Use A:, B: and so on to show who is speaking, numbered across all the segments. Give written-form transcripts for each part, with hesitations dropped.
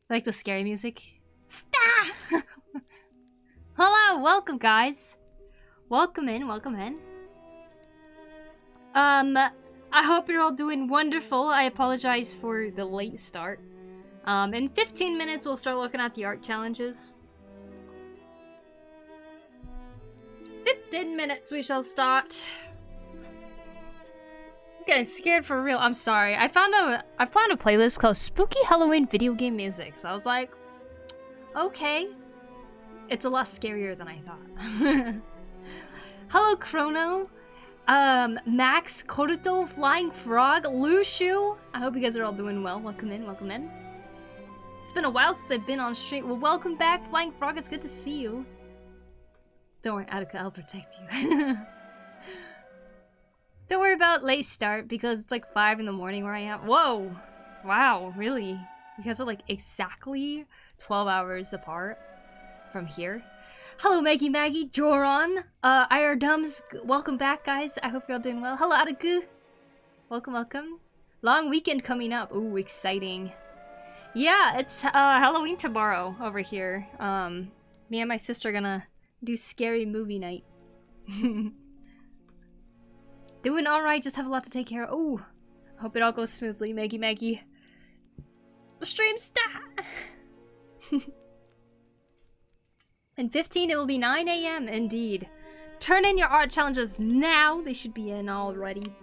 A: Like the scary music. Stop! Hello, welcome guys. Welcome in, welcome in. I hope you're all doing wonderful. I apologize for the late start. In 15 minutes we'll start looking at the art challenges. 15 minutes we shall start. I'm getting scared for real. I'm sorry. I found a playlist called Spooky Halloween Video Game Music. So I was like, okay. It's a lot scarier than I thought. Hello, Chrono. Max, Koruto, Flying Frog, Lushu. I hope you guys are all doing well. Welcome in, welcome in. It's been a while since I've been on stream. Well, welcome back, Flying Frog. It's good to see you. Don't worry, Attica, I'll protect you. Don't worry about late start because it's like 5 in the morning where I am. Whoa! Wow, really? You guys are like exactly 12 hours apart from here. Hello, Maggie, Joron, IR Dums, welcome back, guys. I hope you're all doing well. Hello, Attica. Welcome, welcome. Long weekend coming up. Ooh, exciting. Yeah, it's Halloween tomorrow over here. Me and my sister are gonna do scary movie night. Doing alright, just have a lot to take care of. Ooh, hope it all goes smoothly, Maggie. Stream stat! In 15, it will be 9 AM, indeed. Turn in your art challenges now. They should be in already.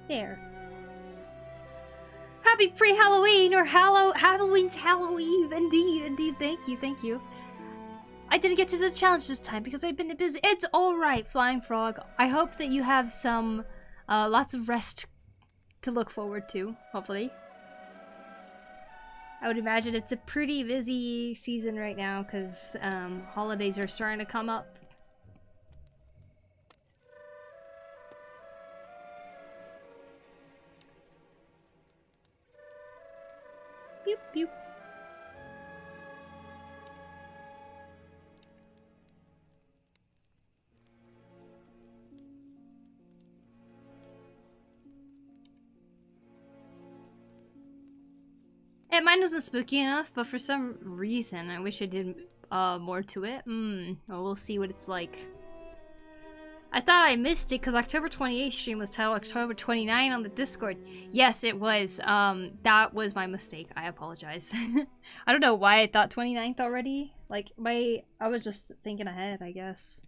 A: There. Happy pre-Halloween or Halloween's Halloween. Indeed. Thank you. I didn't get to the challenge this time because I've been busy. It's alright, Flying Frog. I hope that you have some lots of rest to look forward to, hopefully. I would imagine it's a pretty busy season right now because holidays are starting to come up. Pew. And mine wasn't spooky enough, but for some reason I wish I did more to it. Well, we'll see what it's like. I thought I missed it because October 28th stream was titled October 29 on the Discord. Yes, it was. That was my mistake. I apologize. I don't know why I thought 29th already. Like, I was just thinking ahead, I guess.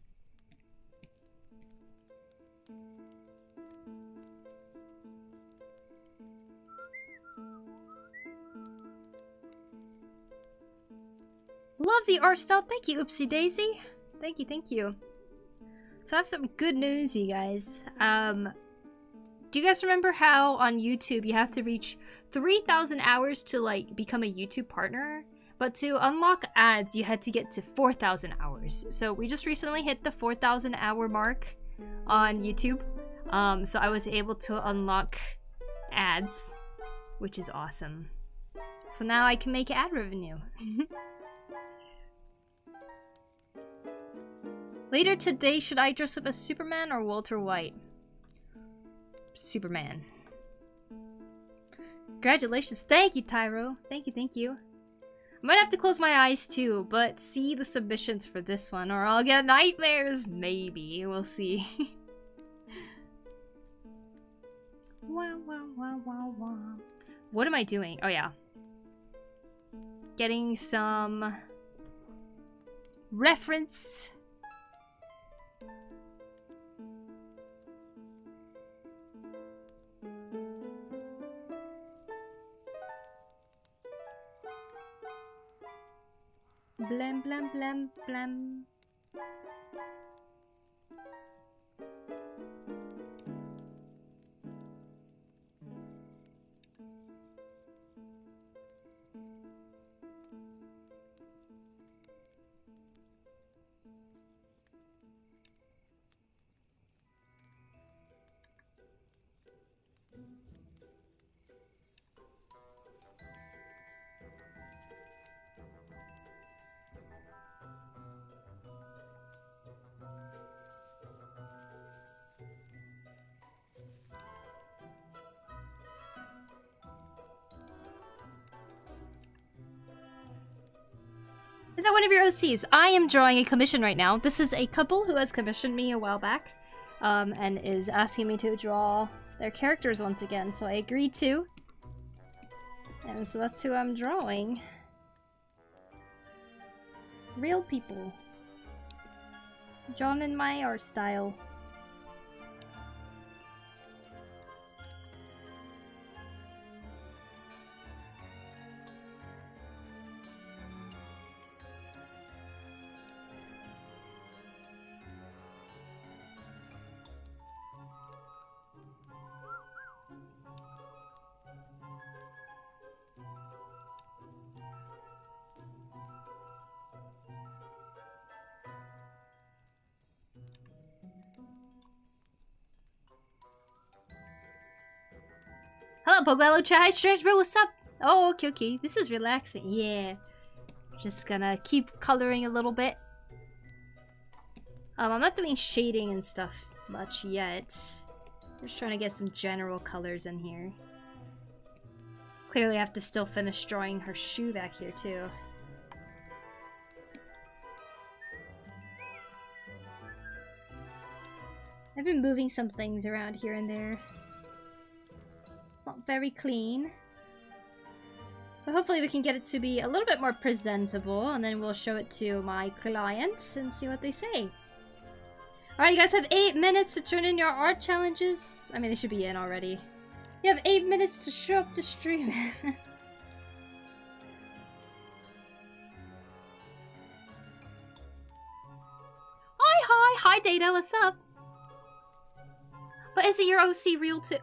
A: Love the art style. Thank you, Oopsie Daisy. Thank you. So I have some good news, you guys. Do you guys remember how on YouTube you have to reach 3,000 hours to like become a YouTube partner? But to unlock ads, you had to get to 4,000 hours. So we just recently hit the 4,000 hour mark on YouTube. So I was able to unlock ads, which is awesome. So now I can make ad revenue. Later today, should I dress up as Superman or Walter White? Superman. Congratulations. Thank you, Tyro. Thank you. I might have to close my eyes too, but see the submissions for this one or I'll get nightmares. Maybe. We'll see. Wow. What am I doing? Oh, yeah. Getting some reference. Blam. Is that one of your OCs? I am drawing a commission right now. This is a couple who has commissioned me a while back, and is asking me to draw their characters once again, so I agreed to. And so that's who I'm drawing. Real people. Drawn in my art style. Hello, Poku. Hello, chat. Hi, Stretch Bro. What's up? Oh, okay, okay. This is relaxing. Yeah. Just gonna keep coloring a little bit. I'm not doing shading and stuff much yet. Just trying to get some general colors in here. Clearly, I have to still finish drawing her shoe back here, too. I've been moving some things around here and there. Not very clean. But hopefully we can get it to be a little bit more presentable, and then we'll show it to my client and see what they say. Alright, you guys have 8 minutes to turn in your art challenges. I mean, they should be in already. You have 8 minutes to show up to stream. Hi Data, what's up? But is it your OC real too?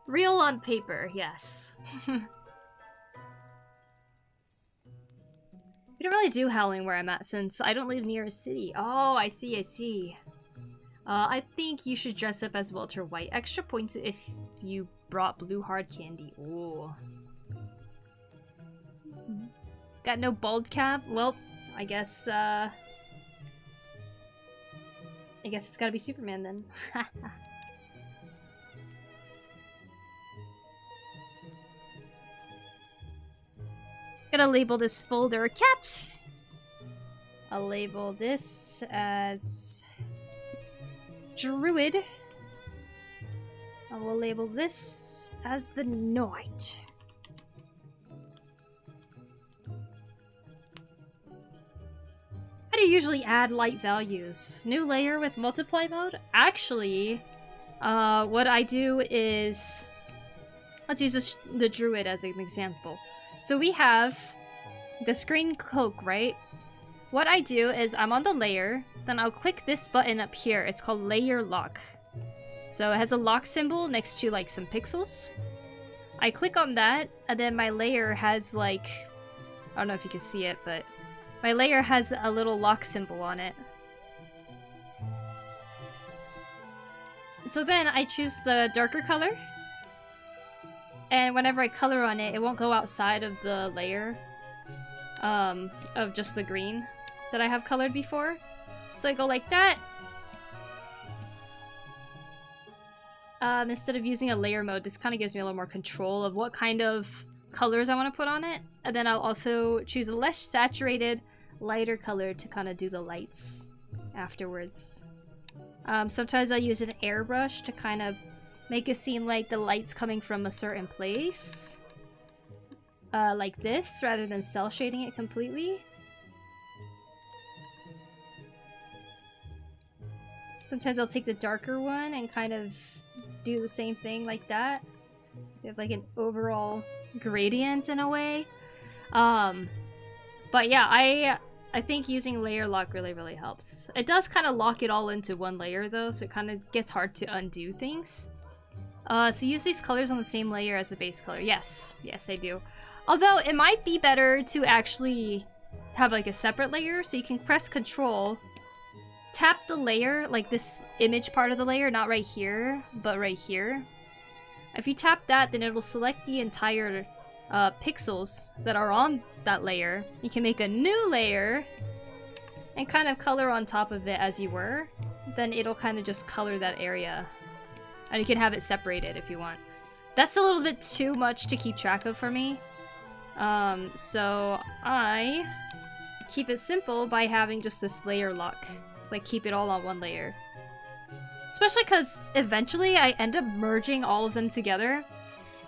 A: Real on paper, yes. We don't really do Howling where I'm at since I don't live near a city. Oh, I see, I see. I think you should dress up as Walter White. Extra points if you brought blue hard candy. Ooh. Got no bald cap? Well, I guess it's gotta be Superman then. Gonna label this folder cat. I'll label this as Druid. I will label this as the Knight. How do you usually add light values? New layer with multiply mode? Actually, what I do is... Let's use the Druid as an example. So we have the screen cloak, right? What I do is I'm on the layer, then I'll click this button up here. It's called layer lock. So it has a lock symbol next to like some pixels. I click on that, and then my layer has like, I don't know if you can see it, but my layer has a little lock symbol on it. So then I choose the darker color. And whenever I color on it, it won't go outside of the layer of just the green that I have colored before. So I go like that. Instead of using a layer mode, this kind of gives me a little more control of what kind of colors I want to put on it. And then I'll also choose a less saturated, lighter color to kind of do the lights afterwards. Sometimes I use an airbrush to kind of make it seem like the light's coming from a certain place. Like this, rather than cell shading it completely. Sometimes I'll take the darker one and kind of do the same thing like that. You have like an overall gradient in a way. But yeah, I think using layer lock really helps. It does kind of lock it all into one layer though, so it kind of gets hard to undo things. So use these colors on the same layer as the base color. Yes, I do. Although it might be better to actually have like a separate layer, so you can press Control, tap the layer, like this image part of the layer, not right here, but right here. If you tap that, then it will select the entire pixels that are on that layer. You can make a new layer and kind of color on top of it as you were. Then it'll kind of just color that area. And you can have it separated if you want. That's a little bit too much to keep track of for me. So I keep it simple by having just this layer lock. So I keep it all on one layer. Especially because eventually I end up merging all of them together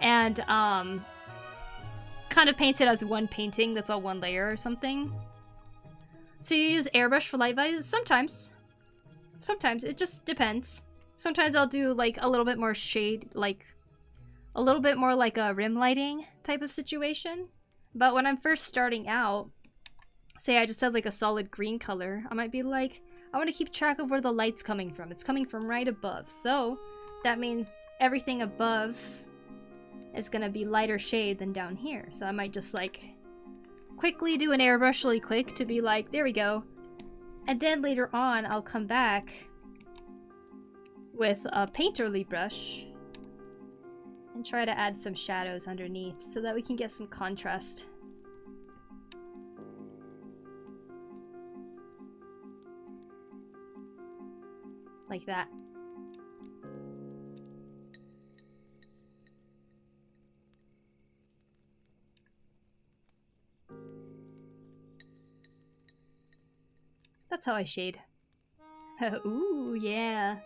A: and kind of paint it as one painting that's all one layer or something. So you use airbrush for light values? Sometimes. Sometimes. It just depends. Sometimes I'll do like a little bit more shade, like a little bit more like a rim lighting type of situation. But when I'm first starting out, say I just have like a solid green color, I might be like, I want to keep track of where the light's coming from. It's coming from right above. So that means everything above is going to be lighter shade than down here. So I might just like quickly do an airbrush really quick to be like, there we go. And then later on, I'll come back with a painterly brush and try to add some shadows underneath so that we can get some contrast. Like that. That's how I shade. Ooh, yeah.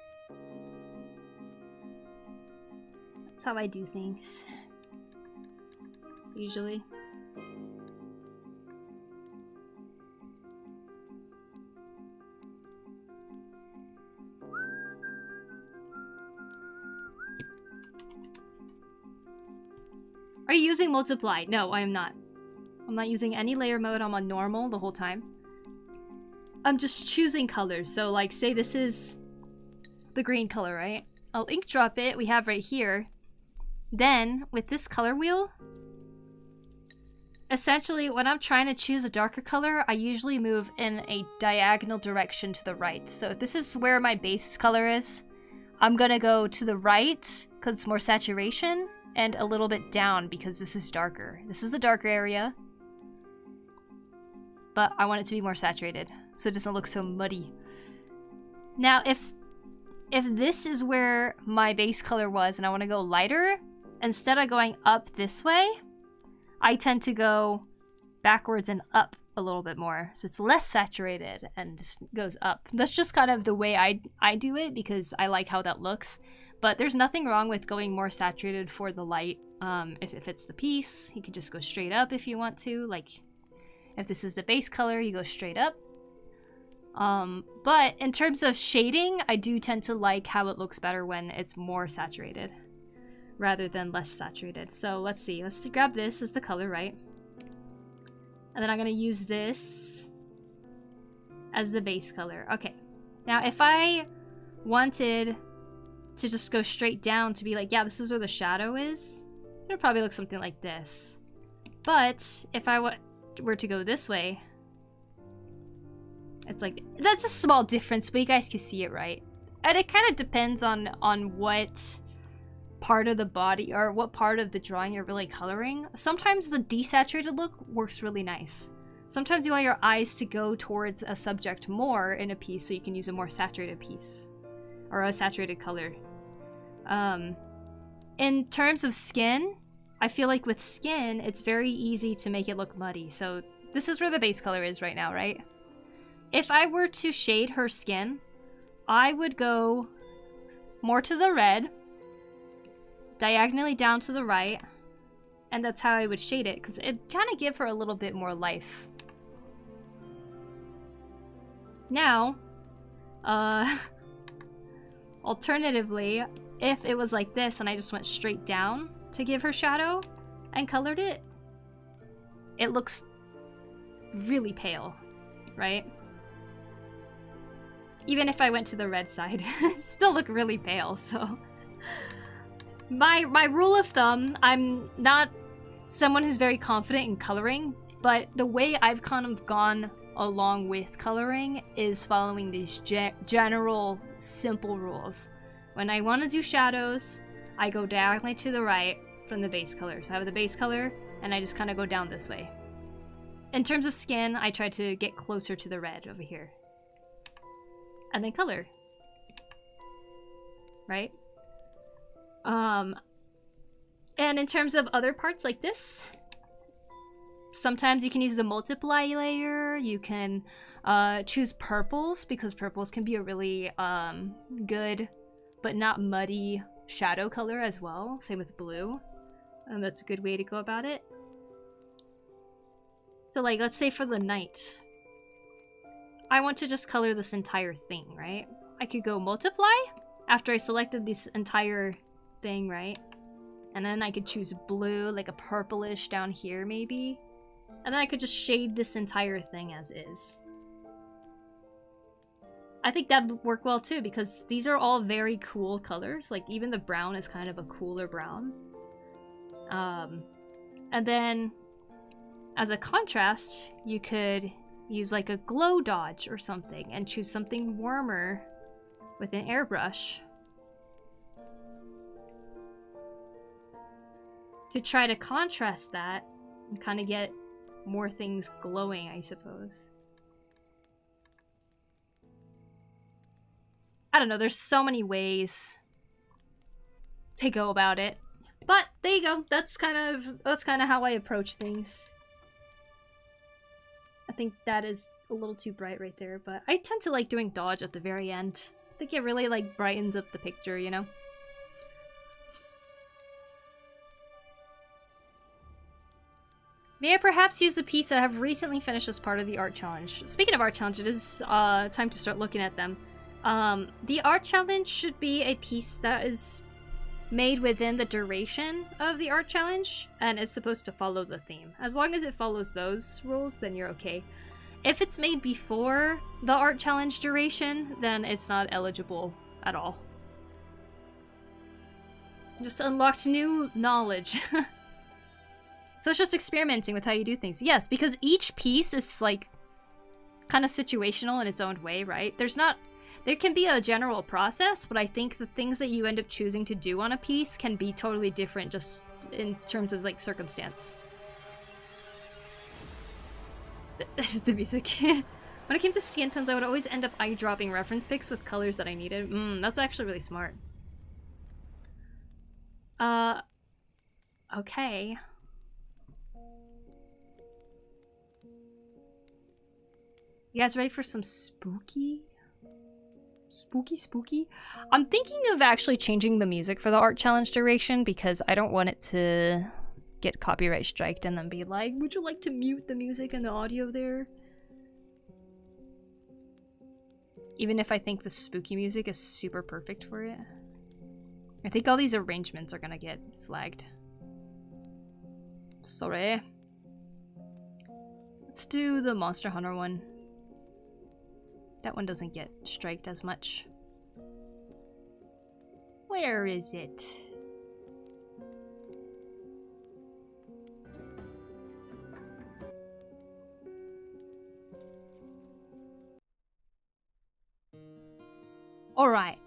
A: That's how I do things. Usually. Are you using multiply? No, I am not. I'm not using any layer mode. I'm on normal the whole time. I'm just choosing colors. So like, say this is the green color, right? I'll ink drop it. We have right here. Then with this color wheel, essentially when I'm trying to choose a darker color, I usually move in a diagonal direction to the right. So if this is where my base color is, I'm gonna go to the right because it's more saturation, and a little bit down because this is darker. This is the darker area, but I want it to be more saturated so it doesn't look so muddy. Now if this is where my base color was and I want to go lighter, instead of going up this way, I tend to go backwards and up a little bit more. So it's less saturated and just goes up. That's just kind of the way I do it because I like how that looks. But there's nothing wrong with going more saturated for the light. If it fits the piece, you could just go straight up if you want to. Like, if this is the base color, you go straight up. But in terms of shading, I do tend to like how it looks better when it's more saturated rather than less saturated. So let's see. Let's grab this as the color, right? And then I'm going to use this as the base color. Okay. Now, if I wanted to just go straight down to be like, yeah, this is where the shadow is, it'll probably look something like this. But if I were to go this way, it's like, that's a small difference, but you guys can see it, right? And it kind of depends on what part of the body or what part of the drawing you're really coloring. Sometimes the desaturated look works really nice. Sometimes you want your eyes to go towards a subject more in a piece so you can use a more saturated piece or a saturated color. In terms of skin, I feel like with skin, it's very easy to make it look muddy. So this is where the base color is right now, right? If I were to shade her skin, I would go more to the red, diagonally down to the right, and that's how I would shade it, because it'd kind of give her a little bit more life. Now, alternatively, if it was like this and I just went straight down to give her shadow and colored it, it looks really pale, right? Even if I went to the red side, it still look really pale, so... My rule of thumb, I'm not someone who's very confident in coloring, but the way I've kind of gone along with coloring is following these general, simple rules. When I want to do shadows, I go diagonally to the right from the base color. So I have the base color, and I just kind of go down this way. In terms of skin, I try to get closer to the red over here. And then color. Right? And in terms of other parts like this, sometimes you can use the multiply layer. You can choose purples, because purples can be a really good but not muddy shadow color as well. Same with blue. And that's a good way to go about it. So like, let's say for the night, I want to just color this entire thing, right? I could go multiply after I selected this entire thing, right? And then I could choose blue, like a purplish down here maybe. And then I could just shade this entire thing as is. I think that would work well too, because these are all very cool colors. Like even the brown is kind of a cooler brown. And then as a contrast, you could use like a glow dodge or something and choose something warmer with an airbrush to try to contrast that and kind of get more things glowing, I suppose. I don't know, there's so many ways to go about it. But there you go. That's kind of how I approach things. I think that is a little too bright right there, but I tend to like doing dodge at the very end. I think it really like brightens up the picture, you know? May I perhaps use a piece that I have recently finished as part of the art challenge? Speaking of art challenge, it is time to start looking at them. The art challenge should be a piece that is made within the duration of the art challenge, and it's supposed to follow the theme. As long as it follows those rules, then you're okay. If it's made before the art challenge duration, then it's not eligible at all. Just unlocked new knowledge. So it's just experimenting with how you do things. Yes, because each piece is like kind of situational in its own way, right? There can be a general process, but I think the things that you end up choosing to do on a piece can be totally different just in terms of like circumstance. The music. When it came to skin tones, I would always end up eye-dropping reference pics with colors that I needed. That's actually really smart. Okay. You guys ready for some spooky? Spooky? I'm thinking of actually changing the music for the art challenge duration because I don't want it to get copyright striked and then be like, would you like to mute the music and the audio there? Even if I think the spooky music is super perfect for it. I think all these arrangements are gonna get flagged. Sorry. Let's do the Monster Hunter one. That one doesn't get striked as much. Where is it? Alright.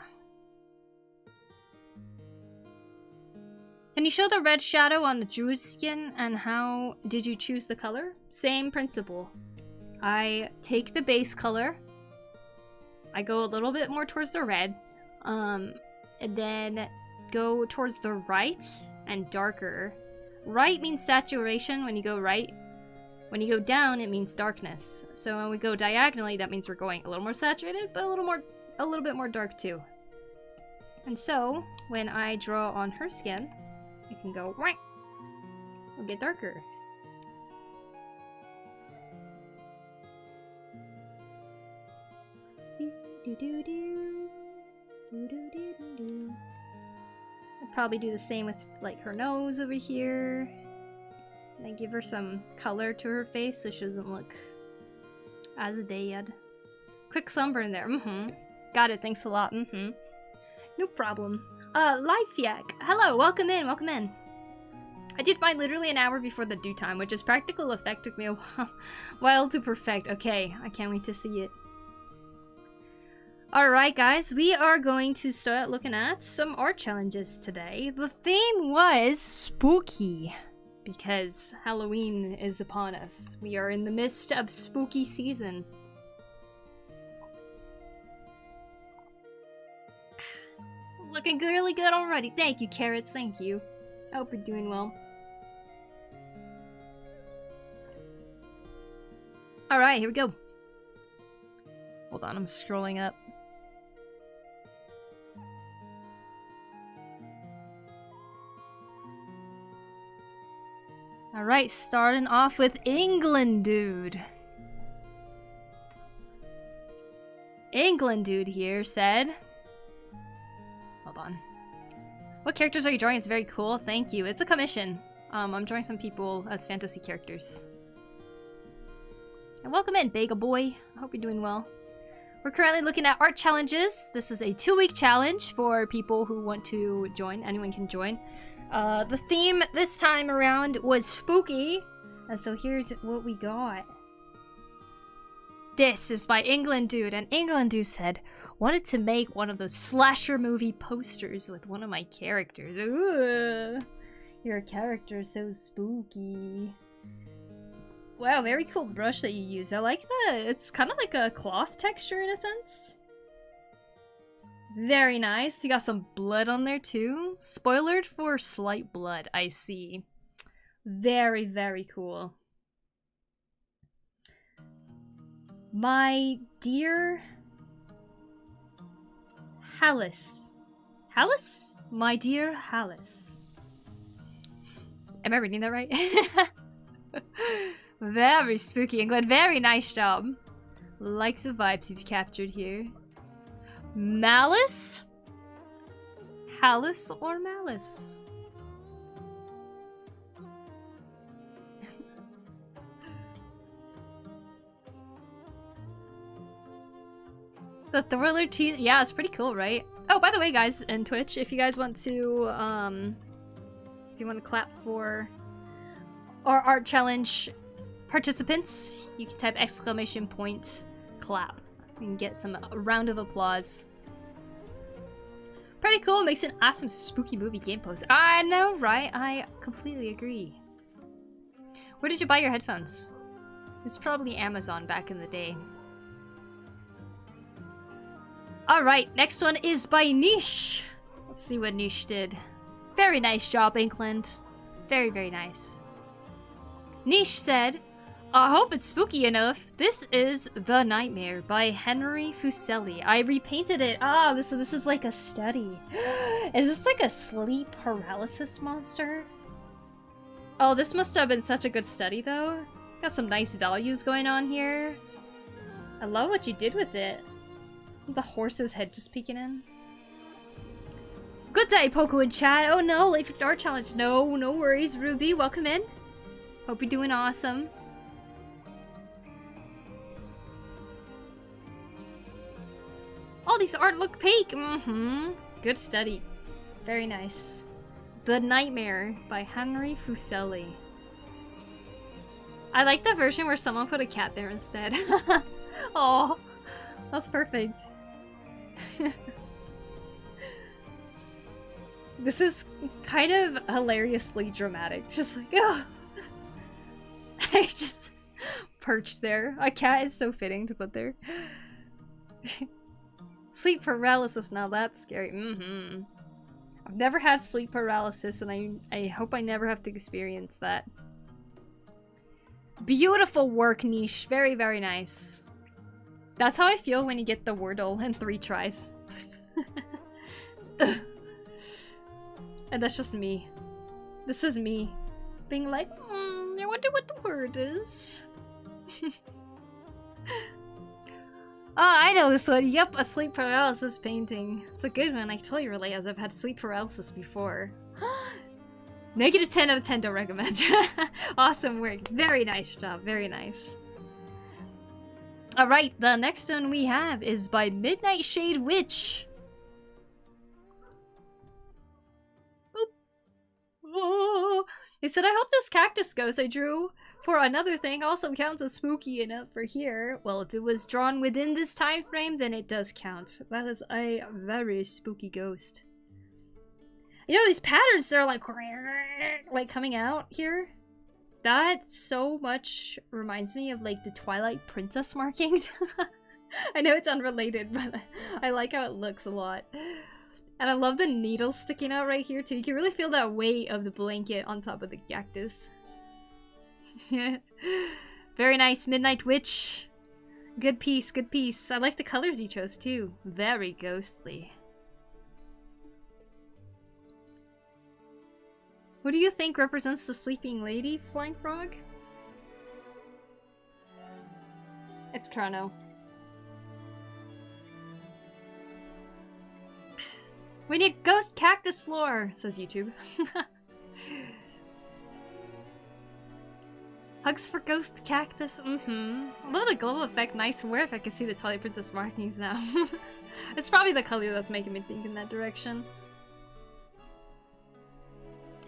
A: Can you show the red shadow on the druid skin, and how did you choose the color? Same principle. I take the base color, I go a little bit more towards the red, and then go towards the right and darker. Right means saturation when you go right. When you go down, it means darkness. So when we go diagonally, that means we're going a little more saturated, but a little bit more dark too. And so when I draw on her skin, I can go right. It'll get darker. I'll probably do the same with like her nose over here. And then give her some color to her face so she doesn't look as dead. Quick sunburn there. Got it, thanks a lot. No problem. Life Yak. Hello, welcome in, welcome in. I did mine literally an hour before the due time, which is practical effect took me a while to perfect. Okay, I can't wait to see it. Alright guys, we are going to start looking at some art challenges today. The theme was spooky, because Halloween is upon us. We are in the midst of spooky season. Looking good, really good already. Thank you, Carrots, thank you. I hope you're doing well. Alright, here we go. Hold on, I'm scrolling up. Alright, starting off with England Dude. England Dude here said... Hold on. What characters are you drawing? It's very cool. Thank you. It's a commission. I'm drawing some people as fantasy characters. And welcome in, Bagel Boy. I hope you're doing well. We're currently looking at art challenges. This is a 2-week challenge for people who want to join. Anyone can join. The theme this time around was spooky. And so here's what we got. This is by England Dude. And England Dude said, wanted to make one of those slasher movie posters with one of my characters. Ooh, your character so spooky. Wow, very cool brush that you use. I like that. It's kind of like a cloth texture in a sense. Very nice. You got some blood on there too. Spoilered for slight blood, I see. Very, very cool. My dear Hallis. Hallis? My dear Hallis. Am I reading that right? Very spooky, England. Very nice job. Like the vibes you've captured here. Malice? Hallis or Malice? The thriller tease. Yeah, it's pretty cool, right? Oh, by the way, guys, in Twitch, if you guys want to, if you want to clap for our art challenge participants, you can type !clap. You can get some round of applause. Pretty cool. Makes an awesome spooky movie game poster. I know, right? I completely agree. Where did you buy your headphones? It's probably Amazon back in the day. Alright, next one is by Niche. Let's see what Niche did. Very nice job, England. Very, very nice. Niche said, I hope it's spooky enough. This is The Nightmare by Henry Fuseli. I repainted it. Ah, this is like a study. Is this like a sleep paralysis monster? Oh, this must have been such a good study though. Got some nice values going on here. I love what you did with it. The horse's head just peeking in. Good day, Poku in chat. Oh no, late for art challenge. No, no worries, Ruby. Welcome in. Hope you're doing awesome. All these art look peak. Good study. Very nice. The Nightmare by Henry Fuseli. I like the version where someone put a cat there instead. Oh, that's perfect. This is kind of hilariously dramatic. Just like, oh. I just perched there. A cat is so fitting to put there. Sleep paralysis, now that's scary. I've never had sleep paralysis and I hope I never have to experience that. Beautiful work, Niche. Very, very nice. That's how I feel when you get the Wordle in 3 tries. And that's just me. This is me. Being like, I wonder what the word is. Oh, I know this one. Yep, a sleep paralysis painting. It's a good one. I totally relate as I've had sleep paralysis before. Negative 10 out of 10, don't recommend. Awesome work. Very nice job. Very nice. Alright, the next one we have is by Midnight Shade Witch. Oh, he said, I hope this cactus ghost I drew for another thing also counts as spooky enough for here. Well, if it was drawn within this time frame, then it does count. That is a very spooky ghost. You know, these patterns, they're like coming out here. That so much reminds me of like the Twilight Princess markings. I know it's unrelated, but I like how it looks a lot. And I love the needles sticking out right here too. You can really feel that weight of the blanket on top of the cactus. Very nice, Midnight Witch. Good piece, good piece. I like the colors you chose too. Very ghostly. What do you think represents the sleeping lady, Flying Frog? It's Chrono. We need ghost cactus lore, says YouTube. Hugs for ghost cactus, Love the global effect, nice work. I can see the Twilight Princess markings now. It's probably the color that's making me think in that direction.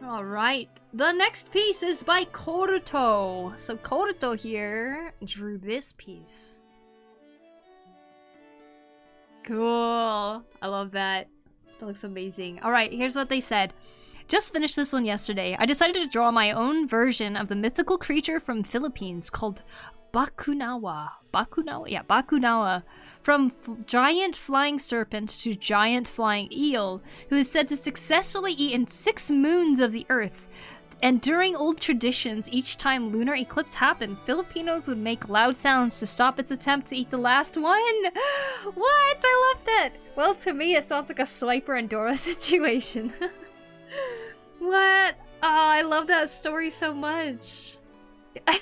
A: Alright, the next piece is by Koruto. So Koruto here drew this piece. Cool. I love that. That looks amazing. Alright, here's what they said. Just finished this one yesterday. I decided to draw my own version of the mythical creature from Philippines called Bakunawa. Bakunawa? Yeah, Bakunawa. From giant flying serpent to giant flying eel, who is said to successfully eat 6 moons of the earth. And during old traditions, each time lunar eclipse happened, Filipinos would make loud sounds to stop its attempt to eat the last one. What? I love that. Well, to me, it sounds like a Swiper and Dora situation. What? Oh, I love that story so much.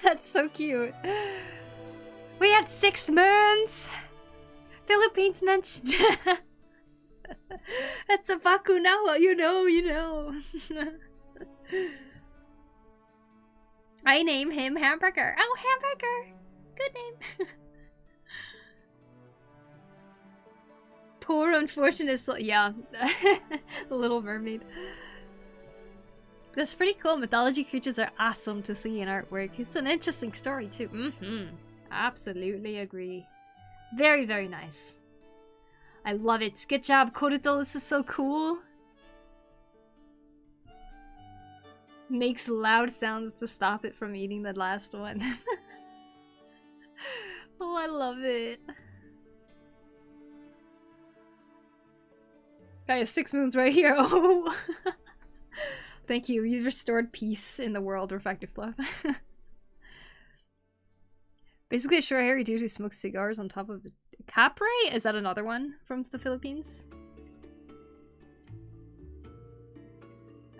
A: That's so cute. We had 6 moons. Philippines mentioned. That's a Bakunawa, you know. I name him Hamburger. Oh, Hamburger. Good name. Poor unfortunate soul. Yeah. The Little Mermaid. That's pretty cool. Mythology creatures are awesome to see in artwork. It's an interesting story too. Absolutely agree. Very, very nice. I love it. Good job, Koruto. This is so cool. Makes loud sounds to stop it from eating the last one. Oh, I love it. I have 6 moons right here. Oh. Thank you. You've restored peace in the world, Refractive Fluff. Basically a short hairy dude who smokes cigars on top of the Capre? Is that another one from the Philippines?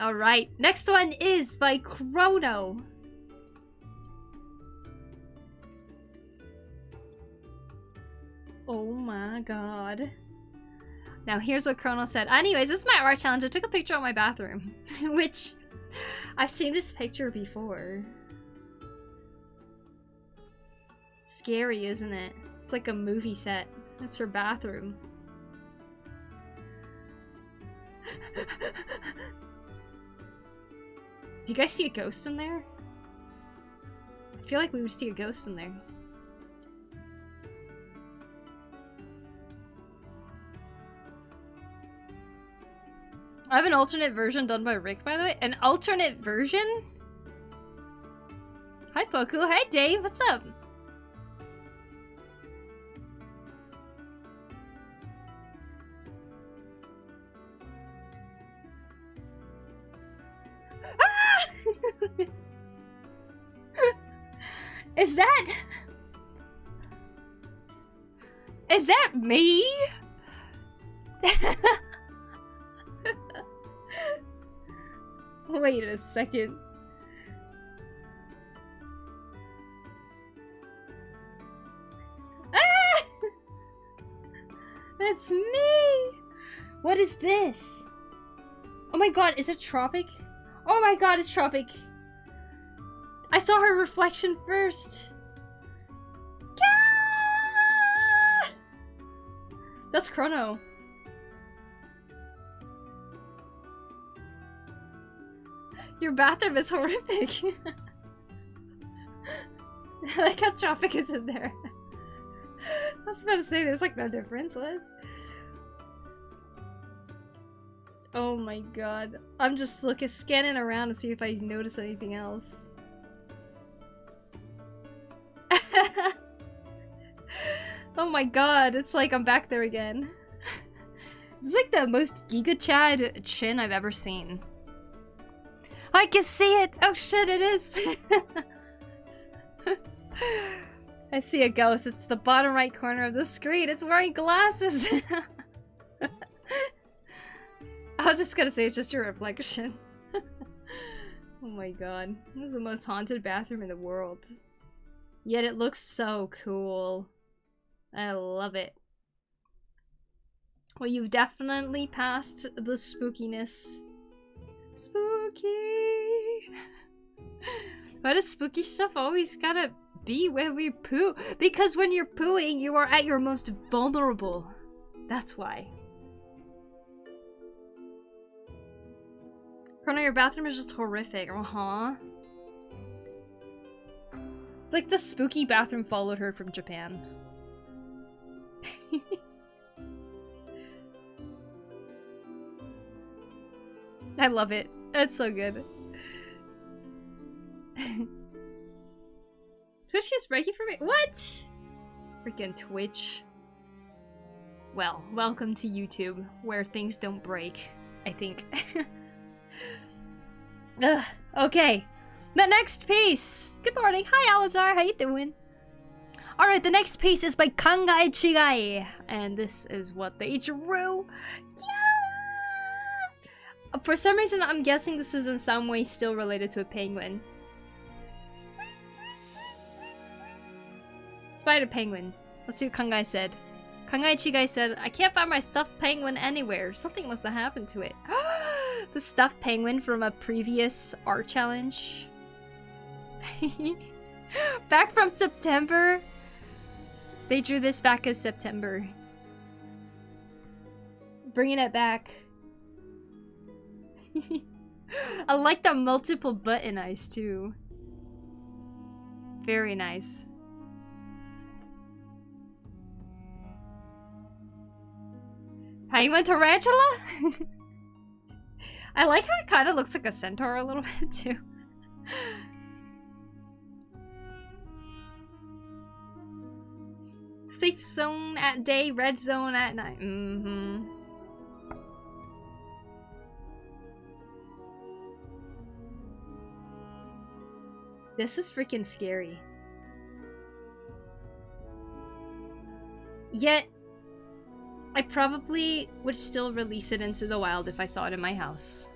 A: Alright, next one is by Chrono. Oh my god. Now here's what Chrono said. Anyways, this is my art challenge. I took a picture of my bathroom. Which, I've seen this picture before. Scary, isn't it? It's like a movie set. That's her bathroom. Do you guys see a ghost in there? I feel like we would see a ghost in there. I have an alternate version done by Rick, by the way. An alternate version? Hi, Poku. Hi, Dave. What's up? Ah! Is that me? Wait a second. Ah! That's me! What is this? Oh my god, is it Tropic? Oh my god, it's Tropic! I saw her reflection first! Ah! That's Chrono. Your bathroom is horrific. I like how Tropic is in there. I was about to say, there's like no difference. What? Oh my god. I'm just scanning around to see if I notice anything else. Oh my god, it's like I'm back there again. It's like the most Giga Chad chin I've ever seen. I can see it! Oh shit, it is! I see a ghost. It's the bottom right corner of the screen. It's wearing glasses. I was just gonna say it's just your reflection. Oh my god. This is the most haunted bathroom in the world. Yet it looks so cool. I love it. Well, you've definitely passed the spookiness. Spooky! Why does spooky stuff always gotta be when we poo? Because when you're pooing, you are at your most vulnerable. That's why. Corner, your bathroom is just horrific. Uh-huh. It's like the spooky bathroom followed her from Japan. I love it. It's so good. Twitch keeps breaking for me? What? Freaking Twitch. Well, welcome to YouTube, where things don't break, I think. Ugh, okay. The next piece! Good morning. Hi, Alazar. How you doing? Alright, the next piece is by Kangai Chigai. And this is what they drew. Yeah! For some reason, I'm guessing this is in some way still related to a penguin. Spider penguin. Let's see what Kangai said. Kangai Chigai said, I can't find my stuffed penguin anywhere. Something must have happened to it. The stuffed penguin from a previous art challenge. Back from September. They drew this back in September. Bringing it back. I like the multiple button eyes too. Very nice. Penguin tarantula? I like how it kind of looks like a centaur a little bit too. Safe zone at day, red zone at night. Mm-hmm. This is freaking scary. Yet, I probably would still release it into the wild if I saw it in my house.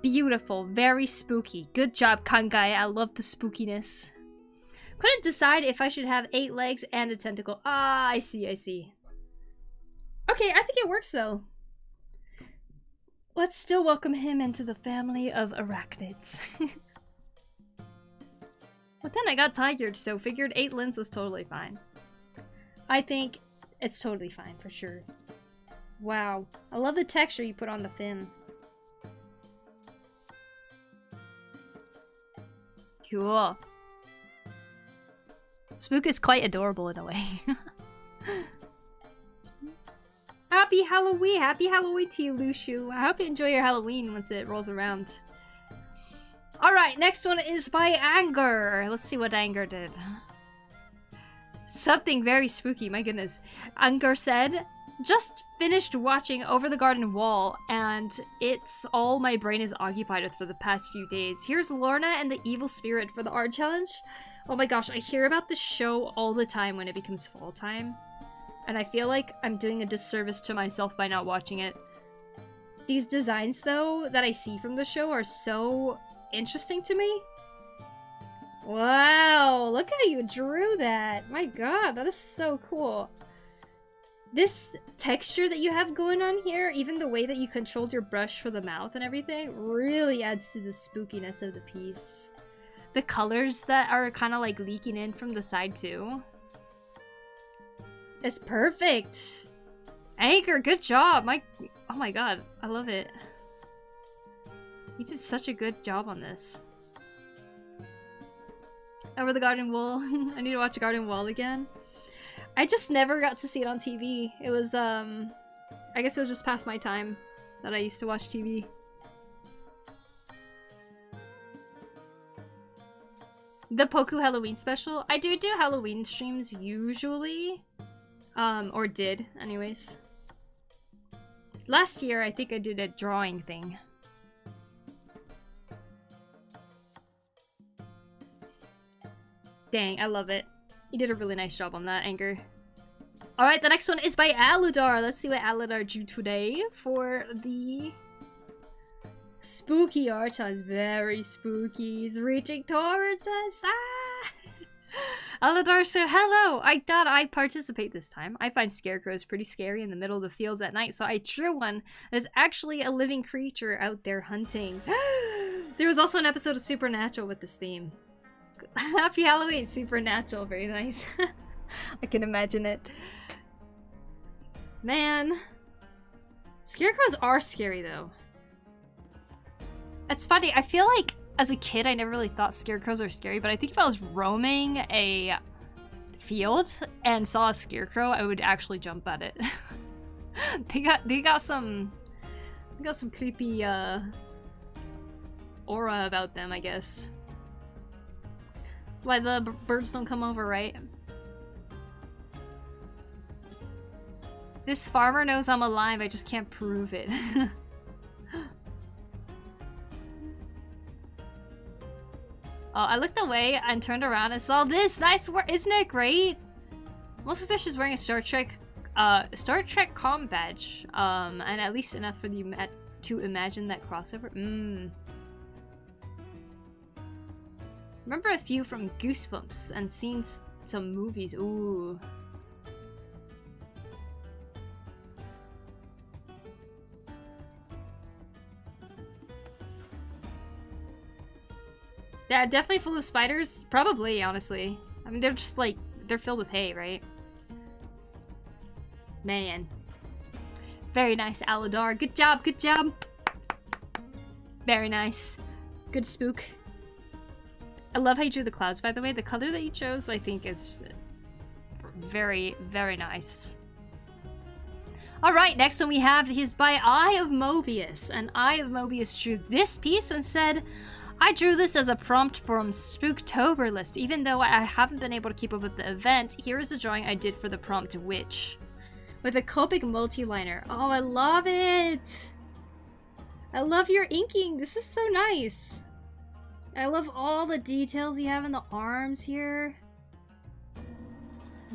A: Beautiful, very spooky. Good job, Kangai. I love the spookiness. Couldn't decide if I should have 8 legs and a tentacle. Ah, I see, I see. Okay, I think it works though. Let's still welcome him into the family of arachnids. But then I got tired, so figured 8 limbs was totally fine. I think it's totally fine, for sure. Wow. I love the texture you put on the fin. Cool. Spook is quite adorable in a way. Happy Halloween! Happy Halloween to you, Lushu. I hope you enjoy your Halloween once it rolls around. Alright, next one is by Anger. Let's see what Anger did. Something very spooky, my goodness. Anger said, just finished watching Over the Garden Wall, and it's all my brain is occupied with for the past few days. Here's Lorna and the Evil Spirit for the art challenge. Oh my gosh, I hear about this show all the time when it becomes fall time. And I feel like I'm doing a disservice to myself by not watching it. These designs, though, that I see from the show are so interesting to me. Wow, look how you drew that. My god, that is so cool. This texture that you have going on here, even the way that you controlled your brush for the mouth and everything, really adds to the spookiness of the piece. The colors that are kind of like leaking in from the side too. It's perfect. Anchor, good job. Oh my god, I love it. You did such a good job on this. Over the Garden Wall. I need to watch Garden Wall again. I just never got to see it on TV. It was, I guess it was just past my time that I used to watch TV. The Poku Halloween special. I do Halloween streams usually. Or did, anyways. Last year, I think I did a drawing thing. Dang, I love it. You did a really nice job on that, Anger. Alright, the next one is by Aladar. Let's see what Aladar drew today for the spooky art. It's very spooky. He's reaching towards us. Ah! Aladar said, hello! I thought I'd participate this time. I find scarecrows pretty scary in the middle of the fields at night, so I drew one that is actually a living creature out there hunting. There was also an episode of Supernatural with this theme. Happy Halloween, Supernatural. Very nice. I can imagine it. Man. Scarecrows are scary, though. It's funny, I feel like as a kid, I never really thought scarecrows are scary, but I think if I was roaming a field and saw a scarecrow, I would actually jump at it. they got some creepy aura about them, I guess. That's why the birds don't come over, right? This farmer knows I'm alive, I just can't prove it. Oh, I looked away and turned around and saw this. Nice work, isn't it great? Most of she's wearing a Star Trek comm badge, and at least enough for you to imagine that crossover. Remember a few from Goosebumps and seen some movies. Ooh. Yeah, definitely full of spiders. Probably, honestly. I mean, they're just like, they're filled with hay, right? Man. Very nice, Aladar. Good job, good job. Very nice. Good spook. I love how you drew the clouds, by the way. The color that you chose, I think, is very, very nice. Alright, next one we have is by Eye of Mobius. And Eye of Mobius drew this piece and said, I drew this as a prompt from Spooktober list. Even though I haven't been able to keep up with the event, here is a drawing I did for the prompt Witch. With a Copic multi-liner. Oh, I love it! I love your inking. This is so nice. I love all the details you have in the arms here.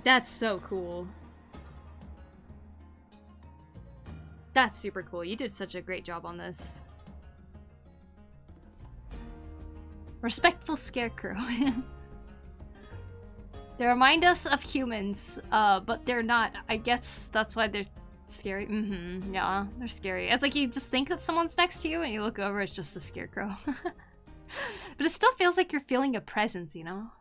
A: That's so cool. That's super cool. You did such a great job on this. Respectful scarecrow. They remind us of humans, but they're not. I guess that's why they're scary. Yeah, they're scary. It's like you just think that someone's next to you and you look over, it's just a scarecrow. But it still feels like you're feeling a presence, you know?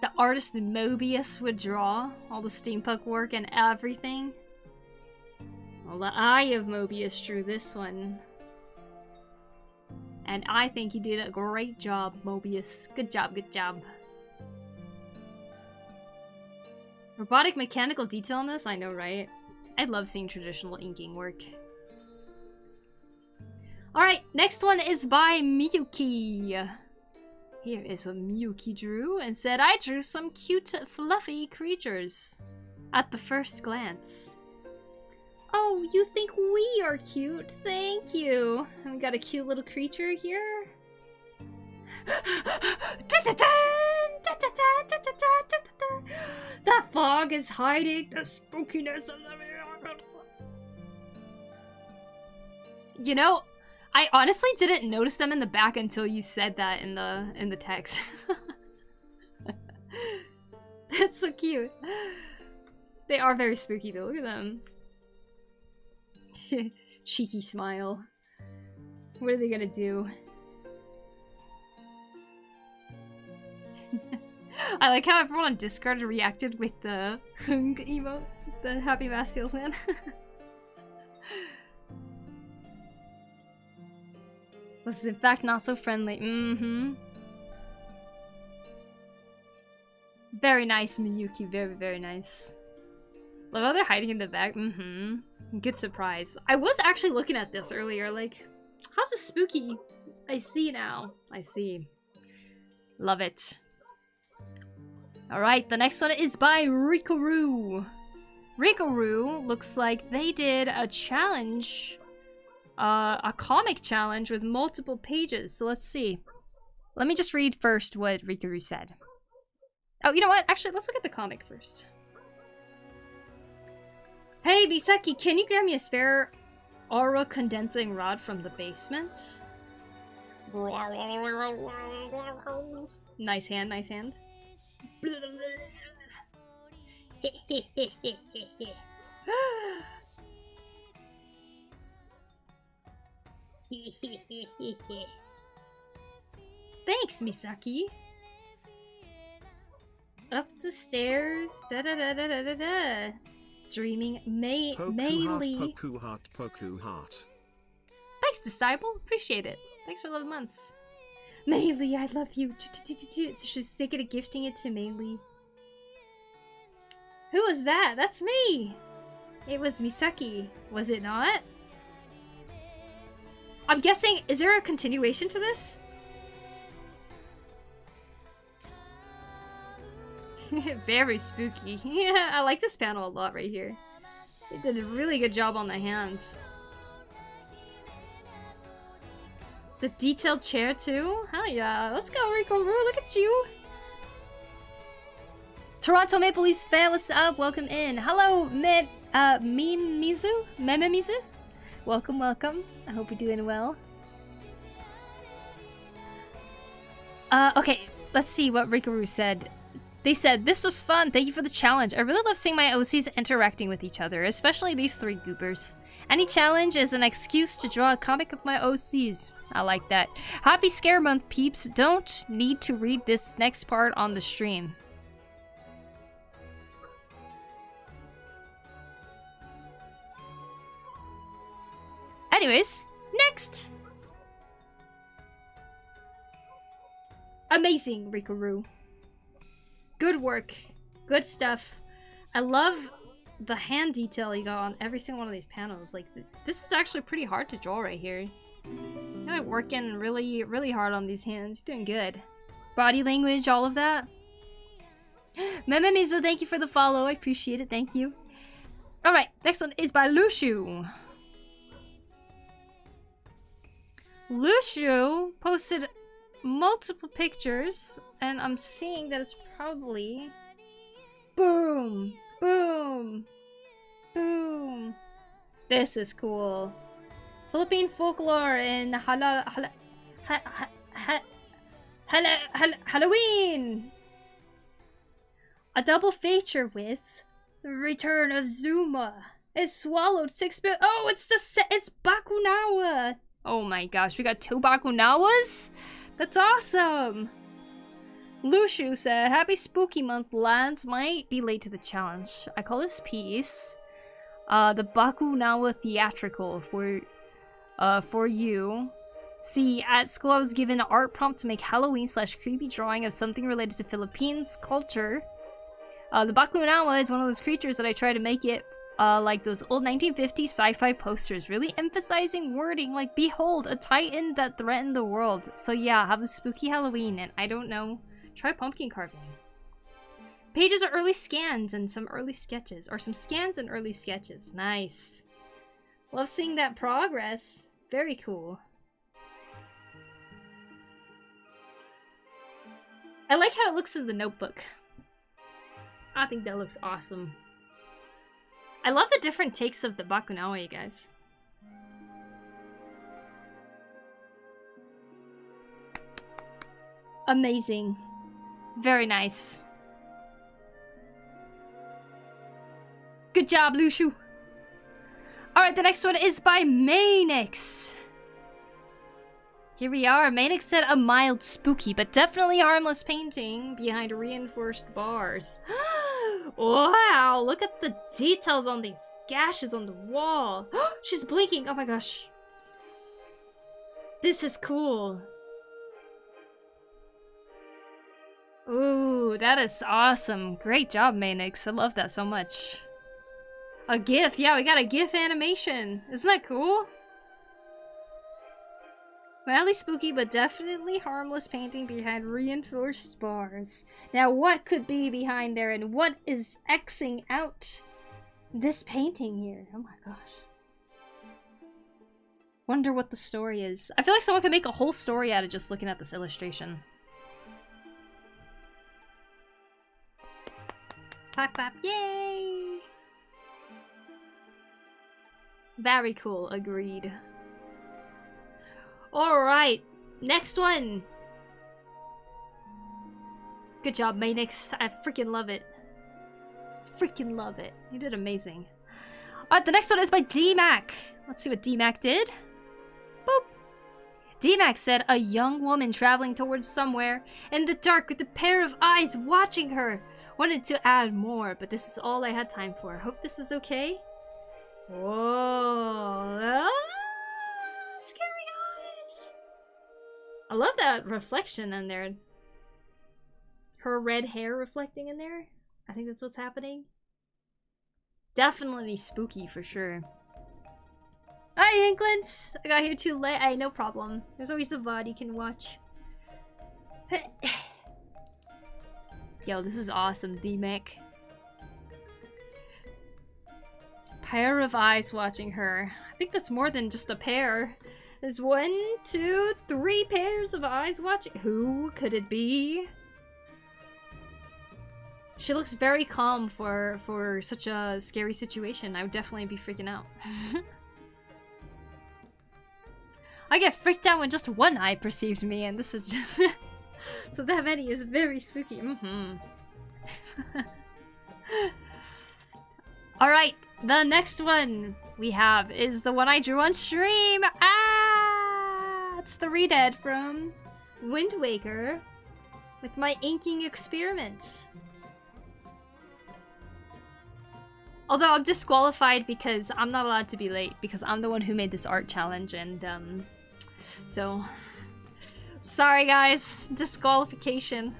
A: The artist Mobius would draw all the steampunk work and everything. Well, the Eye of Mobius drew this one. And I think you did a great job, Mobius. Good job, good job. Robotic mechanical detail on this? I know, right? I love seeing traditional inking work. Alright, next one is by Miyuki. Here is what Miyuki drew and said, I drew some cute, fluffy creatures at the first glance. Oh, you think we are cute? Thank you. And we got a cute little creature here. That fog is hiding the spookiness of the... You know, I honestly didn't notice them in the back until you said that in the text. That's so cute. They are very spooky though, look at them. Cheeky smile. What are they gonna do? I like how everyone on Discord reacted with the hung emote, the Happy Mass Salesman. Was in fact not so friendly. Very nice, Miyuki. Very, very nice. Love how they're hiding in the back. Good surprise. I was actually looking at this earlier, like, how's this spooky? I see now. I see. Love it. Alright, the next one is by Rikaru. Rikaru looks like they did a challenge, a comic challenge with multiple pages. So let's see. Let me just read first what Rikaru said. Oh, you know what? Actually, let's look at the comic first. Hey, Misaki, can you grab me a spare aura condensing rod from the basement? Nice hand, nice hand. Thanks, Misaki. Up the stairs, da da da da da da da. Dreaming Maylee.
B: Poku heart, Poku heart.
A: Thanks, Disciple. Appreciate it. Thanks for 11 months. Maylee, I love you. So she's thinking of gifting it to Maylee. Who was that? That's me. It was Misaki. Was it not? I'm guessing, is there a continuation to this? Very spooky. Yeah, I like this panel a lot right here. They did a really good job on the hands. The detailed chair too? Hell yeah. Let's go, Rikaru. Look at you. Toronto Maple Leafs fan, what's up? Welcome in. Hello, Mememizu? Welcome, welcome. I hope you're doing well. Okay, let's see what Rikaru said. They said, this was fun, thank you for the challenge. I really love seeing my OCs interacting with each other, especially these three goobers. Any challenge is an excuse to draw a comic of my OCs. I like that. Happy Scare Month, peeps. Don't need to read this next part on the stream. Anyways, next! Amazing, Rikaru. Good work. Good stuff. I love the hand detail you got on every single one of these panels. Like, this is actually pretty hard to draw right here. You're like working really, really hard on these hands. You're doing good. Body language, all of that. Mememizu, thank you for the follow. I appreciate it. Thank you. Alright, next one is by Lushu. Lushu posted multiple pictures, and I'm seeing that it's probably boom, boom, boom. This is cool. Philippine folklore in Halloween. A double feature with the return of Zuma. It swallowed 6 billion. Oh, it's Bakunawa. Oh my gosh, we got 2 Bakunawas? That's awesome! Lushu said, happy spooky month, lads. Might be late to the challenge. I call this piece the Bakunawa theatrical for you. See, at school I was given an art prompt to make Halloween/creepy drawing of something related to Philippines culture. The Bakunawa is one of those creatures that I try to make it like those old 1950s sci-fi posters, really emphasizing wording like, behold, a titan that threatened the world. So yeah, have a spooky Halloween, and I don't know, try pumpkin carving. Pages are early scans and some early sketches, or some scans and early sketches. Nice. Love seeing that progress. Very cool. I like how it looks in the notebook. I think that looks awesome. I love the different takes of the Bakunawa, you guys. Amazing. Very nice. Good job, Lushu. Alright, the next one is by Manix. Here we are. Manix said a mild, spooky, but definitely harmless painting behind reinforced bars. Wow, look at the details on these gashes on the wall. She's blinking. Oh my gosh. This is cool. Ooh, that is awesome. Great job, Manix. I love that so much. A GIF. Yeah, we got a GIF animation. Isn't that cool? Mildly spooky, but definitely harmless painting behind reinforced bars. Now, what could be behind there, and what is Xing out This painting here. Oh my gosh. Wonder what the story is. I feel like someone could make a whole story out of just looking at this illustration. Clap clap, yay! Very cool, agreed. Alright, next one! Good job, Manix. I freaking love it. Freaking love it. You did amazing. Alright, the next one is by D-Mac. Let's see what D-Mac did. Boop! D-Mac said, a young woman traveling towards somewhere in the dark with a pair of eyes watching her. Wanted to add more, but this is all I had time for. Hope this is okay. Whoa. Ah, scary eyes. I love that reflection in there. Her red hair reflecting in there. I think that's what's happening. Definitely spooky for sure. Hi, England! I got here too late. No problem. There's always a VOD you can watch. Yo, this is awesome, D-Mac. Pair of eyes watching her. I think that's more than just a pair. There's 1, 2, 3 pairs of eyes watching. Who could it be? She looks very calm for such a scary situation. I would definitely be freaking out. I get freaked out when just one eye perceived me, and this is just so that many is very spooky. Alright, the next one we have is the one I drew on stream. Ah! It's the Redhead from Wind Waker with my inking experiment. Although I'm disqualified because I'm not allowed to be late because I'm the one who made this art challenge, and so sorry guys, disqualification.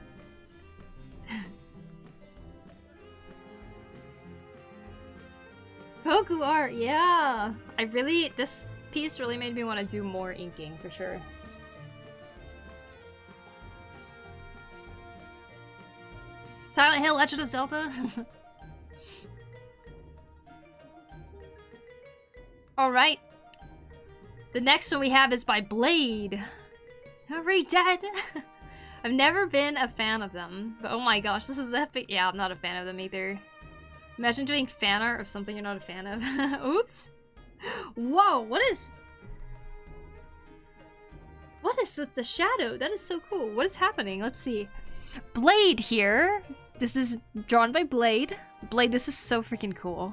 A: Poku art, yeah. This piece really made me want to do more inking for sure. Silent Hill, Legend of Zelda. Alright. The next one we have is by Blade. Hurry, Dad! I've never been a fan of them, but oh my gosh, this is epic. Yeah, I'm not a fan of them either. Imagine doing fan art of something you're not a fan of. Oops! Whoa, what is with the shadow? That is so cool. What is happening? Let's see. Blade here. This is drawn by Blade. Blade, this is so freaking cool.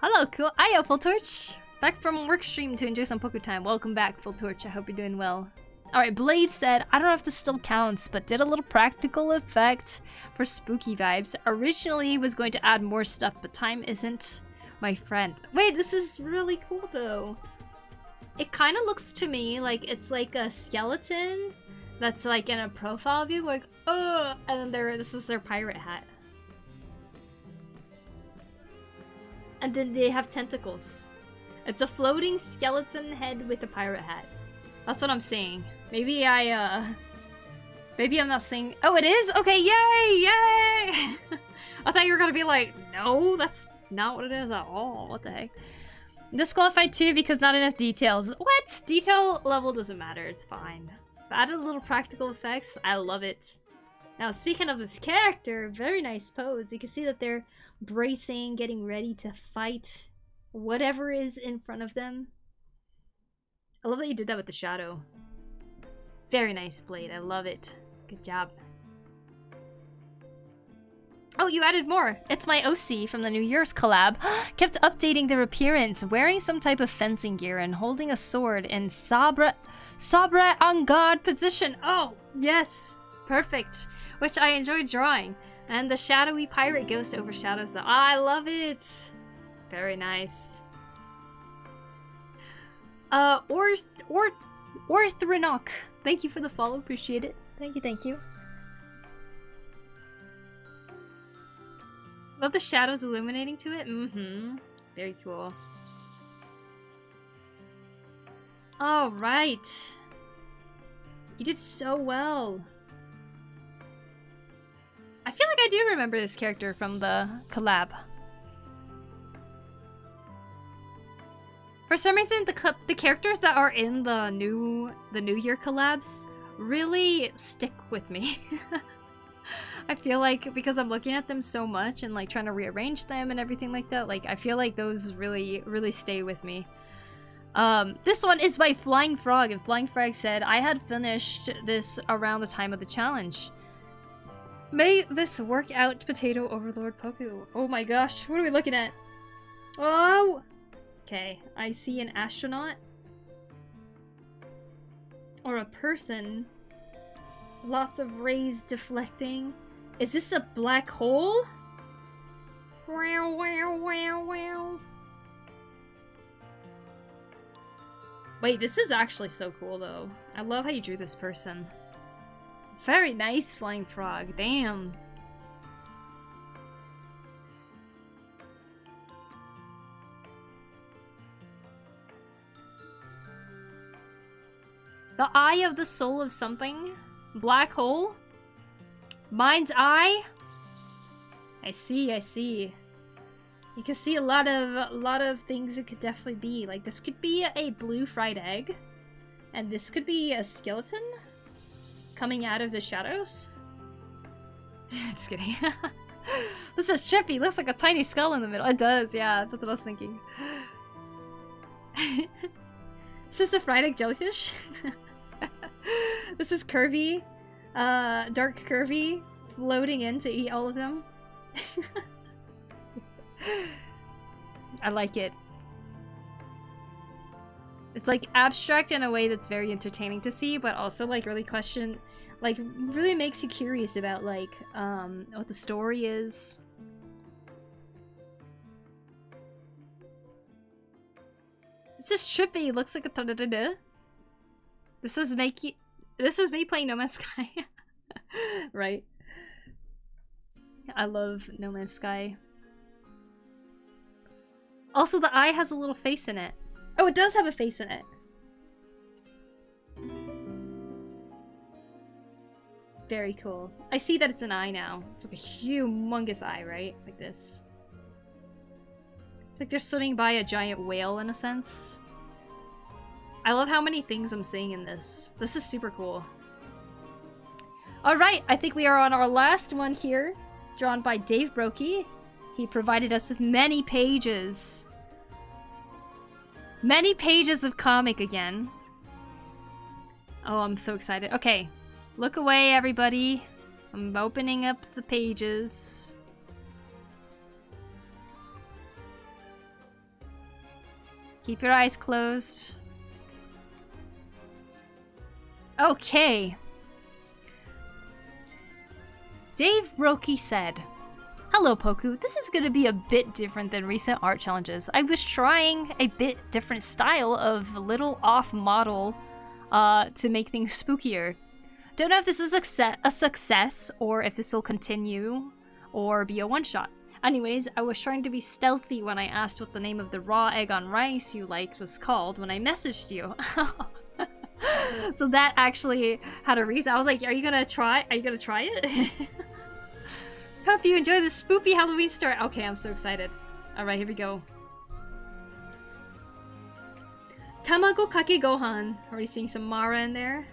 A: Hello, cool. Hiya, Full Torch. Back from work stream to enjoy some Poku time. Welcome back, Full Torch. I hope you're doing well. Alright, Blade said, I don't know if this still counts, but did a little practical effect for spooky vibes. Originally, he was going to add more stuff, but time isn't my friend. Wait, this is really cool, though. It kind of looks to me like it's like a skeleton that's like in a profile view, like, and then this is their pirate hat. And then they have tentacles. It's a floating skeleton head with a pirate hat. That's what I'm saying. Maybe I'm not saying. Oh, it is? Okay, yay! Yay! I thought you were gonna be like, no, that's not what it is at all. What the heck? Disqualified too because not enough details. What? Detail level doesn't matter. It's fine. But added a little practical effects. I love it. Now, speaking of his character, very nice pose. You can see that they're bracing, getting ready to fight whatever is in front of them. I love that you did that with the shadow. Very nice, Blade. I love it. Good job. Oh, you added more. It's my OC from the New Year's collab. Kept updating their appearance, wearing some type of fencing gear and holding a sword in Sabre en garde position. Oh, yes. Perfect. Which I enjoyed drawing. And the shadowy pirate ghost overshadows the... Oh, I love it. Very nice. Orthrenok. Thank you for the follow. Appreciate it. Thank you, thank you. Love the shadows illuminating to it. Very cool. Alright. You did so well. I feel like I do remember this character from the collab. For some reason, the characters that are in the New Year collabs really stick with me. I feel like because I'm looking at them so much and like trying to rearrange them and everything like that, like I feel like those really stay with me. This one is by Flying Frog, and Flying Frog said, I had finished this around the time of the challenge. May this work out, Potato Overlord Poku. Oh my gosh, what are we looking at? Oh! Okay, I see an astronaut. Or a person. Lots of rays deflecting. Is this a black hole? Wow, wow, wow, wow. Wait, this is actually so cool though. I love how you drew this person. Very nice, Flying Frog. Damn. The eye of the soul of something? Black hole? Mind's eye? I see, I see. You can see a lot of things it could definitely be. Like, this could be a blue fried egg. And this could be a skeleton coming out of the shadows. Just kidding. This is chippy. Looks like a tiny skull in the middle. It does, yeah. That's what I was thinking. This is the fried egg jellyfish. This is Curvy. Dark Curvy floating in to eat all of them. I like it. It's like abstract in a way that's very entertaining to see, but also like really really makes you curious about like what the story is. It's just trippy. Looks like a da-da-da-da. This is me playing No Man's Sky. Right. I love No Man's Sky. Also, the eye has a little face in it. Oh, it does have a face in it. Very cool. I see that it's an eye now. It's like a humongous eye, right? Like this. It's like they're swimming by a giant whale in a sense. I love how many things I'm seeing in this. This is super cool. Alright, I think we are on our last one here. Drawn by Dave Brokey. He provided us with many pages. Many pages of comic again. Oh, I'm so excited. Okay. Look away, everybody. I'm opening up the pages. Keep your eyes closed. Okay. Dave Roki said, hello, Poku. This is going to be a bit different than recent art challenges. I was trying a bit different style of little off-model to make things spookier. Don't know if this is a success or if this will continue or be a one-shot. Anyways, I was trying to be stealthy when I asked what the name of the raw egg on rice you liked was called when I messaged you. So that actually had a reason. I was like, are you gonna try it? Hope you enjoy the spoopy Halloween story. Okay, I'm so excited. Alright, here we go. Tamago Kake Gohan. Are we seeing some Mara in there?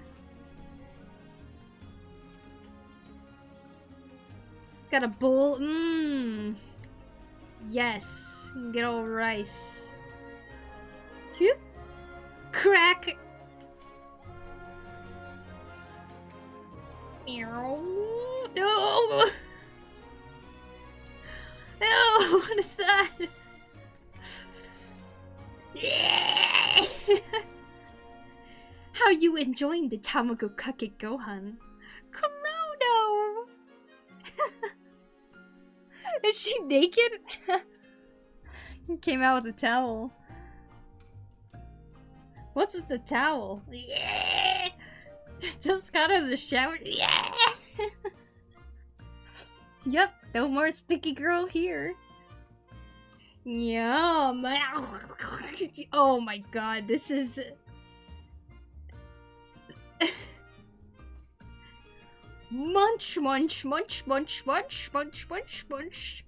A: Got a bowl. Mmm. Yes. Good old rice. Whoop. Crack. No. No. What is that? Yeah. How you enjoying the Tamago Kake Gohan? Kurono. Is she naked? Came out with a towel. What's with the towel? Yeah. Just got out of the shower. Yeah. Yep, no more sticky girl here. Yum. Oh my god, this is... Munch, munch, munch, munch, munch, munch, munch, munch.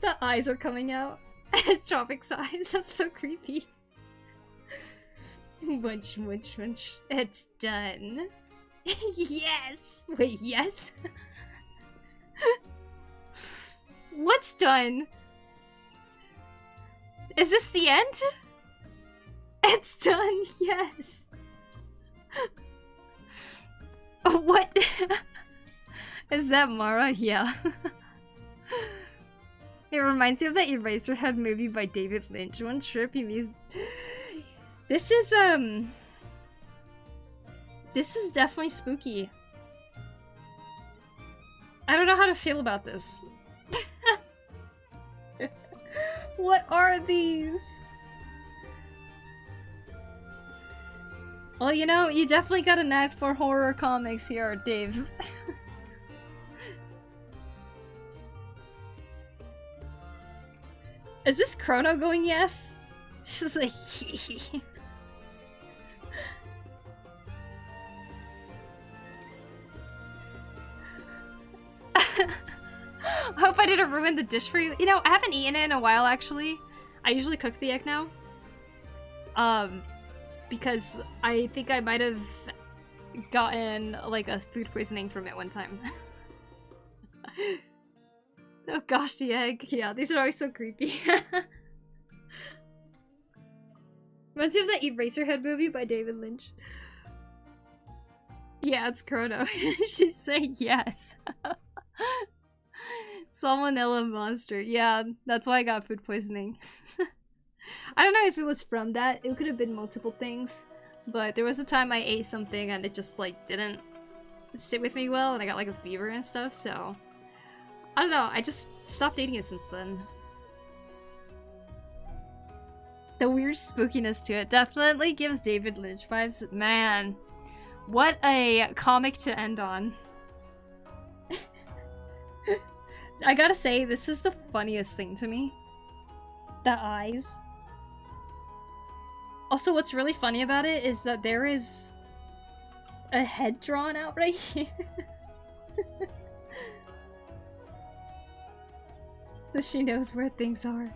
A: The eyes are coming out. As Tropic's eyes. That's so creepy. Munch, munch, munch. It's done. Yes! Wait, yes? What's done? Is this the end? It's done, yes. What? Is that Mara? Yeah. It reminds me of that Eraserhead movie by David Lynch. One trip he mused. This is definitely spooky. I don't know how to feel about this. What are these? Well, you know, you definitely got a knack for horror comics here, Dave. Is this Chrono going yes? She's like, I hope I didn't ruin the dish for you. You know, I haven't eaten it in a while, actually. I usually cook the egg now. Because I think I might have gotten, like, a food poisoning from it one time. Oh gosh, the egg. Yeah, these are always so creepy. Reminds me of that Eraserhead movie by David Lynch. Yeah, it's Chrono. She's saying yes. Salmonella monster. Yeah, that's why I got food poisoning. I don't know if it was from that. It could have been multiple things. But there was a time I ate something and it just, like, didn't sit with me well and I got, like, a fever and stuff, so... I don't know, I just stopped eating it since then. The weird spookiness to it definitely gives David Lynch vibes. Man, what a comic to end on. I gotta say, this is the funniest thing to me. The eyes. Also, what's really funny about it is that there is a head drawn out right here. So she knows where things are.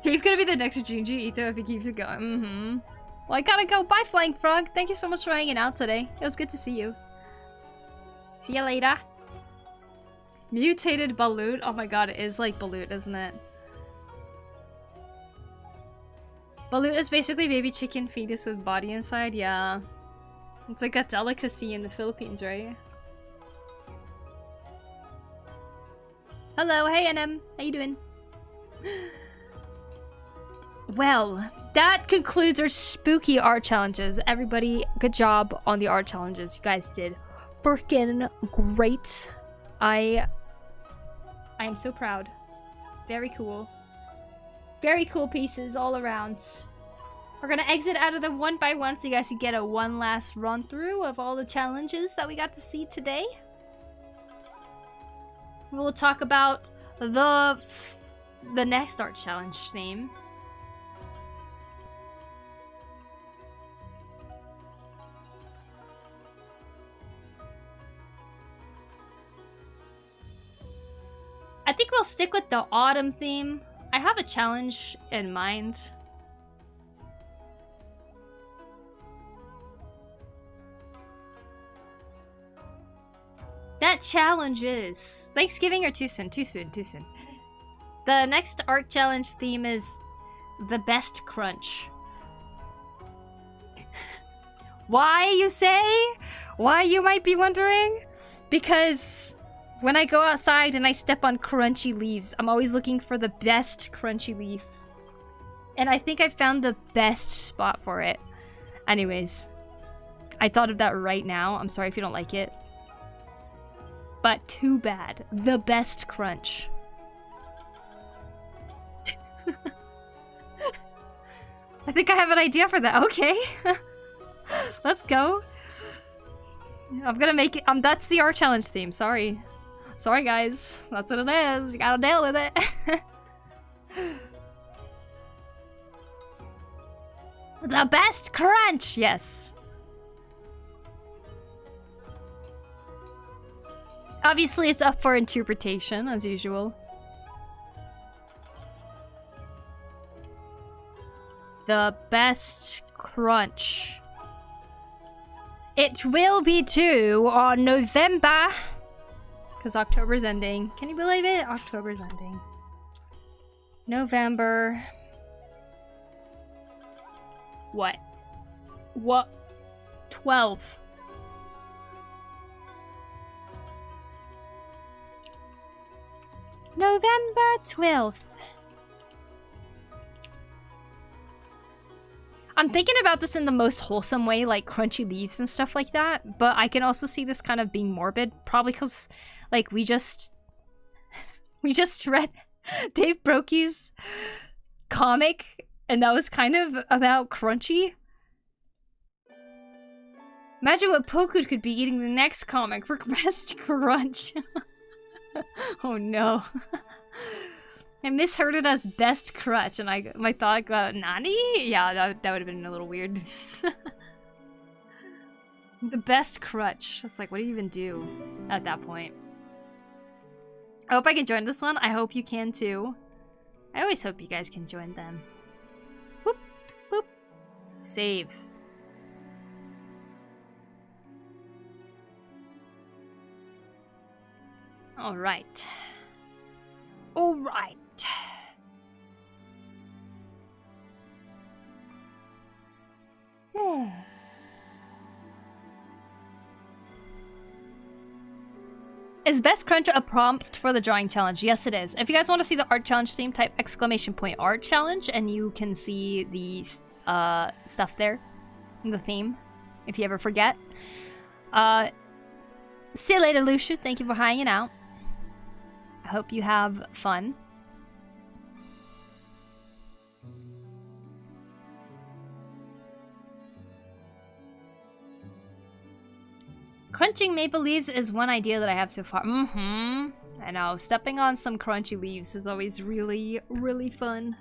A: Dave's gonna be the next Junji Ito if he keeps it going. Mm-hmm. Well, I gotta go. Bye, Flying Frog. Thank you so much for hanging out today. It was good to see you. See you later. Mutated balut. Oh my god, it is like balut, isn't it? Balut is basically baby chicken fetus with body inside. Yeah. It's like a delicacy in the Philippines, right? Hello, hey NM. How you doing? Well, that concludes our spooky art challenges. Everybody, good job on the art challenges. You guys did freaking great. I am so proud. Very cool. Very cool pieces all around. We're gonna exit out of them one by one so you guys can get a one last run through of all the challenges that we got to see today. We'll talk about the next art challenge theme. I think we'll stick with the autumn theme. I have a challenge in mind. That challenge is Thanksgiving or too soon? Too soon, too soon. The next art challenge theme is the best crunch. Why, you say? Why, you might be wondering? Because when I go outside and I step on crunchy leaves, I'm always looking for the best crunchy leaf. And I think I found the best spot for it. Anyways, I thought of that right now. I'm sorry if you don't like it. But too bad. The best crunch. I think I have an idea for that. Okay. Let's go. I'm gonna make it. That's the art challenge theme. Sorry. Sorry, guys. That's what it is. You gotta deal with it. The best crunch! Yes. Obviously, it's up for interpretation, as usual. The best crunch. It will be due on November. Because October's ending. Can you believe it? October's ending. November. What? 12. November 12th. I'm thinking about this in the most wholesome way, like crunchy leaves and stuff like that, but I can also see this kind of being morbid, probably because, like, we just read Dave Brokey's comic, and that was kind of about crunchy. Imagine what Poku could be eating the next comic for best crunch. Oh no. I misheard it as best crutch, and my thought got Nani? Yeah, that would have been a little weird. The best crutch. That's like, what do you even do at that point? I hope I can join this one. I hope you can too. I always hope you guys can join them. Whoop, whoop. Save. All right. All right. Is Best Crunch a prompt for the drawing challenge? Yes, it is. If you guys want to see the art challenge theme, type !art challenge and you can see the stuff there, the theme, if you ever forget. See you later, Lucia. Thank you for hanging out. I hope you have fun. Crunching maple leaves is one idea that I have so far. I know, stepping on some crunchy leaves is always really, really fun.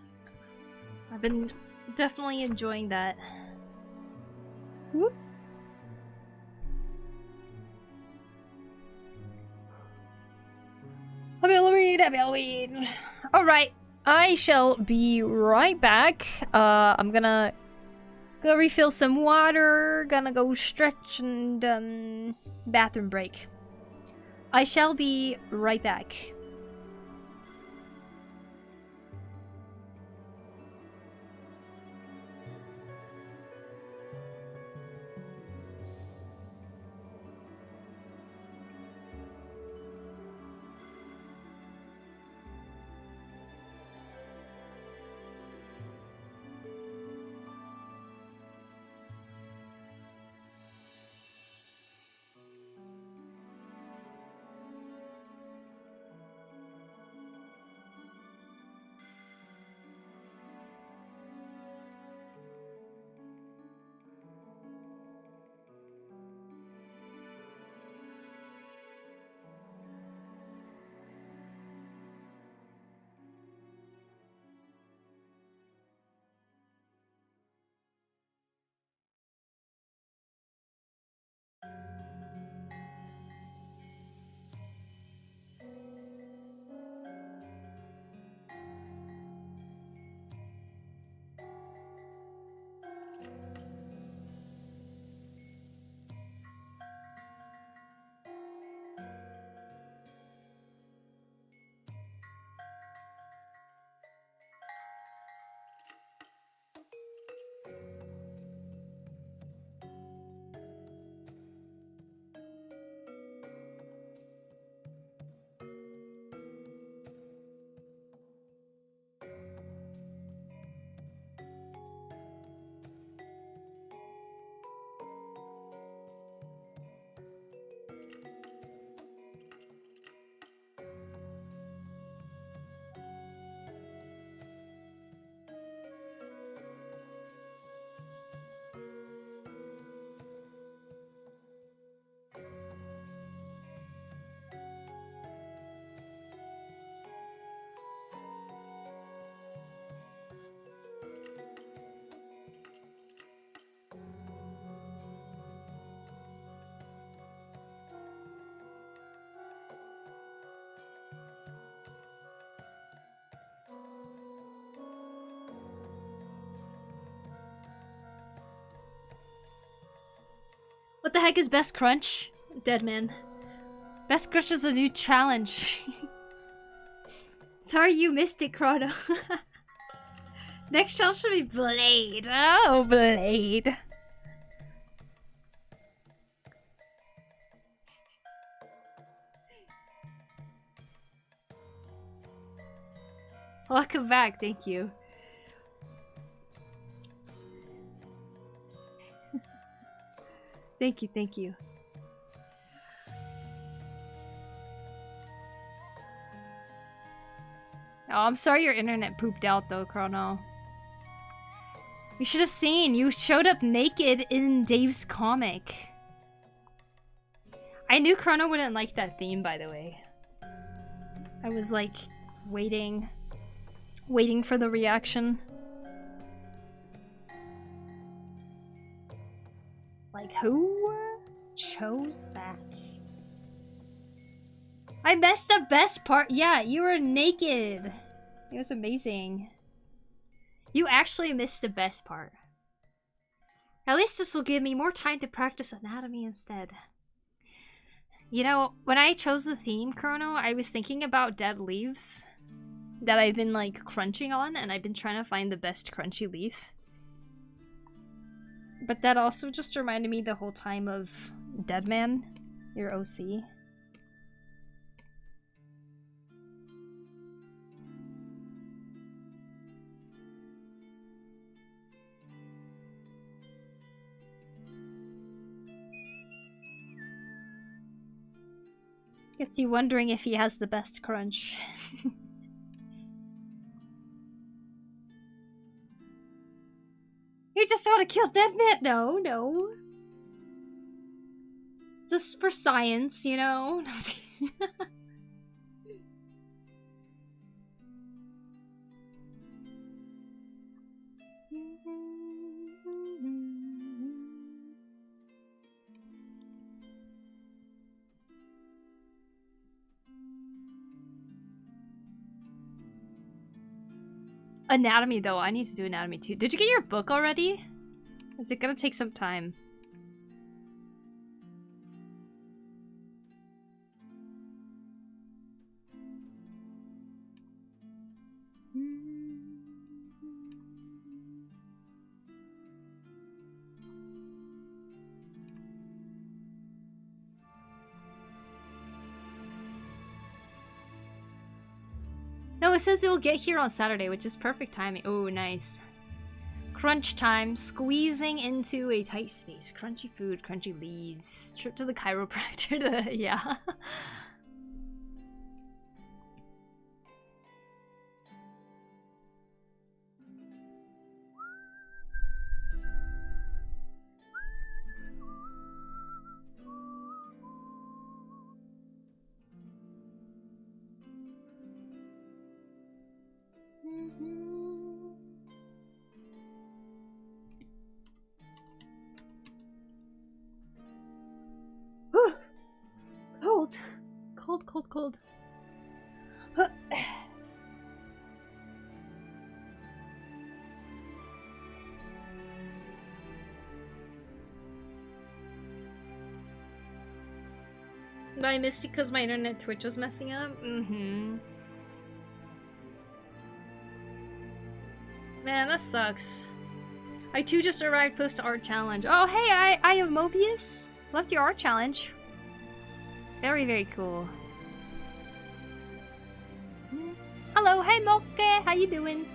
A: I've been definitely enjoying that. Whoop. Halloween. Alright, I shall be right back. I'm gonna go refill some water, gonna go stretch and bathroom break. I shall be right back. What the heck is best crunch? Deadman. Best crunch is a new challenge. Sorry you missed it, Chrono. Next challenge should be Blade. Oh, Blade. Welcome back, thank you. Thank you, thank you. Oh, I'm sorry your internet pooped out though, Chrono. You should have seen, you showed up naked in Dave's comic. I knew Chrono wouldn't like that theme, by the way. I was like, waiting for the reaction. Like, who chose that? I missed the best part. Yeah, you were naked. It was amazing. You actually missed the best part. At least this will give me more time to practice anatomy instead. You know, when I chose the theme, Chrono, I was thinking about dead leaves that I've been like crunching on, and I've been trying to find the best crunchy leaf. But that also just reminded me the whole time of Deadman, your OC. Gets you wondering if he has the best crunch. You just want to kill Deadman? No, no. Just for science, you know? Anatomy, though. I need to do anatomy, too. Did you get your book already? Is it gonna take some time? No, it says it will get here on Saturday, which is perfect timing. Oh, nice. Crunch time. Squeezing into a tight space. Crunchy food, crunchy leaves. Trip to the chiropractor. Yeah. Cold. Cold, cold, cold. But I missed it because my internet Twitch was messing up? Mm-hmm. Man, that sucks. I too just arrived post art challenge. Oh, hey, I have Mobius. Left your art challenge. Very, very cool. Hello, hey Moke, how you doing?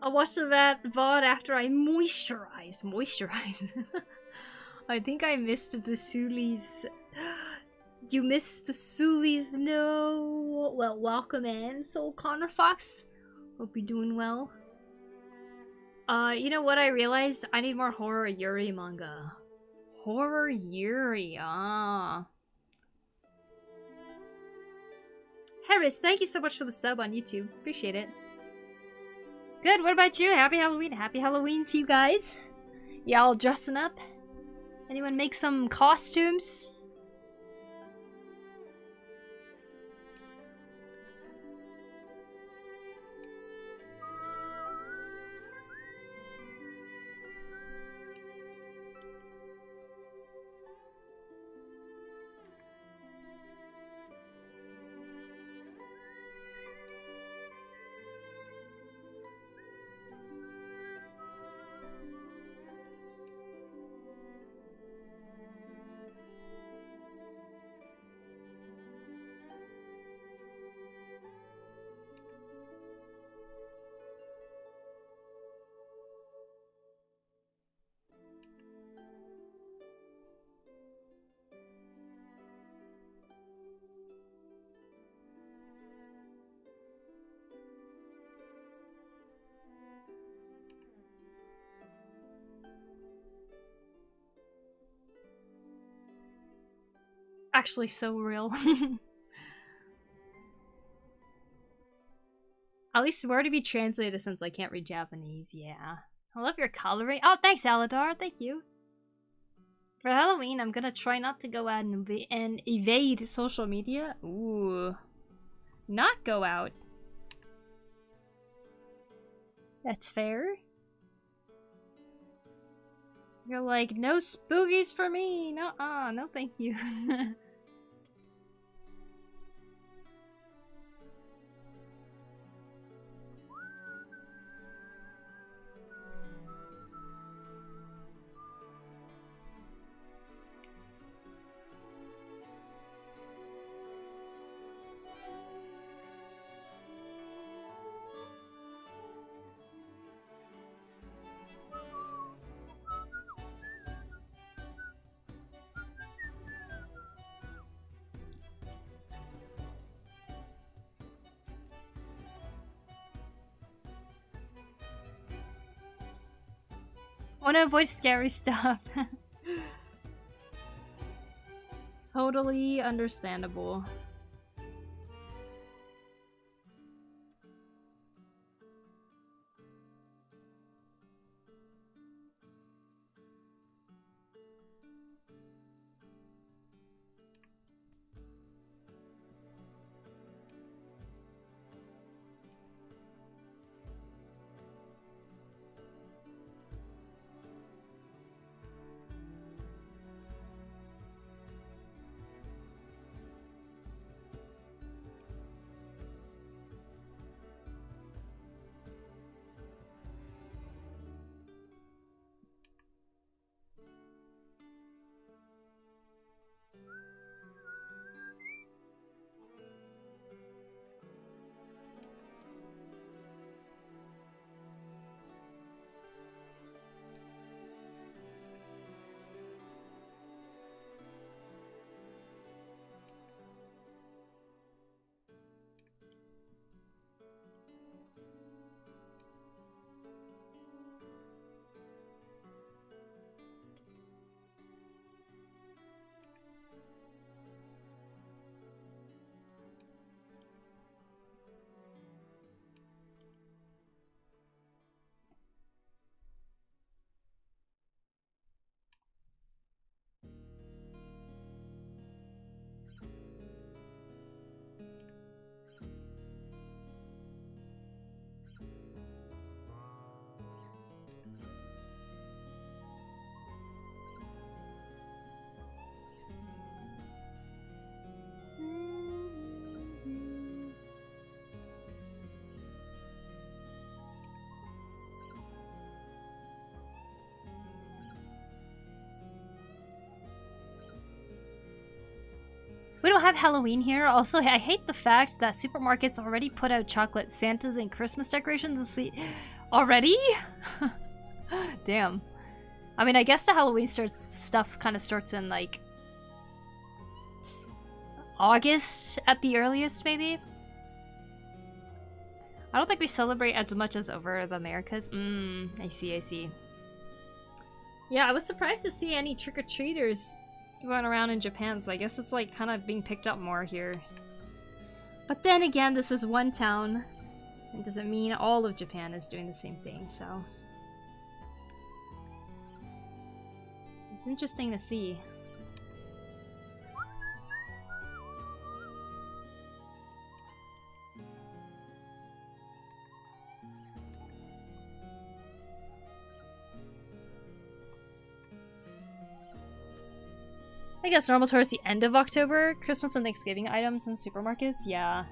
A: I'll watch the VOD after I moisturize. I think I missed the Sulis. You missed the Sulis, no. Well, welcome in, Soul Connor Fox. Hope you're doing well. You know what I realized? I need more horror Yuri manga. Horror Yuri, ah. Harris, thank you so much for the sub on YouTube. Appreciate it. Good, what about you? Happy Halloween. Happy Halloween to you guys. Y'all dressing up? Anyone make some costumes? Actually so real. At least where to be translated since I can't read Japanese, yeah. I love your coloring. Oh, thanks, Aladar. Thank you. For Halloween, I'm gonna try not to go out and evade social media. Ooh. Not go out. That's fair. You're like, no spookies for me. No, no thank you. Want to avoid scary stuff. Totally understandable. We don't have Halloween here. Also, I hate the fact that supermarkets already put out chocolate Santas and Christmas decorations and sweet. Already? Damn. I mean, I guess the Halloween stuff kind of starts in, like, August at the earliest, maybe? I don't think we celebrate as much as over the Americas. I see, I see. Yeah, I was surprised to see any trick-or-treaters going around in Japan, so I guess it's, like, kind of being picked up more here. But then again, this is one town. It doesn't mean all of Japan is doing the same thing, so... It's interesting to see. I guess normal towards the end of October. Christmas and Thanksgiving items in supermarkets? Yeah.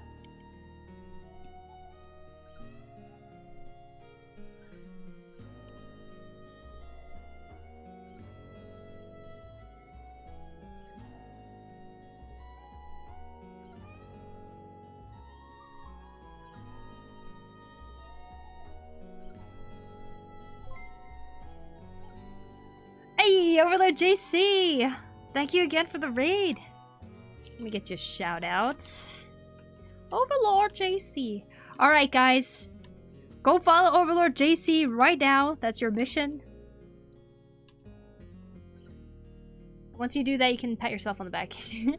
A: Hey, Overlord JC! Thank you again for the raid. Let me get you a shout out. Overlord JC. Alright guys. Go follow Overlord JC right now. That's your mission. Once you do that, you can pat yourself on the back. Hey,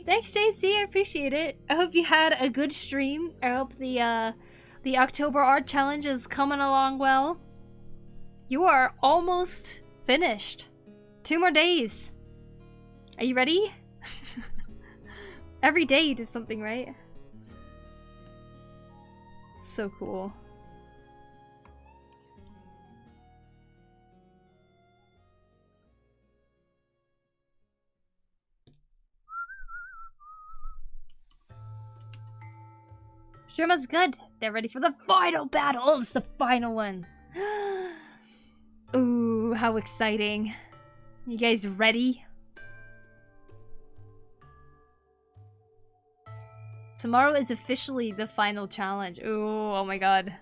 A: thanks JC. I appreciate it. I hope you had a good stream. I hope the October Art Challenge is coming along well. You are almost finished. 2 more days. Are you ready? Every day you do something, right? So cool. Shirma's good. They're ready for the final battle. Oh, it's the final one. Ooh, how exciting. You guys ready? Tomorrow is officially the final challenge. Ooh, oh my god.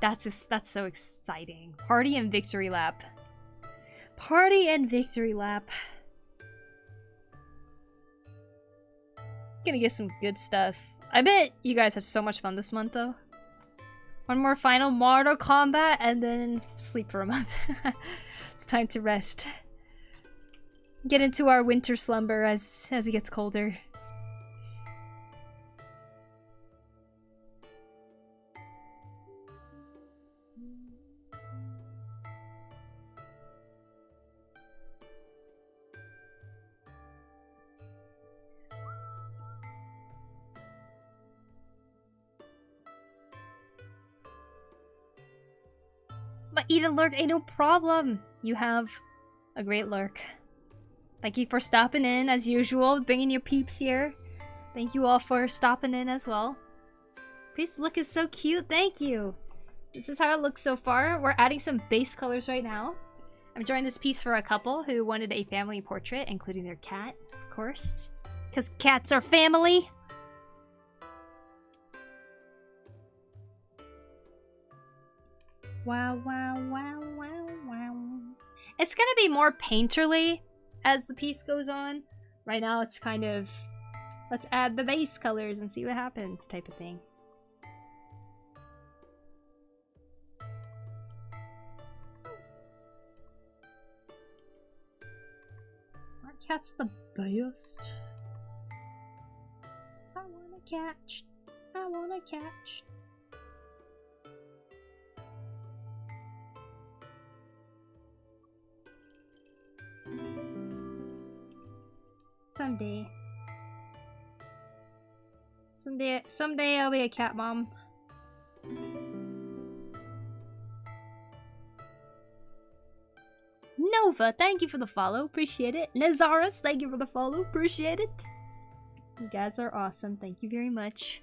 A: That's so exciting. Party and victory lap. Party and victory lap. Gonna get some good stuff. I bet you guys had so much fun this month though. One more final Mortal Kombat and then sleep for a month. It's time to rest. Get into our winter slumber as it gets colder. But eat and lurk ain't no problem. You have a great lurk. Thank you for stopping in as usual, bringing your peeps here. Thank you all for stopping in as well. This look is so cute. Thank you. This is how it looks so far. We're adding some base colors right now. I'm drawing this piece for a couple who wanted a family portrait, including their cat, of course. Because cats are family. Wow, wow, wow, wow, wow. It's gonna be more painterly as the piece goes on. Right now it's kind of, let's add the base colors and see what happens type of thing. Our cat's the best. I wanna catch. I wanna catch. Someday. Someday I'll be a cat mom. Nova, thank you for the follow. Appreciate it. Nazaris, thank you for the follow. Appreciate it. You guys are awesome. Thank you very much.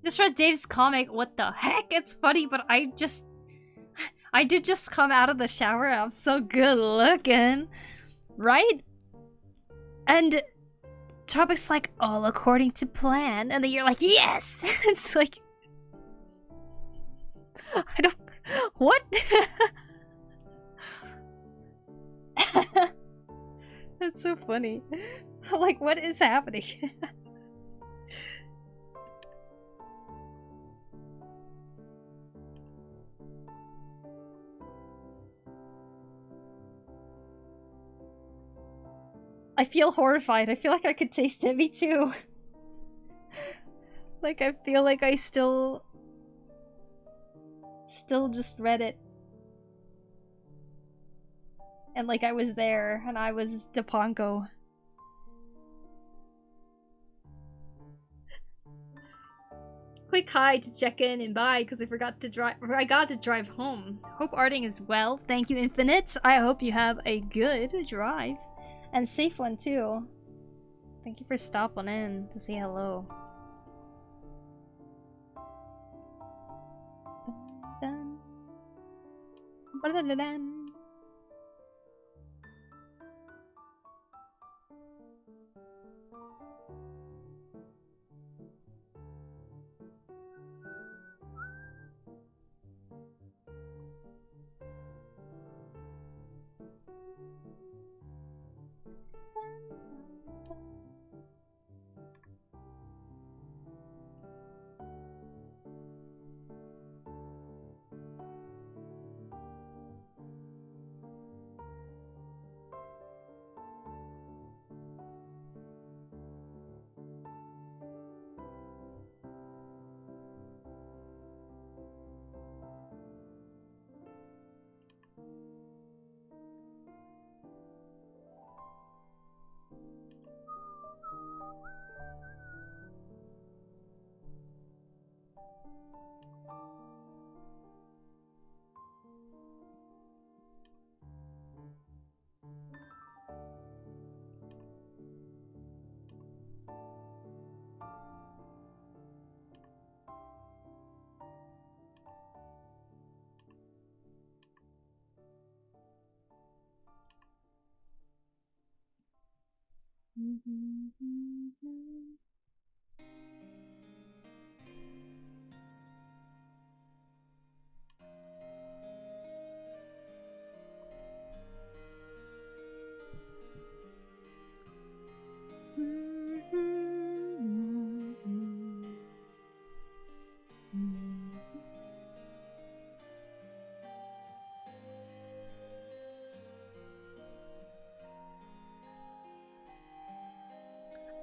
A: Just read Dave's comic. What the heck? It's funny, but I did just come out of the shower. I'm so good looking, right? And Tropic's like, all according to plan, and then you're like, yes. It's like, I don't. What? That's so funny. I'm like, what is happening? I feel horrified. I feel like I could taste Timmy too. Like, I feel like I still just read it. And like I was there, and I was Deponko. Quick hi to check in and bye, because I got to drive home. Hope Arting is well. Thank you, Infinite. I hope you have a good drive. And safe one, too. Thank you for stopping in to say hello. Dun, dun, dun, dun, dun.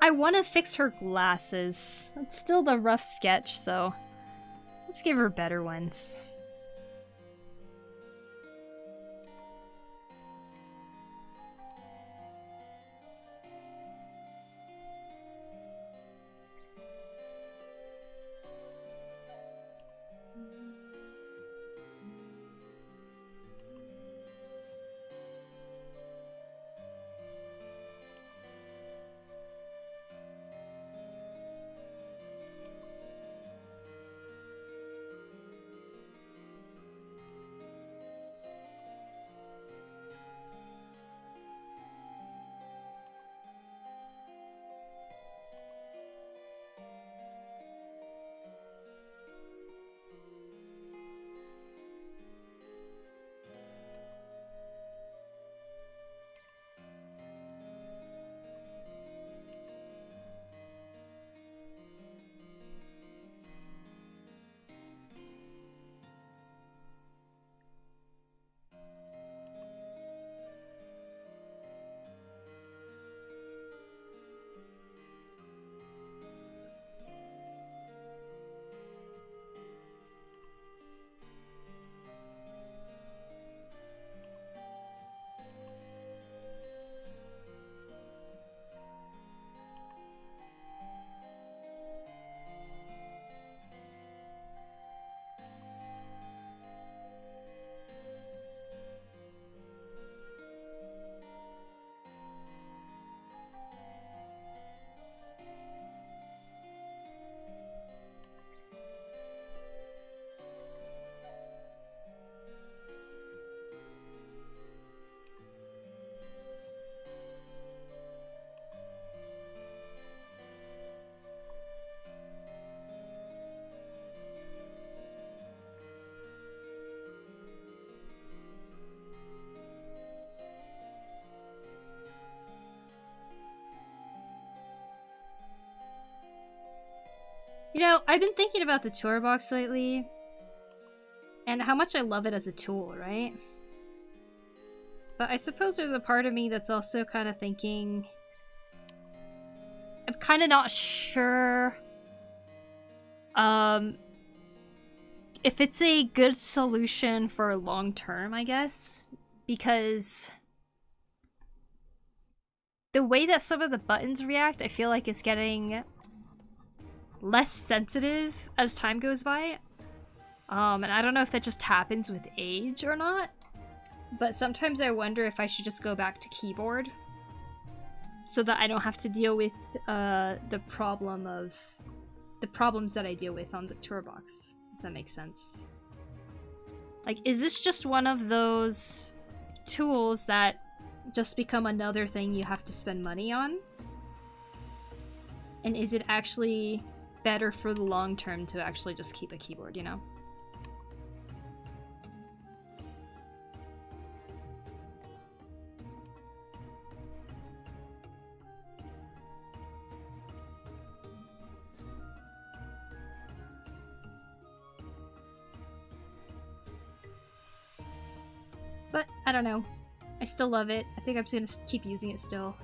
A: I want to fix her glasses. It's still the rough sketch, so let's give her better ones. You know, I've been thinking about the tour box lately and how much I love it as a tool, right? But I suppose there's a part of me that's also kind of thinking... I'm kind of not sure if it's a good solution for long term, I guess. Because the way that some of the buttons react, I feel like it's getting less sensitive as time goes by. And I don't know if that just happens with age or not. But sometimes I wonder if I should just go back to keyboard so that I don't have to deal with the problems that I deal with on the tour box, if that makes sense. Like, is this just one of those tools that just become another thing you have to spend money on? And is it actually better for the long term to actually just keep a keyboard, you know? But, I don't know. I still love it. I think I'm just gonna keep using it still.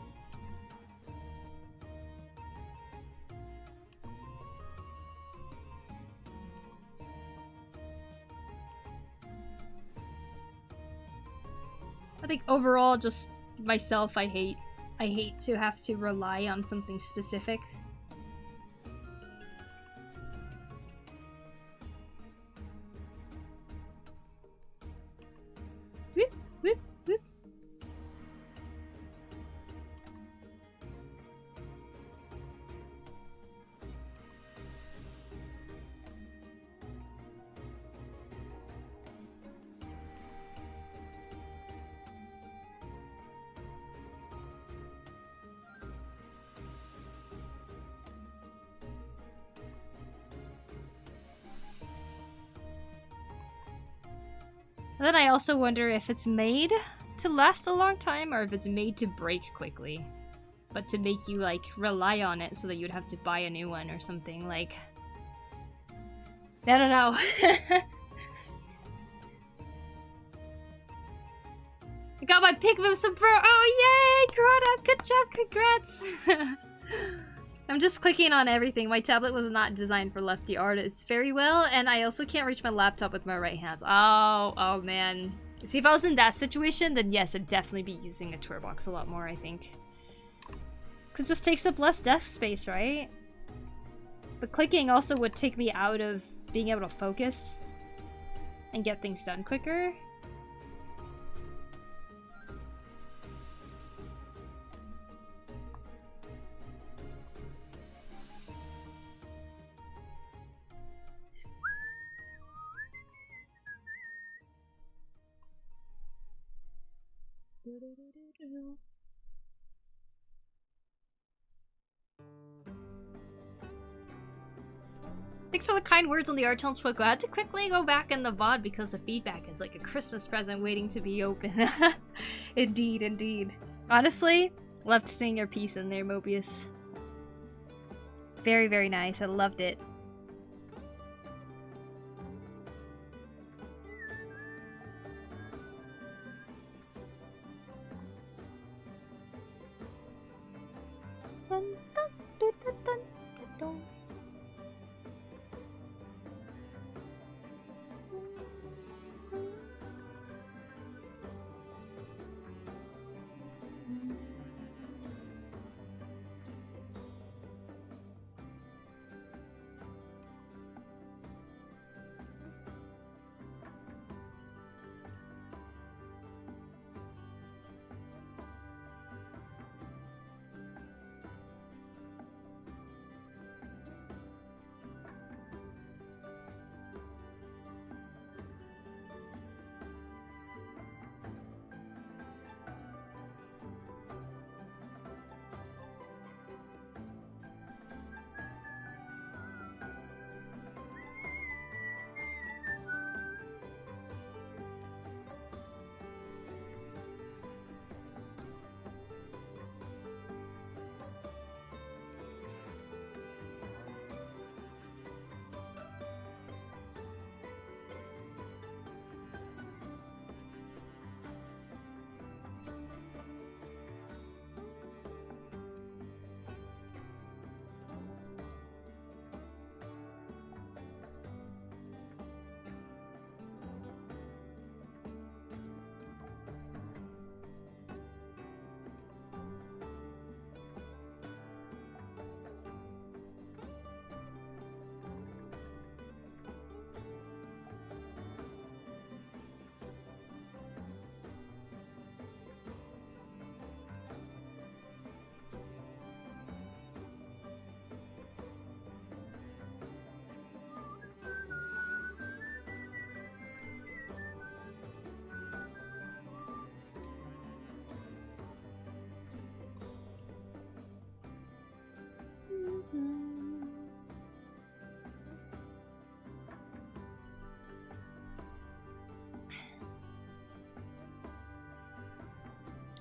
A: I think overall, just myself, I hate to have to rely on something specific. Whoop, whoop, whoop. And then I also wonder if it's made to last a long time or if it's made to break quickly. But to make you, like, rely on it so that you'd have to buy a new one or something, like... I don't know. I got my Pikmin Bro! Oh, yay! Corona, good job, congrats! I'm just clicking on everything. My tablet was not designed for lefty artists very well, and I also can't reach my laptop with my right hand. Oh man. See, if I was in that situation, then yes, I'd definitely be using a tour box a lot more, I think. Because it just takes up less desk space, right? But clicking also would take me out of being able to focus and get things done quicker. Thanks for the kind words on the art challenge, Poku. I had to quickly go back in the VOD because the feedback is like a Christmas present waiting to be opened. Indeed, indeed. Honestly, loved seeing your piece in there, Mobius. Very, very nice. I loved it. Dun, dun, dun, dun, dun, dun, dun.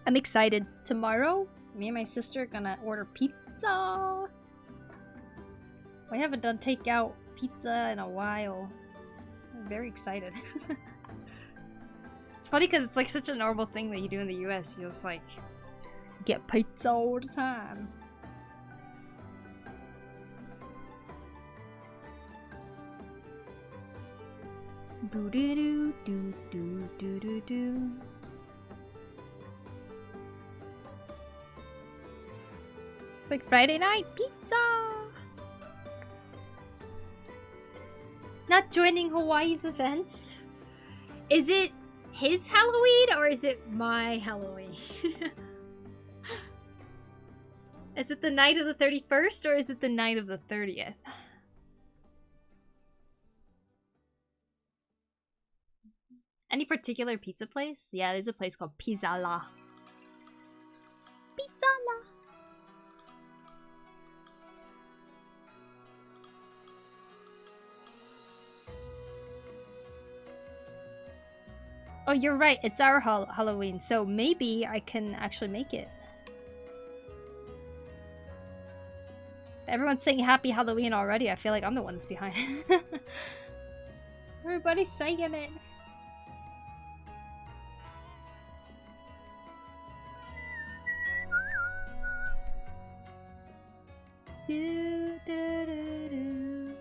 A: I'm excited. Tomorrow, me and my sister are gonna order pizza. We haven't done takeout pizza in a while. I'm very excited. It's funny because it's like such a normal thing that you do in the US. You just like get pizza all the time. Boo doo doo doo doo doo doo doo. It's like Friday night pizza. Not joining Hawaii's event. Is it his Halloween or is it my Halloween? Is it the night of the 31st or is it the night of the 30th? Any particular pizza place? Yeah, there's a place called Pizzala. Pizzala. Oh, you're right. It's our Halloween, so maybe I can actually make it. Everyone's saying happy Halloween already. I feel like I'm the one that's behind. Everybody's saying it. Do, do, do, do.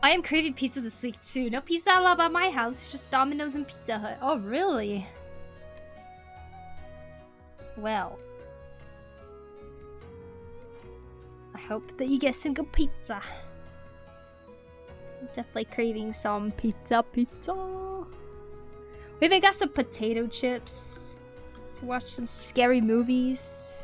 A: I am craving pizza this week too. No pizza allowed at my house, just Domino's and Pizza Hut. Oh, really? Well, I hope that you get some good pizza. I'm definitely craving some pizza. We even got some potato chips to watch some scary movies.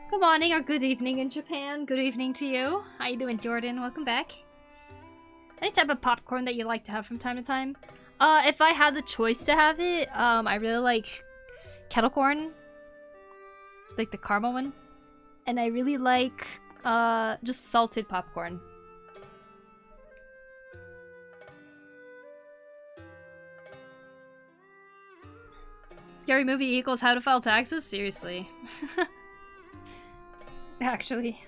A: Good morning or good evening in Japan. Good evening to you. How you doing, Jordan? Welcome back. Any type of popcorn that you like to have from time to time? If I had the choice to have it, I really like kettle corn. Like the caramel one. And I really like, just salted popcorn. Scary movie equals how to file taxes? Seriously. Actually.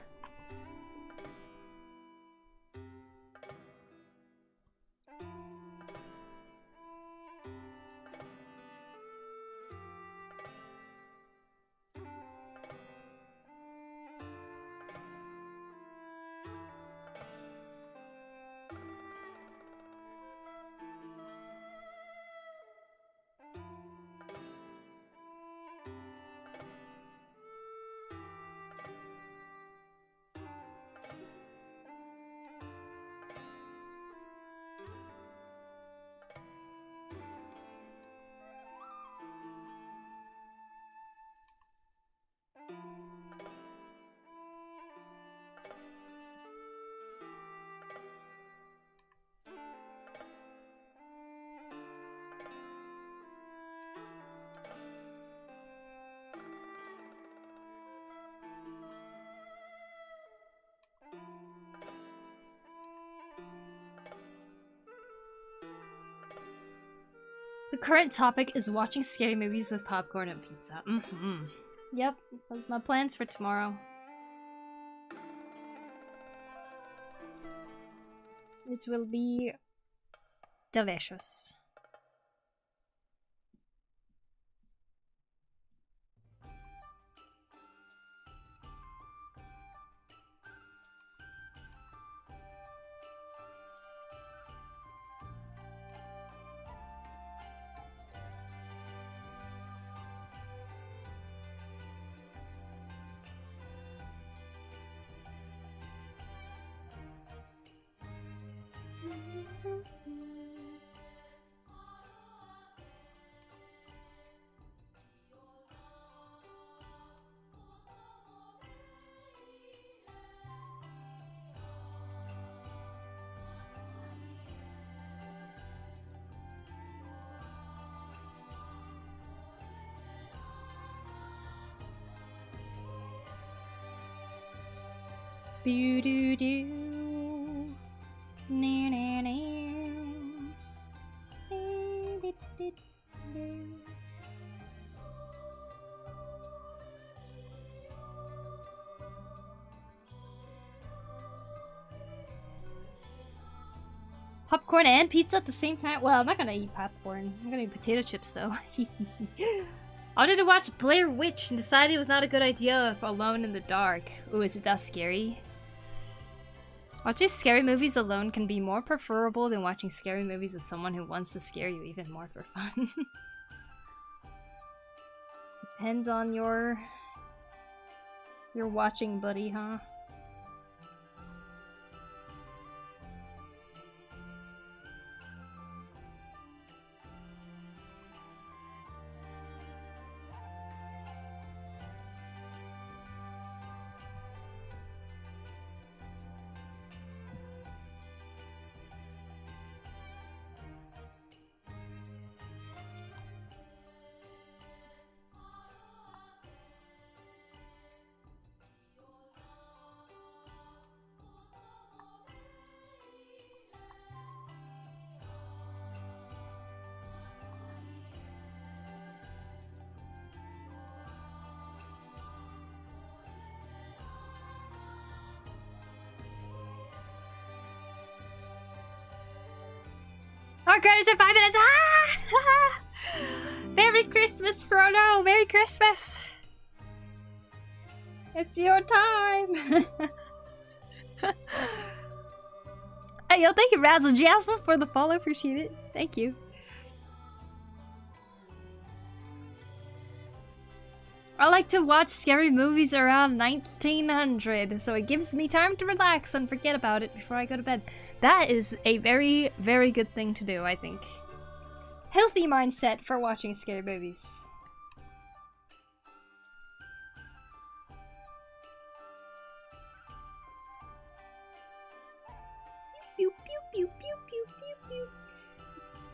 A: The current topic is watching scary movies with popcorn and pizza. Yep, that's my plans for tomorrow. It will be delicious. Boo-doo-doo. Na-na-na. Dee-dee-dee-dee. Popcorn and pizza at the same time? Well, I'm not gonna eat popcorn. I'm gonna eat potato chips though. I wanted to watch Blair Witch and decided it was not a good idea alone in the dark. Ooh, is it that scary? Watching scary movies alone can be more preferable than watching scary movies with someone who wants to scare you even more for fun. Depends on your watching buddy, huh? Our credits are 5 minutes. Ah! Merry Christmas, Chrono. Merry Christmas. It's your time. Hey, yo, thank you, Razzle Jasmine, for the follow. Appreciate it. Thank you. I like to watch scary movies around 1900, so it gives me time to relax and forget about it before I go to bed. That is a very, very good thing to do, I think. Healthy mindset for watching scary movies. Pew, pew, pew, pew, pew, pew, pew.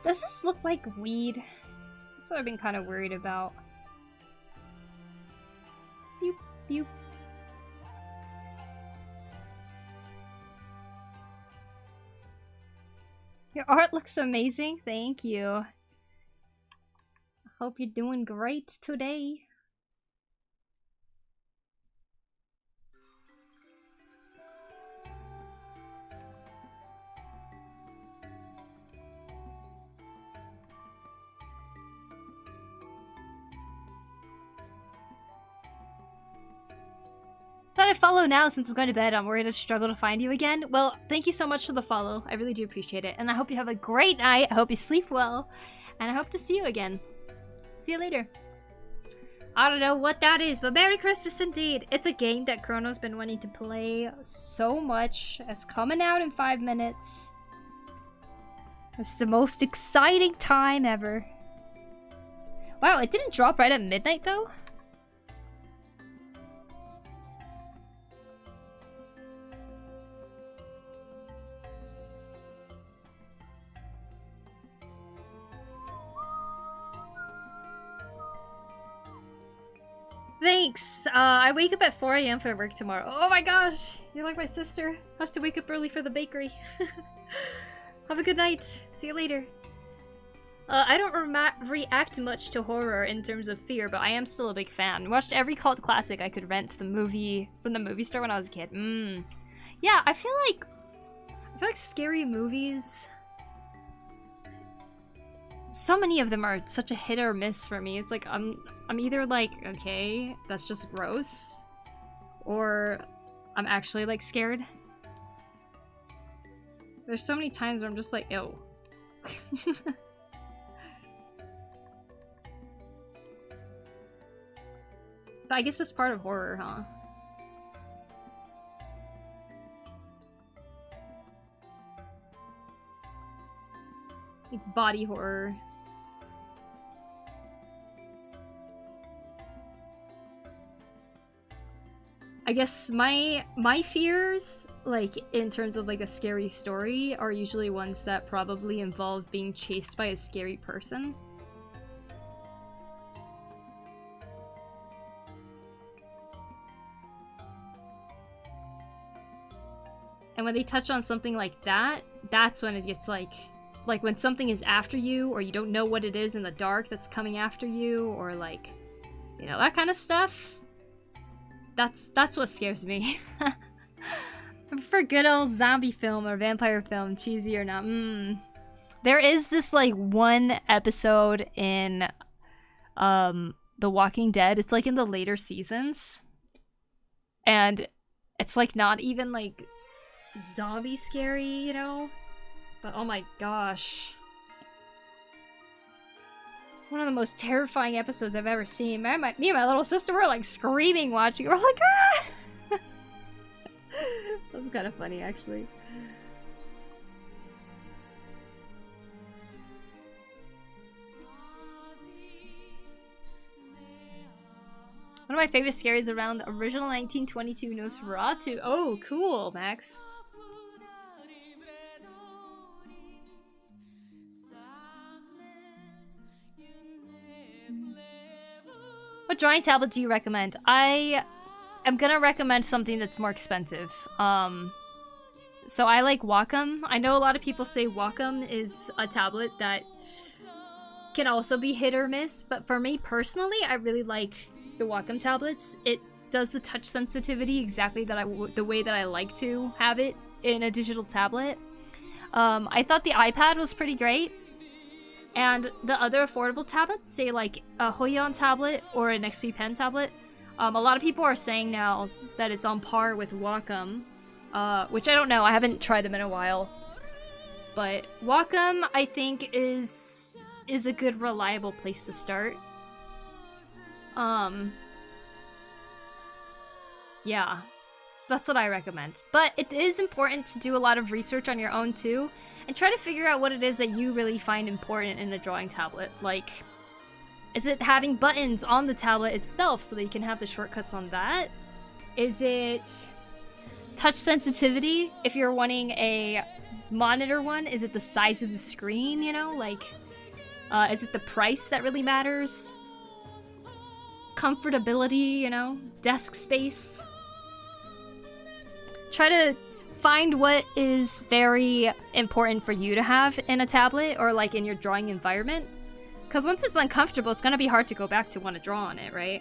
A: Does this look like weed? That's what I've been kind of worried about. Pew, pew. Your art looks amazing. Thank you. I hope you're doing great today. Thought I'd follow now since I'm going to bed. I'm worried I'd struggle to find you again. Well, thank you so much for the follow. I really do appreciate it. And I hope you have a great night. I hope you sleep well. And I hope to see you again. See you later. I don't know what that is, but Merry Christmas indeed. It's a game that Chrono's been wanting to play so much. It's coming out in 5 minutes. It's the most exciting time ever. Wow, it didn't drop right at midnight though? Thanks. I wake up at 4 AM for work tomorrow. Oh my gosh, you're like my sister. Has to wake up early for the bakery. Have a good night. See you later. I don't react much to horror in terms of fear, but I am still a big fan. Watched every cult classic I could rent the movie from the movie store when I was a kid. Yeah, I feel like scary movies, so many of them are such a hit or miss for me. It's like I'm either like, okay, that's just gross, or I'm actually like scared. There's so many times where I'm just like, ew. But I guess that's part of horror, huh? Like body horror. I guess my fears, like in terms of like a scary story, are usually ones that probably involve being chased by a scary person. And when they touch on something like that, that's when it gets like when something is after you, or you don't know what it is in the dark that's coming after you, or like, you know, that kind of stuff. That's what scares me. For good old zombie film or vampire film, cheesy or not. There is this like one episode in The Walking Dead. It's like in the later seasons, and it's like not even like zombie scary, you know? But oh my gosh. One of the most terrifying episodes I've ever seen. Me and my little sister were like screaming watching. We're like, ah! That was kind of funny, actually. One of my favorite scaries around the original 1922 Nosferatu. Oh, cool, Max. What drawing tablet do you recommend? I am gonna recommend something that's more expensive. So I like Wacom. I know a lot of people say Wacom is a tablet that can also be hit or miss, but for me personally, I really like the Wacom tablets. It does the touch sensitivity exactly the way that I like to have it in a digital tablet. I thought the iPad was pretty great. And the other affordable tablets, say like a Hoyon tablet or an XP Pen tablet, a lot of people are saying now that it's on par with Wacom, which I don't know. I haven't tried them in a while. But Wacom, I think, is a good, reliable place to start. Yeah, that's what I recommend. But it is important to do a lot of research on your own too, and try to figure out what it is that you really find important in a drawing tablet. Like, is it having buttons on the tablet itself so that you can have the shortcuts on that? Is it touch sensitivity? If you're wanting a monitor one, is it the size of the screen, you know? Like, is it the price that really matters? Comfortability, you know? Desk space? Try to find what is very important for you to have in a tablet or like in your drawing environment. Because once it's uncomfortable, it's going to be hard to go back to want to draw on it, right?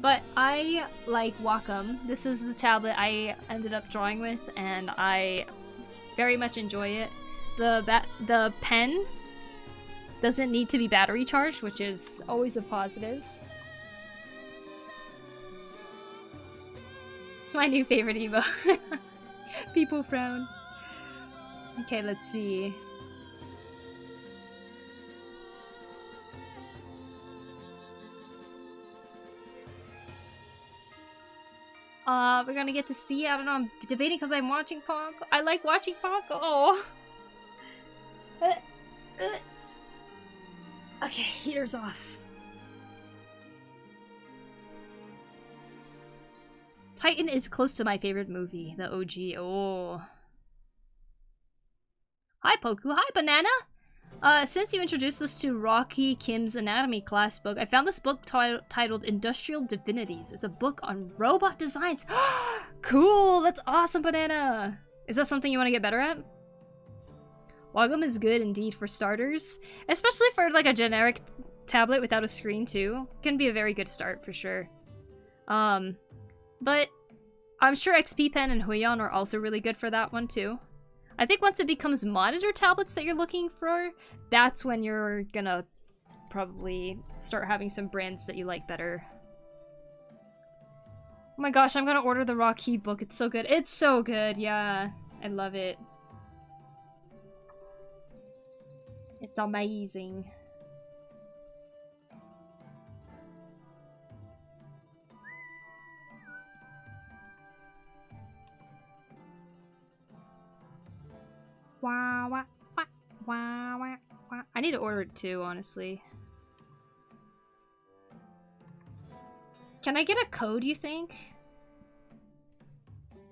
A: But I like Wacom. This is the tablet I ended up drawing with, and I very much enjoy it. The pen doesn't need to be battery charged, which is always a positive. It's my new favorite emo. People frown. Okay, let's see. We're gonna get to see. I don't know. I'm debating because I'm watching Poku. I like watching Poku. Oh. Okay, heater's off. Titan is close to my favorite movie, the OG. Oh. Hi, Poku. Hi, Banana. Since you introduced us to Rocky Kim's anatomy class book, I found this book titled Industrial Divinities. It's a book on robot designs. Cool! That's awesome, Banana! Is that something you want to get better at? Wacom is good indeed for starters, especially for like a generic tablet without a screen too. Can be a very good start for sure. But I'm sure XP Pen and Huion are also really good for that one too. I think once it becomes monitor tablets that you're looking for, that's when you're gonna probably start having some brands that you like better. Oh my gosh, I'm gonna order the Raw Key book. It's so good. It's so good, yeah. I love it. It's amazing. Wah, wah, wah, wah, wah, wah. I need to order it too, honestly. Can I get a code, you think?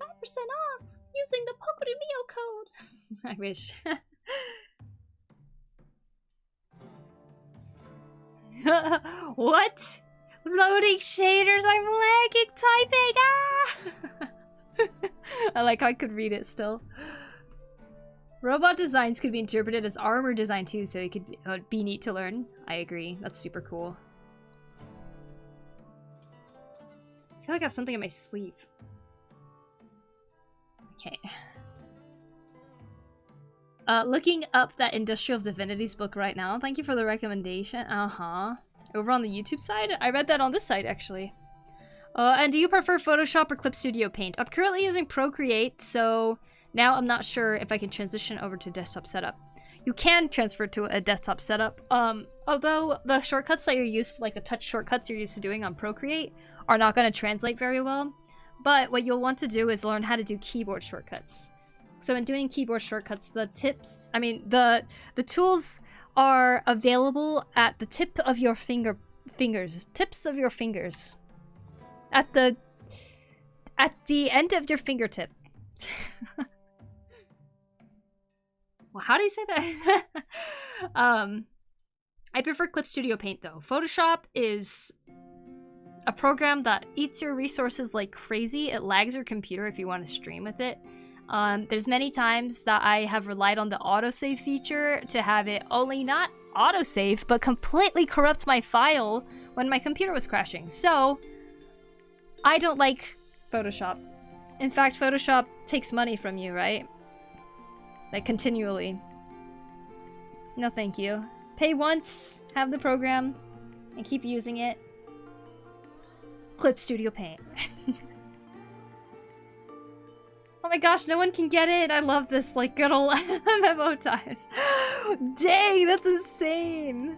A: 5% off using the PokuriMio code. I wish. What? Loading shaders, I'm lagging typing! Ah! I like how I could read it still. Robot designs could be interpreted as armor design too, so it could be neat to learn. I agree, that's super cool. I feel like I have something in my sleeve. Okay. Looking up that Industrial Divinities book right now. Thank you for the recommendation. Over on the YouTube side? I read that on this side, actually. And do you prefer Photoshop or Clip Studio Paint? I'm currently using Procreate, so now I'm not sure if I can transition over to desktop setup. You can transfer to a desktop setup, although the shortcuts that you're used to, like the touch shortcuts you're used to doing on Procreate, are not going to translate very well. But what you'll want to do is learn how to do keyboard shortcuts. So in doing keyboard shortcuts, the tools are available at the tip of your fingers. Tips of your fingers. At the end of your fingertip. Well, how do you say that? I prefer Clip Studio Paint though. Photoshop is a program that eats your resources like crazy. It lags your computer if you want to stream with it. There's many times that I have relied on the autosave feature to have it only not autosave, but completely corrupt my file when my computer was crashing. So, I don't like Photoshop. In fact, Photoshop takes money from you, right? Like, continually. No thank you. Pay once, have the program, and keep using it. Clip Studio Paint. Oh my gosh, no one can get it. I love this, like, good old MMO times. Dang, that's insane.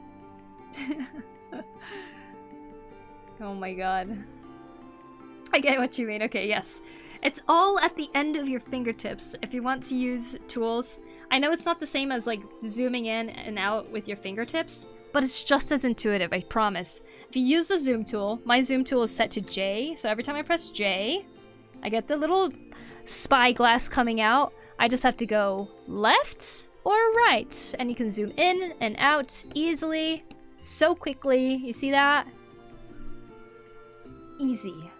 A: Oh my god. I get what you mean. Okay, yes. It's all at the end of your fingertips if you want to use tools. I know it's not the same as, like, zooming in and out with your fingertips, but it's just as intuitive, I promise. If you use the zoom tool, my zoom tool is set to J, so every time I press J, I get the little spyglass coming out. I just have to go left or right, and you can zoom in and out easily, so quickly. You see that? Easy.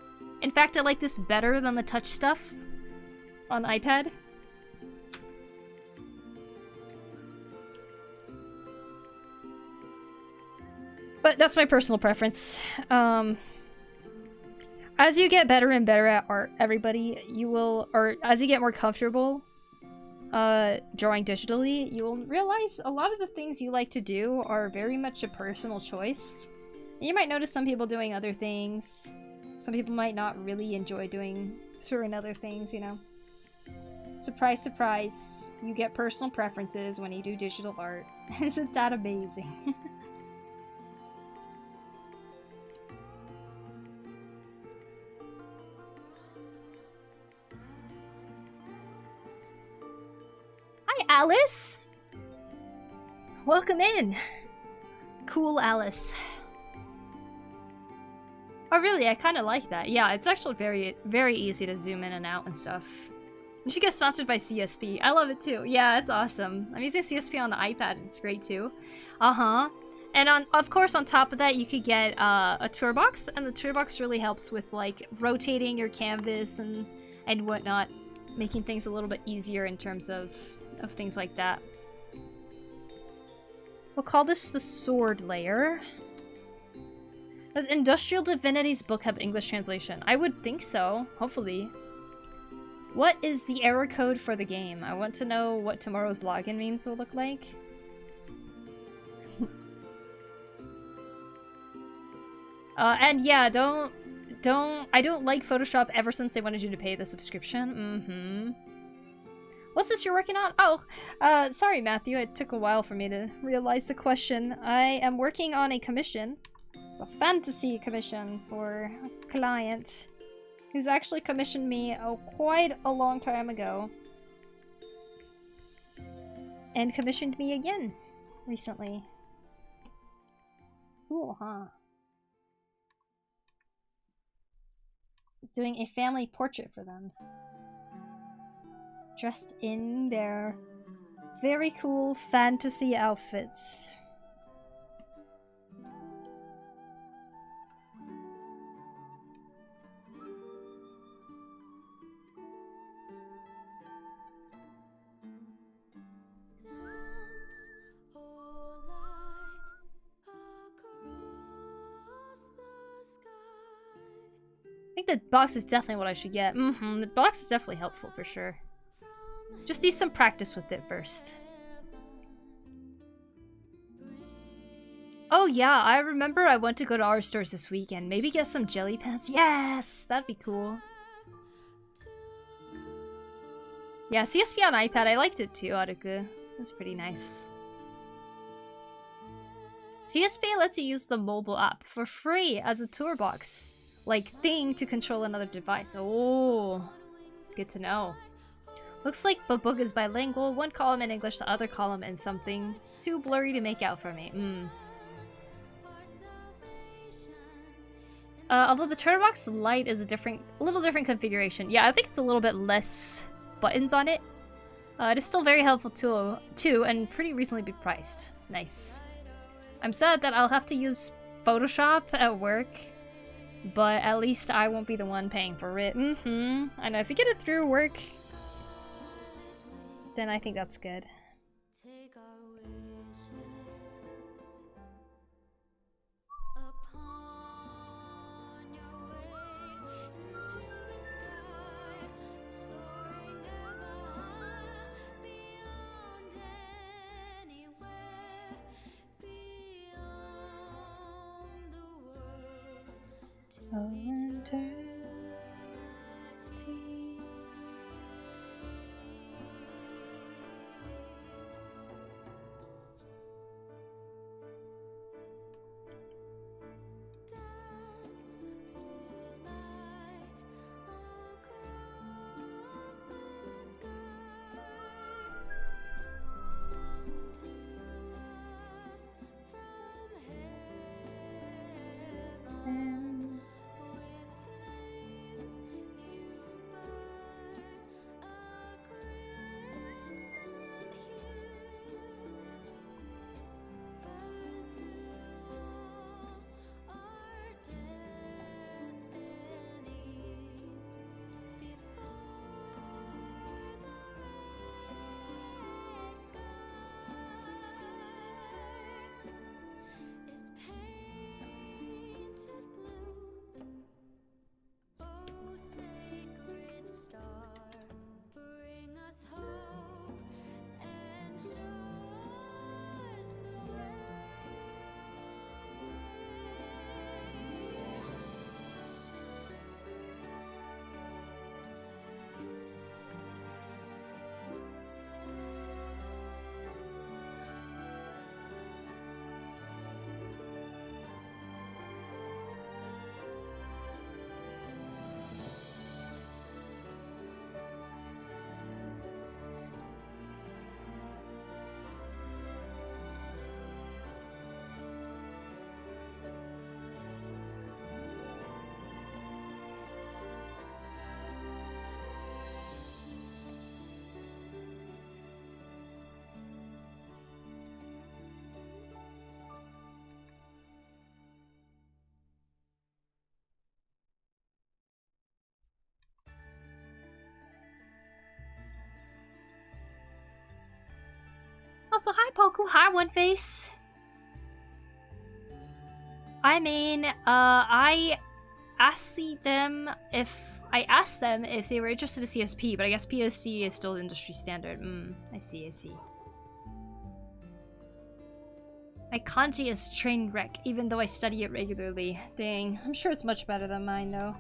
A: In fact, I like this better than the touch stuff on iPad. But that's my personal preference. As you get better and better at art, everybody, you will, or as you get more comfortable drawing digitally, you will realize a lot of the things you like to do are very much a personal choice. And you might notice some people doing other things. Some people might not really enjoy doing certain other things, you know. Surprise, surprise. You get personal preferences when you do digital art. Isn't that amazing? Hi, Alice! Welcome in! Cool Alice. Oh really? I kind of like that. Yeah, it's actually very, very easy to zoom in and out and stuff. You should get sponsored by CSP. I love it too. Yeah, it's awesome. I'm using CSP on the iPad and it's great too. And of course, on top of that, you could get a tour box, and the tour box really helps with like rotating your canvas and whatnot, making things a little bit easier in terms of things like that. We'll call this the sword layer. Does Industrial Divinity's book have English translation? I would think so, hopefully. What is the error code for the game? I want to know what tomorrow's login memes will look like. And yeah, I don't like Photoshop ever since they wanted you to pay the subscription. What's this you're working on? Oh, sorry Matthew, it took a while for me to realize the question. I am working on a commission. It's a fantasy commission for a client who's actually commissioned me quite a long time ago. And commissioned me again recently. Cool, huh? Doing a family portrait for them. Dressed in their very cool fantasy outfits. I think the box is definitely what I should get. The box is definitely helpful for sure. Just need some practice with it first. Oh yeah, I remember I went to go to our stores this weekend. Maybe get some jelly pens. Yes, that'd be cool. Yeah, CSP on iPad, I liked it too, Aruku. It's pretty nice. CSP lets you use the mobile app for free as a tour box. Like thing to control another device. Oh, good to know. Looks like the book is bilingual. One column in English, the other column in something too blurry to make out for me. Although the Treasure Box Lite is a little different configuration. Yeah, I think it's a little bit less buttons on it. It is still very helpful tool too, and pretty reasonably priced. Nice. I'm sad that I'll have to use Photoshop at work, but at least I won't be the one paying for it. I know, if you get it through work, then I think that's good. Also, hi Poku, hi One Face. I mean, I asked them if they were interested in CSP, but I guess PSC is still industry standard. I see, I see. My kanji is train wreck, even though I study it regularly. Dang, I'm sure it's much better than mine, though.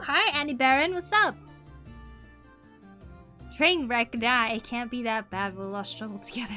A: Hi, Annie Barron, what's up? Train wreck, nah, it can't be that bad. We'll all struggle together.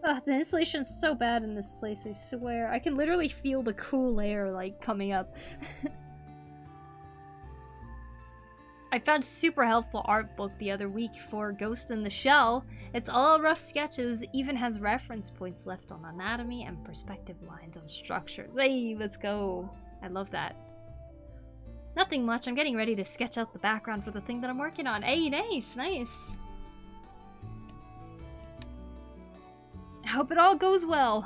A: Ugh, the installation's so bad in this place, I swear. I can literally feel the cool air, like, coming up. I found super helpful art book the other week for Ghost in the Shell. It's all rough sketches, even has reference points left on anatomy and perspective lines on structures. Hey, let's go. I love that. Nothing much, I'm getting ready to sketch out the background for the thing that I'm working on. Hey, nice, nice. I hope it all goes well.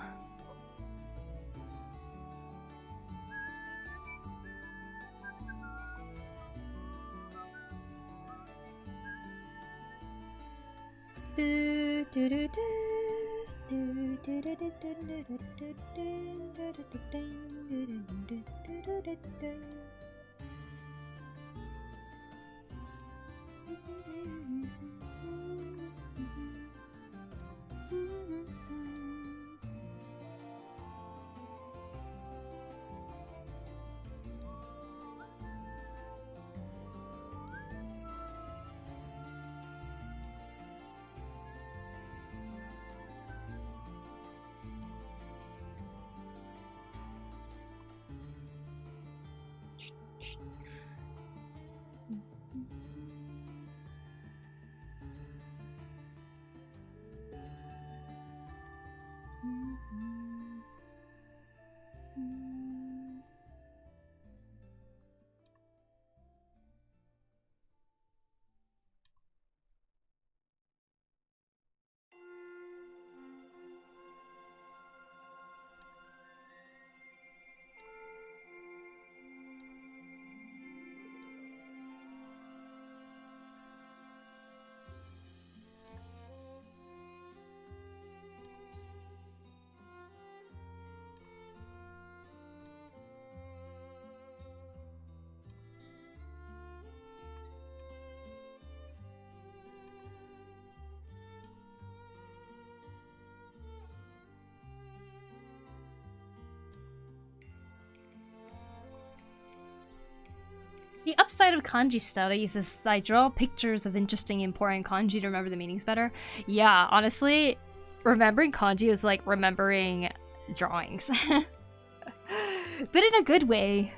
A: The upside of kanji studies is I draw pictures of interesting important kanji to remember the meanings better. Yeah, honestly, remembering kanji is like remembering drawings. But in a good way.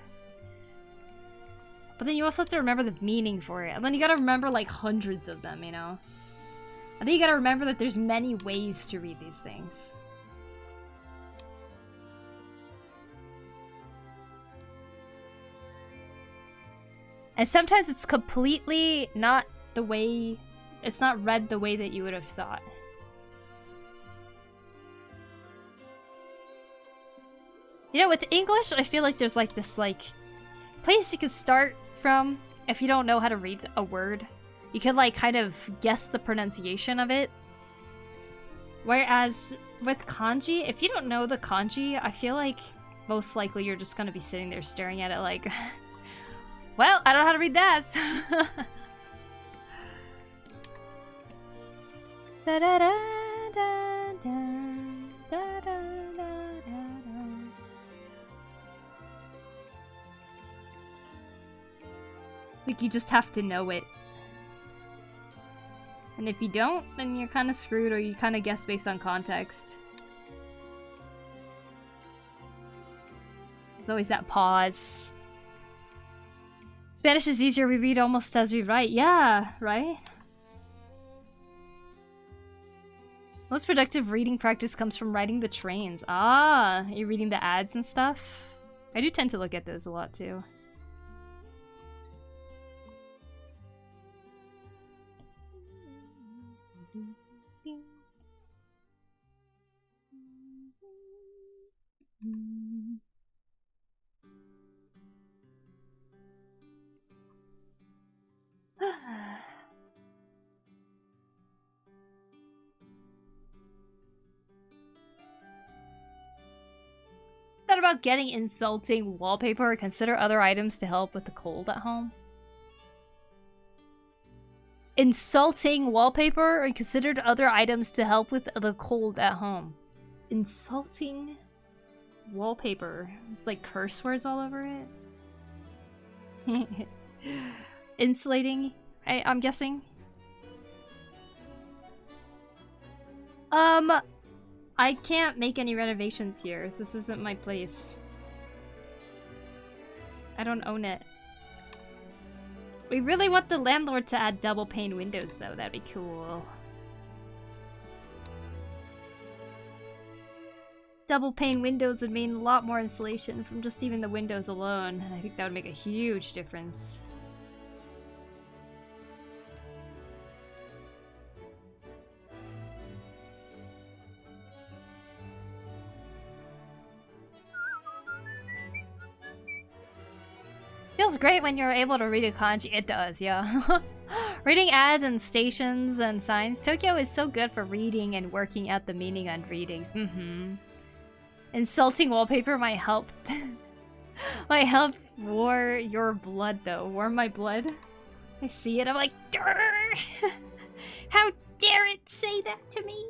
A: But then you also have to remember the meaning for it. And then you gotta remember like hundreds of them, you know? And then you gotta remember that there's many ways to read these things. And sometimes it's completely not the way... It's not read the way that you would have thought. You know, with English, I feel like there's like this like place you could start from if you don't know how to read a word. You could like kind of guess the pronunciation of it. Whereas with kanji, if you don't know the kanji, I feel like most likely you're just gonna be sitting there staring at it like, well, I don't know how to read that. Da da da da da da da da. Like you just have to know it. And if you don't, then you're kind of screwed, or you kind of guess based on context. There's always that pause. Spanish is easier, we read almost as we write. Yeah, right? Most productive reading practice comes from riding the trains. Ah, you're reading the ads and stuff? I do tend to look at those a lot too. Thought about getting insulting wallpaper or consider other items to help with the cold at home? Insulting wallpaper or considered other items to help with the cold at home? Insulting wallpaper. Like curse words all over it? Insulating, I'm guessing? I can't make any renovations here. This isn't my place. I don't own it. We really want the landlord to add double pane windows though. That'd be cool. Double pane windows would mean a lot more insulation from just even the windows alone. And I think that would make a huge difference. Feels great when you're able to read a kanji. It does, yeah. Reading ads and stations and signs. Tokyo is so good for reading and working out the meaning on readings. Insulting wallpaper might help. Might help war your blood though. Warm my blood. I see it, I'm like, Durr! How dare it say that to me?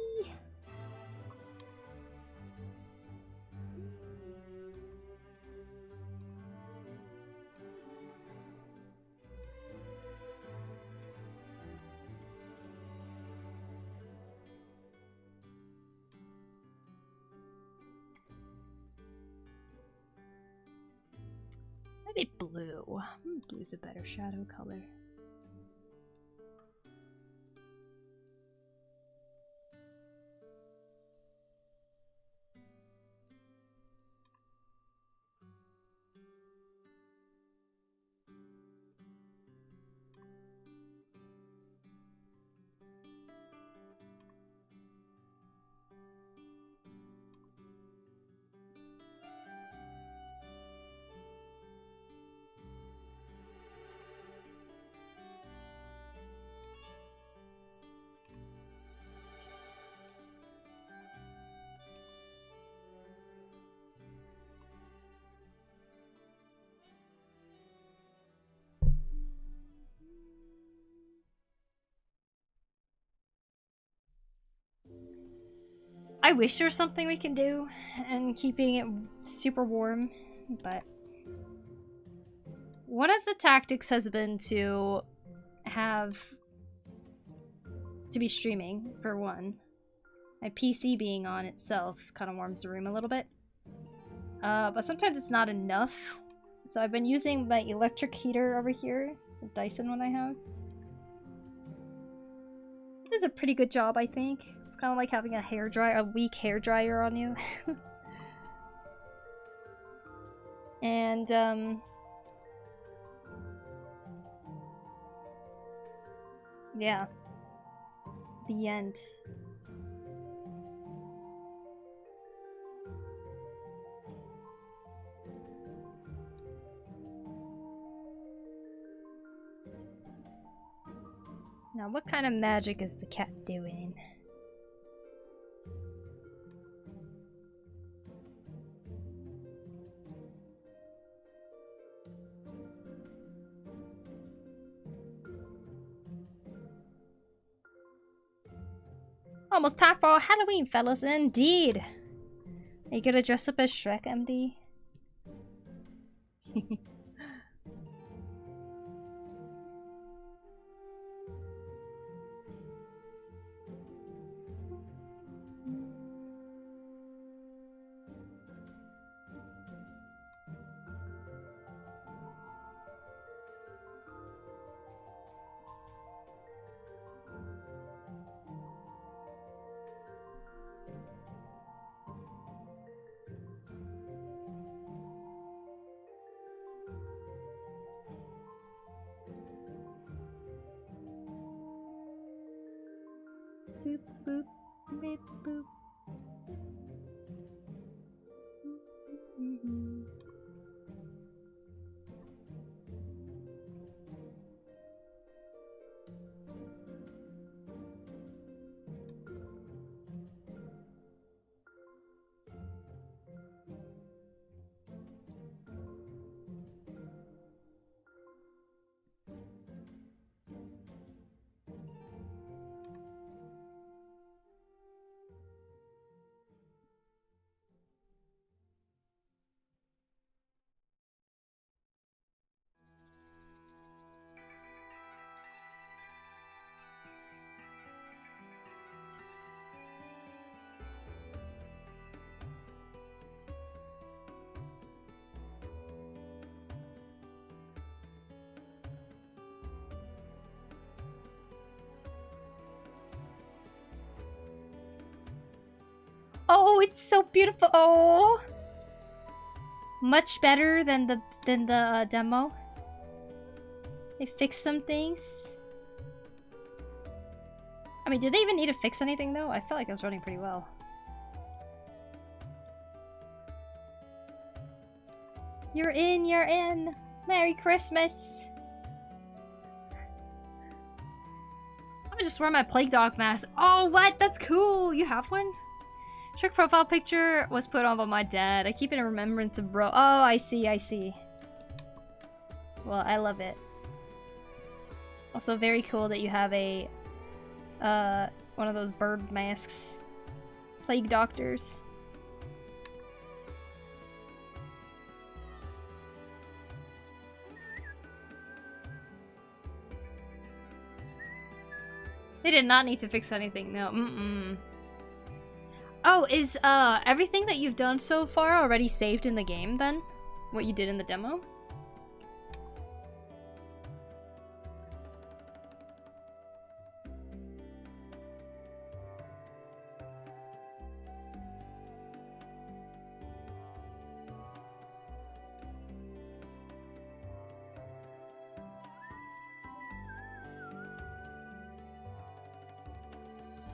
A: Maybe blue. Blue's a better shadow color. I wish there was something we can do in keeping it super warm, but one of the tactics has been to be streaming, for one. My PC being on itself kind of warms the room a little bit. But sometimes it's not enough. So I've been using my electric heater over here, the Dyson one I have. It does a pretty good job, I think. It's kind of like having a weak hair dryer on you. And yeah. The end. Now, what kind of magic is the cat doing? Almost time for Halloween, fellas, indeed. Are you gonna dress up as Shrek, MD? Boop, boop, beep, boop. Oh, it's so beautiful. Oh, much better than the demo. They fixed some things. I mean, did they even need to fix anything though? I felt like it was running pretty well. You're in, you're in. Merry Christmas. I'm gonna just wear my Plague Dog mask. Oh, what? That's cool. You have one? Shrek profile picture was put on by my dad. I keep it in remembrance of bro. Oh, I see, I see. Well, I love it. Also very cool that you have a one of those bird masks. Plague doctors. They did not need to fix anything, no. Oh, is everything that you've done so far already saved in the game then? What you did in the demo?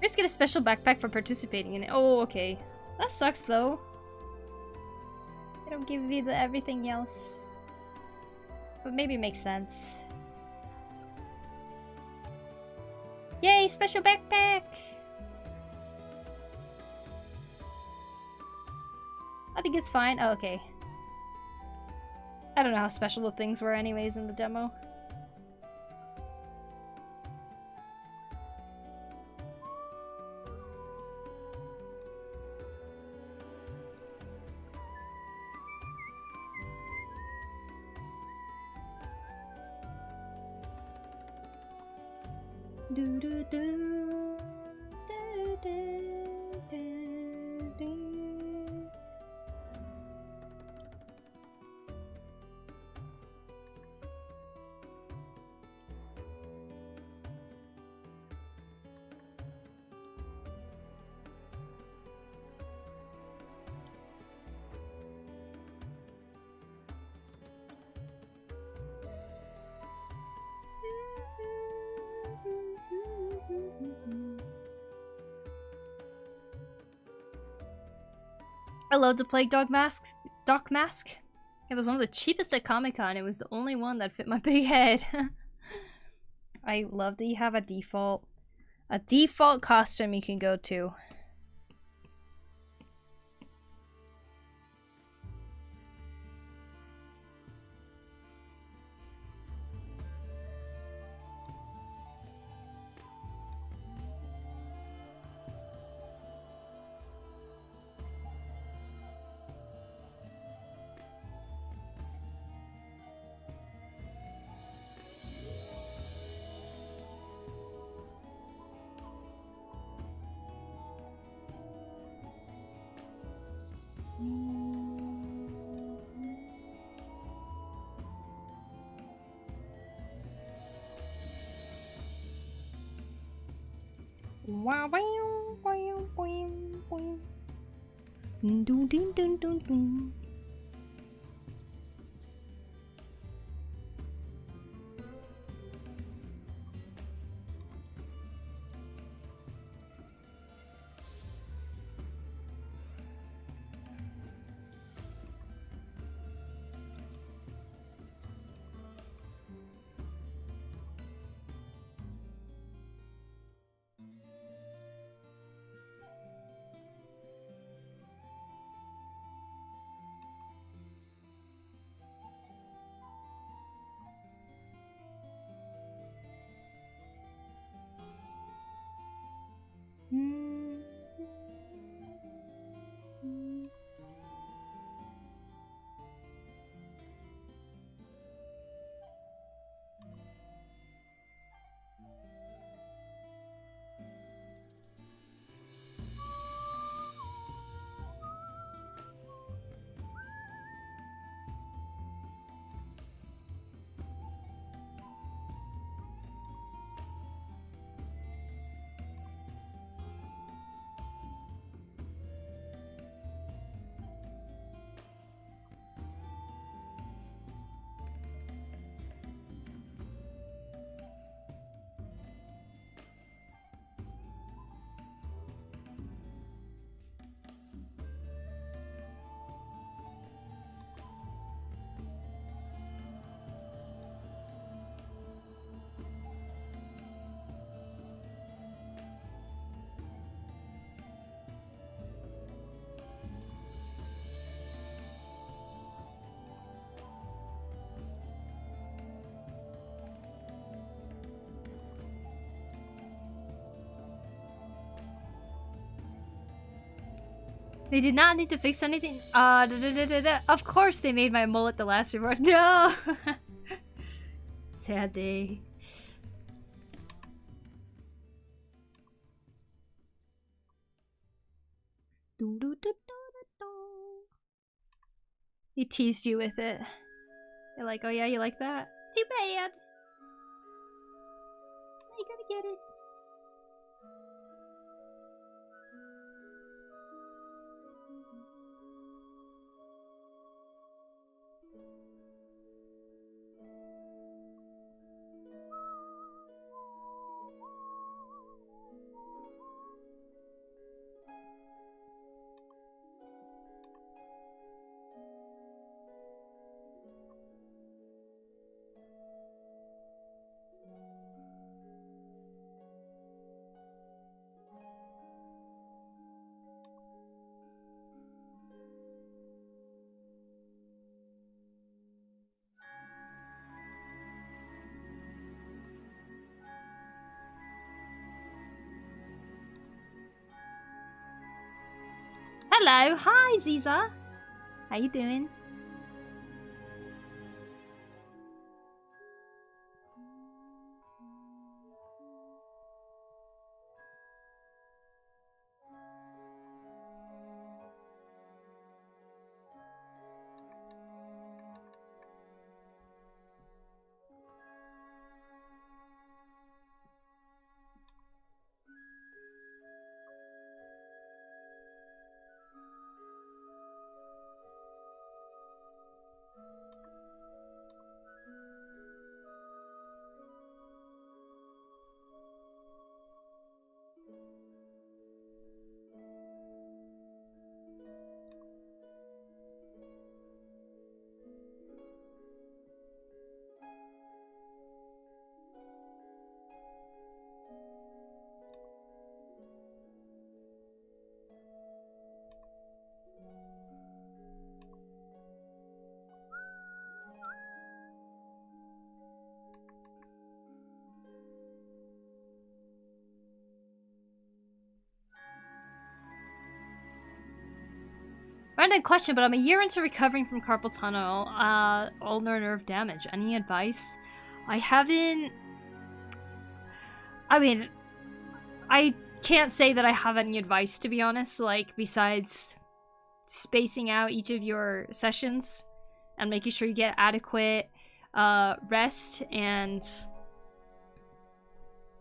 A: Just get a special backpack for participating in it. Oh, okay. That sucks though. They don't give you the everything else. But maybe it makes sense. Yay, special backpack! I think it's fine. Oh, okay. I don't know how special the things were anyways in the demo. Do do do do do do do. I love the Plague Dog mask. It was one of the cheapest at Comic-Con. It was the only one that fit my big head. I love that you have a default costume you can go to. Wow, wow, wow, wow, wow. Dun, dun, dun, dun, dun. They did not need to fix anything. Of course they made my mullet the last resort. No! Sad day. He teased you with it. You're like, oh yeah, you like that? Too bad. You gotta get it. Hello, hi Ziza. How you doing? Random question, but I'm a year into recovering from carpal tunnel, ulnar nerve damage. Any advice? I haven't... I mean, I can't say that I have any advice, to be honest, like, besides spacing out each of your sessions and making sure you get adequate rest and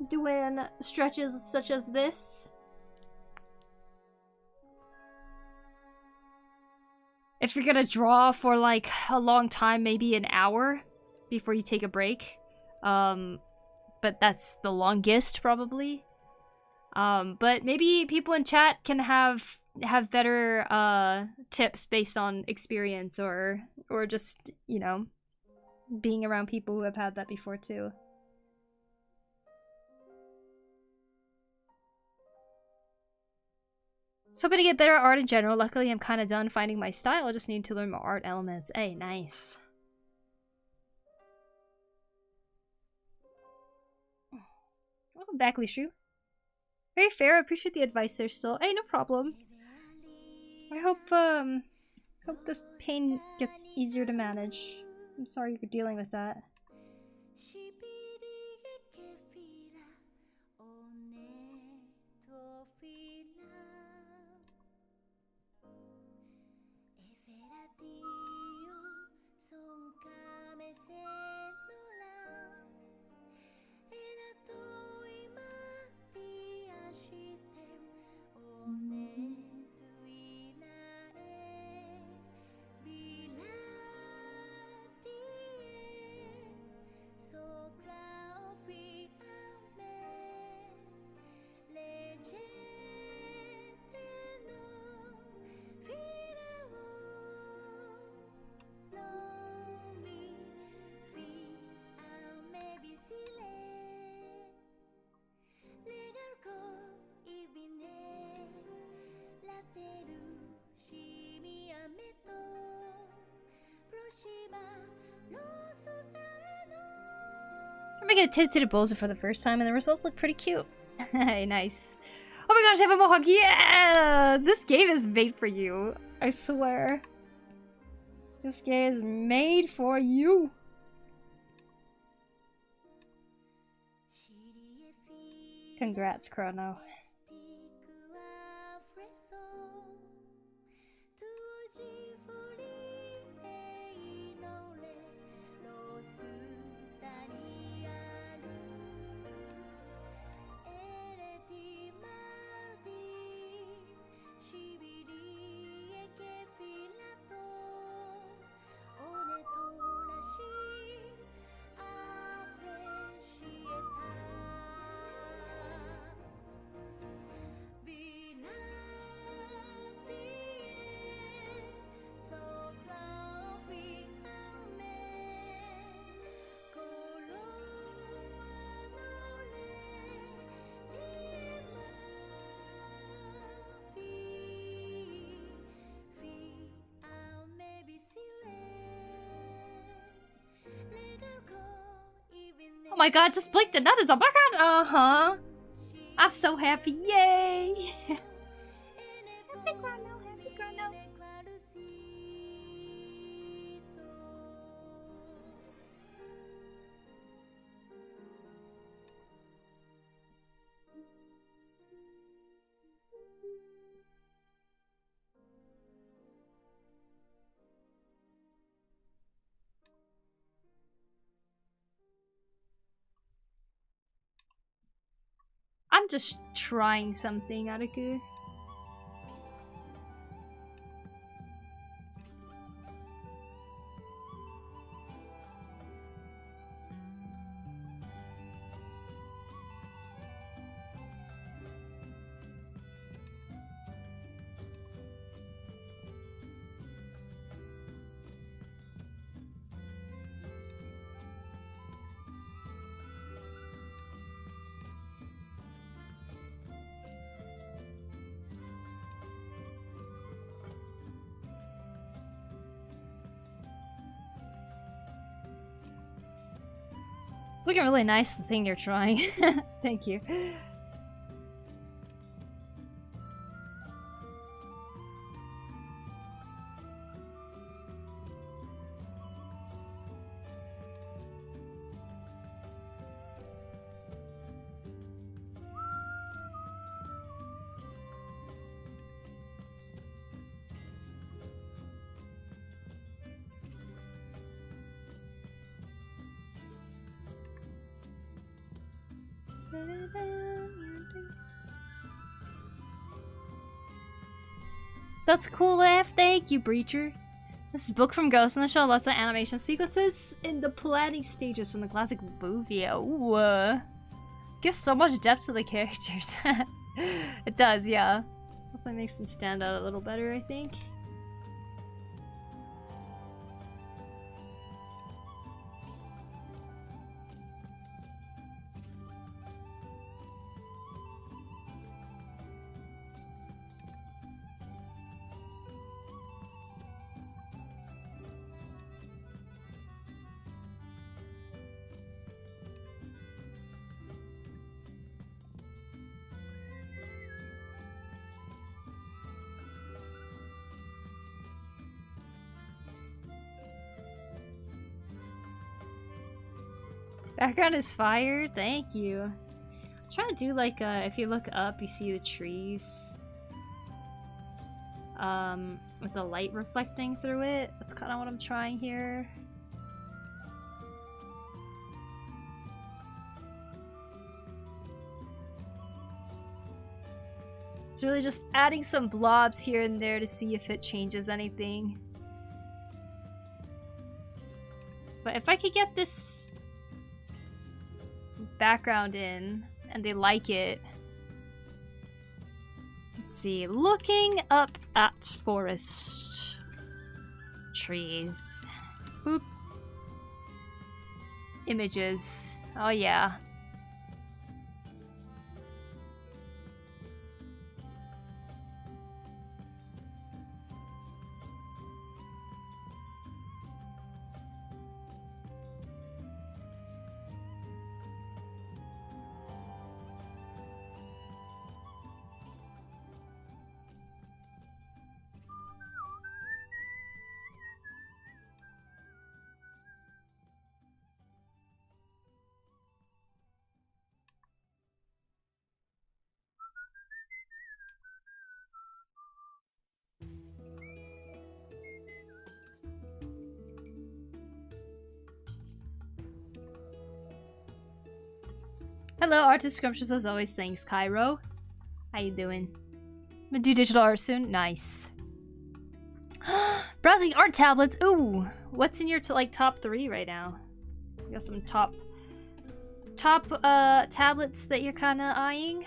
A: doing stretches such as this. If you're gonna draw for like a long time, maybe an hour before you take a break. But that's the longest probably. But maybe people in chat can have better tips based on experience or just, you know, being around people who have had that before too. So I'm gonna get better at art in general. Luckily, I'm kind of done finding my style. I just need to learn more art elements. Hey, nice. Welcome back, Lishu. Very fair. I appreciate the advice there still. Hey, no problem. I hope this pain gets easier to manage. I'm sorry you're dealing with that. I'm making a tinted Boza for the first time and the results look pretty cute. Hey, nice. Oh my gosh, I have a mohawk! Yeah! This game is made for you. I swear. This game is made for you. Congrats, Chrono. Oh my god, just blinked and nothing's on background! Uh-huh. I'm so happy, yay! Happy Chrono, happy Chrono. I'm just trying something, Aruku. It's looking really nice, the thing you're trying. Thank you. That's cool, F. Thank you, Breacher. This book from Ghost in the Shell, lots of animation sequences in the planning stages from the classic movie. Ooh, gives so much depth to the characters. It does, yeah. Definitely makes them stand out a little better, I think. Background is fire. Thank you. I'm trying to do like if you look up, you see the trees. With the light reflecting through it. That's kind of what I'm trying here. It's really just adding some blobs here and there to see if it changes anything. But if I could get this background in and they like it. Let's see. Looking up at forest. Trees. Boop. Images. Oh yeah. Hello, Artist Scrumptious as always. Thanks, Cairo. How you doing? I'm gonna do digital art soon. Nice. Browsing art tablets. Ooh, what's in your top 3 right now? You got some top tablets that you're kind of eyeing?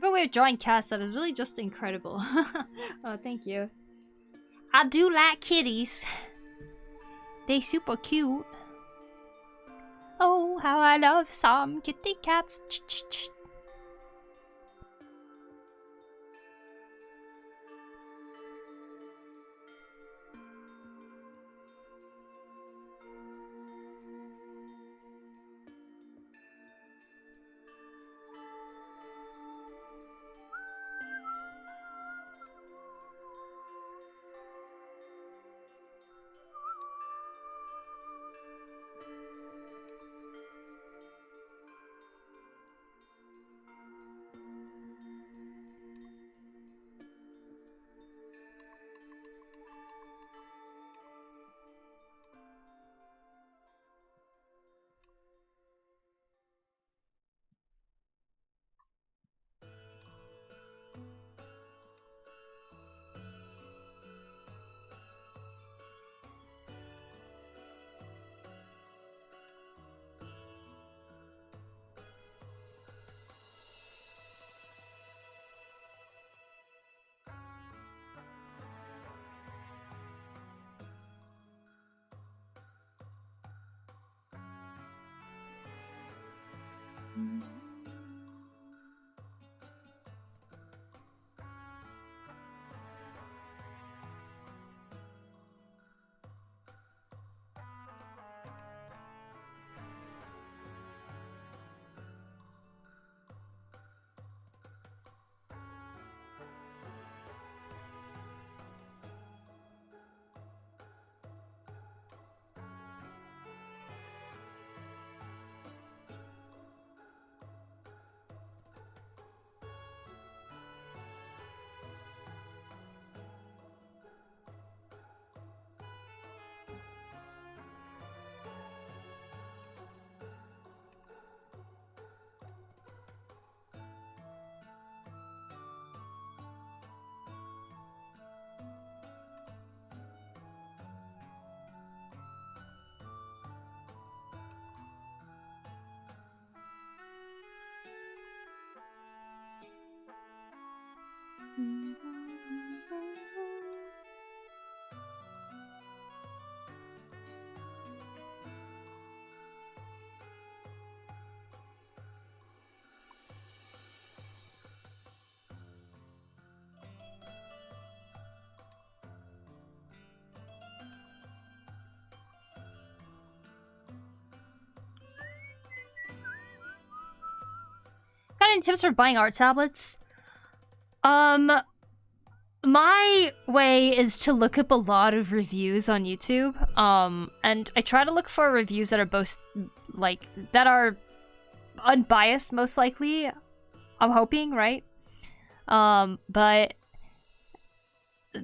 A: Your way of drawing cats that is really just incredible. Oh, thank you. I do like kitties. They super cute. Oh, how I love some kitty cats. Ch-ch-ch. Got any tips for buying art tablets? My way is to look up a lot of reviews on YouTube. And I try to look for reviews that are both, like, that are unbiased, most likely. I'm hoping, right? But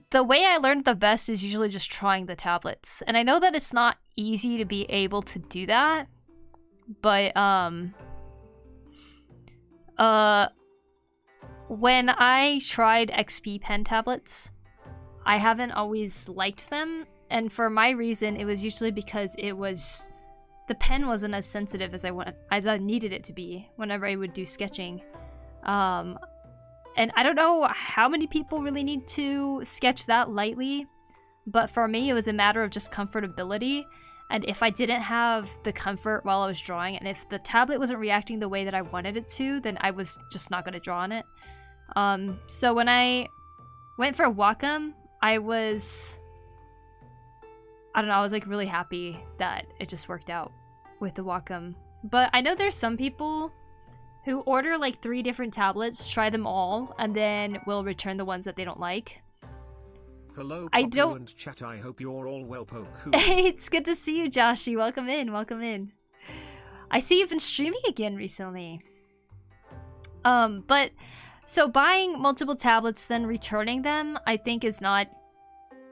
A: the way I learned the best is usually just trying the tablets. And I know that it's not easy to be able to do that. But, when I tried XP pen tablets, I haven't always liked them, and for my reason, it was usually because the pen wasn't as sensitive as I needed it to be whenever I would do sketching. And I don't know how many people really need to sketch that lightly, but for me, it was a matter of just comfortability. And if I didn't have the comfort while I was drawing, and if the tablet wasn't reacting the way that I wanted it to, then I was just not going to draw on it. So when I went for Wacom, I was like really happy that it just worked out with the Wacom. But I know there's some people who order like 3 different tablets, try them all, and then will return the ones that they don't like.
B: Hello,
A: I
B: Poku
A: don't...
B: and chat. I hope you're all well, Poku.
A: It's good to see you, Joshy. Welcome in, welcome in. I see you've been streaming again recently. But so buying multiple tablets then returning them, I think is not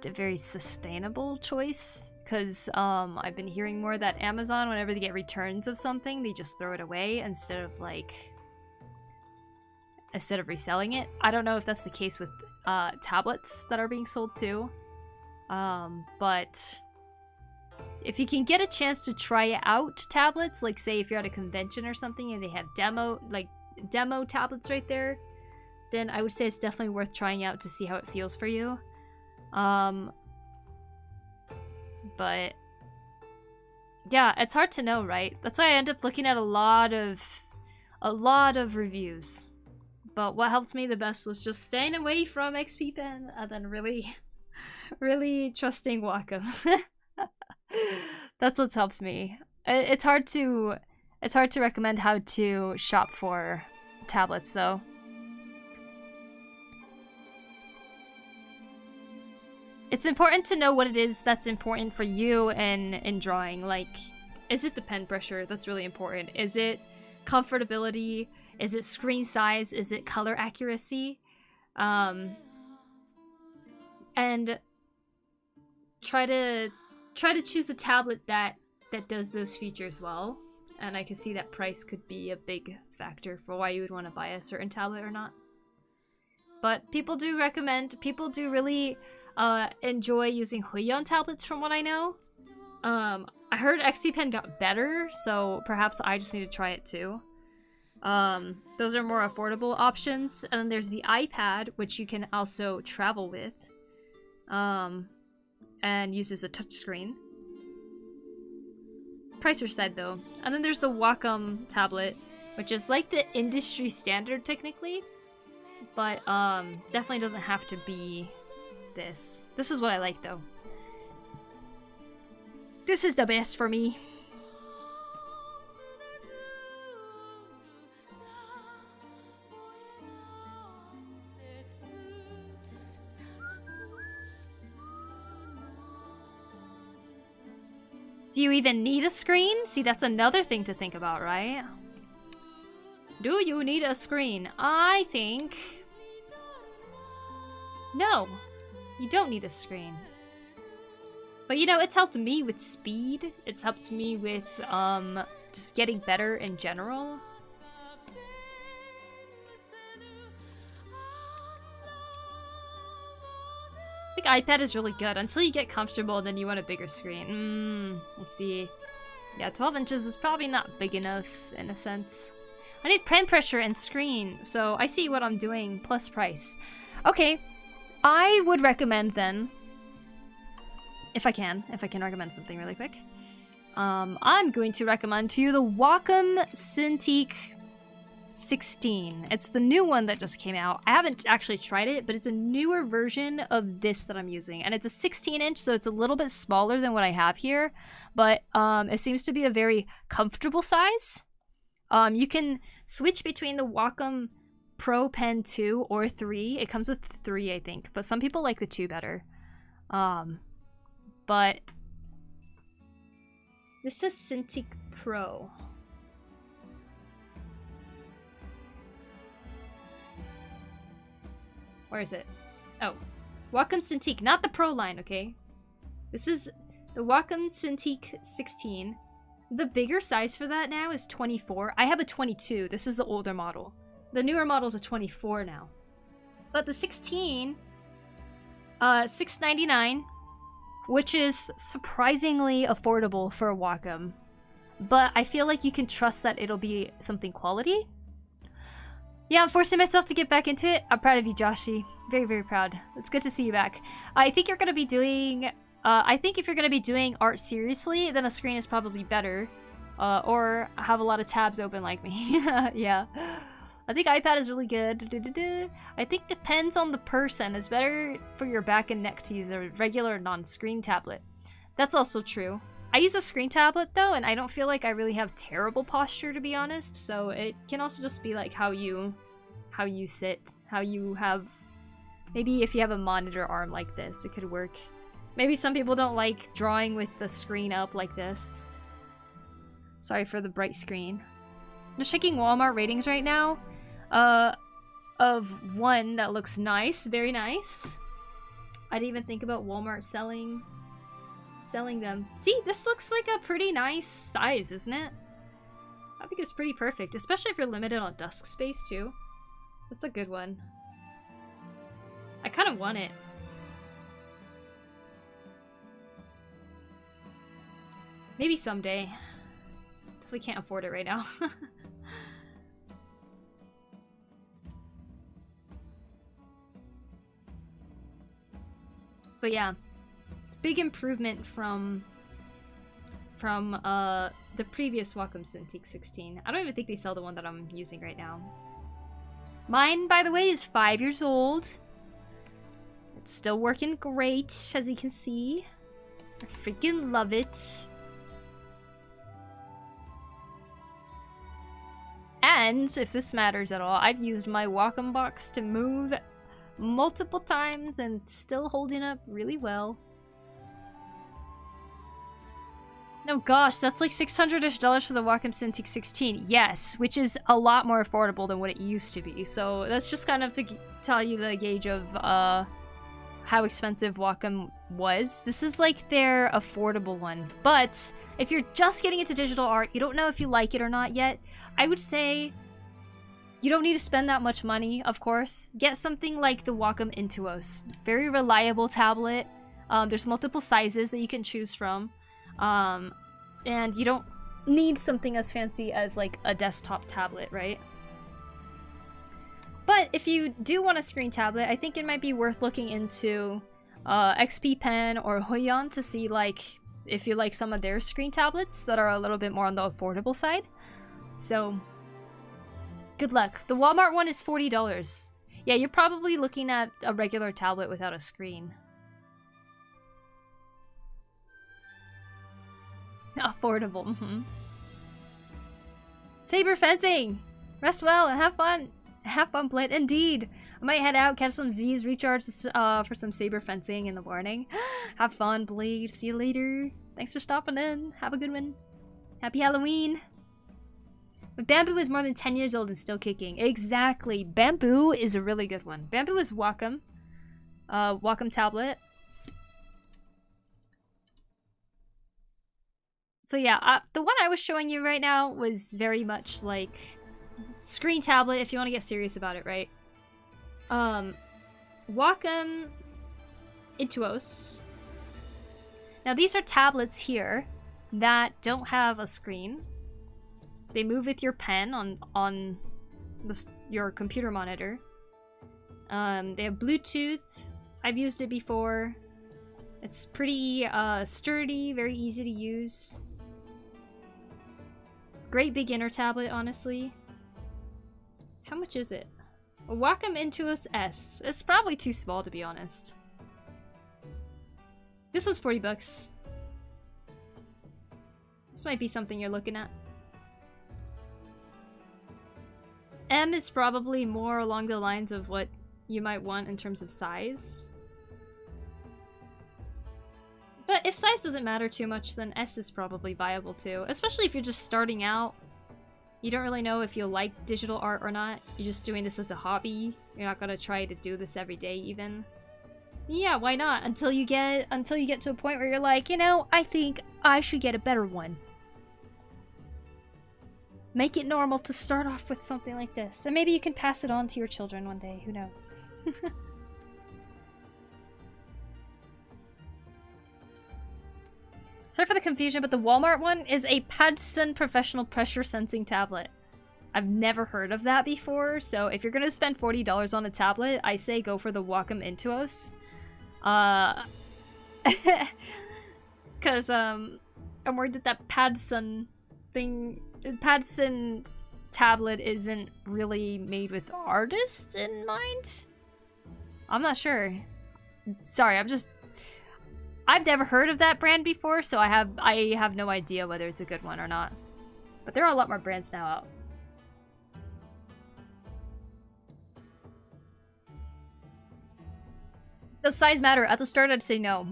A: a very sustainable choice, because I've been hearing more that Amazon, whenever they get returns of something, they just throw it away instead of reselling it. I don't know if that's the case with tablets that are being sold too, but if you can get a chance to try out tablets, like say if you're at a convention or something and they have demo tablets right there, then I would say it's definitely worth trying out to see how it feels for you. But yeah, it's hard to know, right? That's why I end up looking at a lot of reviews. But what helped me the best was just staying away from XP Pen and then really trusting Wacom. That's what's helped me. It's hard to recommend how to shop for tablets though. It's important to know what it is that's important for you in drawing. Like, is it the pen pressure? That's really important. Is it comfortability? Is it screen size? Is it color accuracy? And try to choose a tablet that does those features well. And I can see that price could be a big factor for why you would want to buy a certain tablet or not. But people do really enjoy using Huion tablets from what I know. I heard XP Pen got better, so perhaps I just need to try it too. Those are more affordable options. And then there's the iPad, which you can also travel with. And uses a touchscreen. Pricer side though. And then there's the Wacom tablet, which is like the industry standard technically. But definitely doesn't have to be this. This is what I like though. This is the best for me. Do you even need a screen? See, that's another thing to think about, right? Do you need a screen? I think... no, you don't need a screen. But you know, it's helped me with speed. It's helped me with just getting better in general. I think iPad is really good. Until you get comfortable, then you want a bigger screen. I see. Yeah, 12 inches is probably not big enough in a sense. I need pen pressure and screen, so I see what I'm doing, plus price. Okay, I would recommend then, if I can recommend something really quick, I'm going to recommend to you the Wacom Cintiq 16. It's the new one that just came out. I haven't actually tried it, but it's a newer version of this that I'm using. And it's a 16-inch, so it's a little bit smaller than what I have here. But it seems to be a very comfortable size. You can switch between the Wacom Pro Pen 2 or 3. It comes with 3, I think. But some people like the 2 better. But this is Cintiq Pro. Where is it? Oh, Wacom Cintiq, not the Pro line, okay? This is the Wacom Cintiq 16. The bigger size for that now is 24. I have a 22. This is the older model. The newer model is a 24 now. But the 16, $699, which is surprisingly affordable for a Wacom. But I feel like you can trust that it'll be something quality. Yeah, I'm forcing myself to get back into it. I'm proud of you, Joshi. Very, very proud. It's good to see you back. I think you're going to be doing... I think if you're going to be doing art seriously, then a screen is probably better. Or have a lot of tabs open like me. Yeah. I think iPad is really good. I think depends on the person. It's better for your back and neck to use a regular non-screen tablet. That's also true. I use a screen tablet though, and I don't feel like I really have terrible posture, to be honest. So it can also just be like how you sit, how you have, maybe if you have a monitor arm like this, it could work. Maybe some people don't like drawing with the screen up like this. Sorry for the bright screen. I'm just checking Walmart ratings right now. Of one that looks nice, very nice. I didn't even think about Walmart selling them. See, this looks like a pretty nice size, isn't it? I think it's pretty perfect, especially if you're limited on desk space too. That's a good one. I kind of want it. Maybe someday. Definitely can't afford it right now. But yeah, it's a big improvement from the previous Wacom Cintiq 16. I don't even think they sell the one that I'm using right now. Mine, by the way, is 5 years old. It's still working great, as you can see. I freaking love it. And, if this matters at all, I've used my Wacom box to move multiple times and it's still holding up really well. No, gosh, that's like $600-ish for the Wacom Cintiq 16. Yes, which is a lot more affordable than what it used to be. So that's just kind of to tell you the gauge of how expensive Wacom was. This is like their affordable one. But if you're just getting into digital art, you don't know if you like it or not yet, I would say you don't need to spend that much money, of course. Get something like the Wacom Intuos. Very reliable tablet. There's multiple sizes that you can choose from. And you don't need something as fancy as like a desktop tablet, right? But if you do want a screen tablet, I think it might be worth looking into XP Pen or Huion to see like if you like some of their screen tablets that are a little bit more on the affordable side. So good luck. The Walmart one is $40. Yeah, you're probably looking at a regular tablet without a screen. Affordable. Saber fencing! Rest well and have fun! Have fun, Blade. Indeed! I might head out, catch some Z's, recharge for some saber fencing in the morning. Have fun, Blade. See you later. Thanks for stopping in. Have a good one. Happy Halloween! But Bamboo is more than 10 years old and still kicking. Exactly. Bamboo is a really good one. Bamboo is Wacom. Wacom tablet. So yeah, the one I was showing you right now was very much like screen tablet if you want to get serious about it, right? Wacom Intuos. Now these are tablets here that don't have a screen. They move with your pen on your computer monitor. They have Bluetooth. I've used it before. It's pretty sturdy, very easy to use. Great beginner tablet, honestly. How much is it? A Wacom Intuos S. It's probably too small, to be honest. This one's 40 bucks. This might be something you're looking at. M is probably more along the lines of what you might want in terms of size. But if size doesn't matter too much, then S is probably viable too. Especially if you're just starting out. You don't really know if you'll like digital art or not. You're just doing this as a hobby. You're not gonna try to do this every day even. Yeah, why not? Until you get to a point where you're like, you know, I think I should get a better one. Make it normal to start off with something like this. And maybe you can pass it on to your children one day. Who knows? Sorry for the confusion, but the Walmart one is a Padson professional pressure sensing tablet. I've never heard of that before, so if you're gonna spend $40 on a tablet, I say go for the Wacom Intuos. Cause I'm worried that Padson tablet isn't really made with artists in mind. I'm not sure. Sorry, I've never heard of that brand before, so I have no idea whether it's a good one or not. But there are a lot more brands now out. Does size matter? At the start, I'd say no.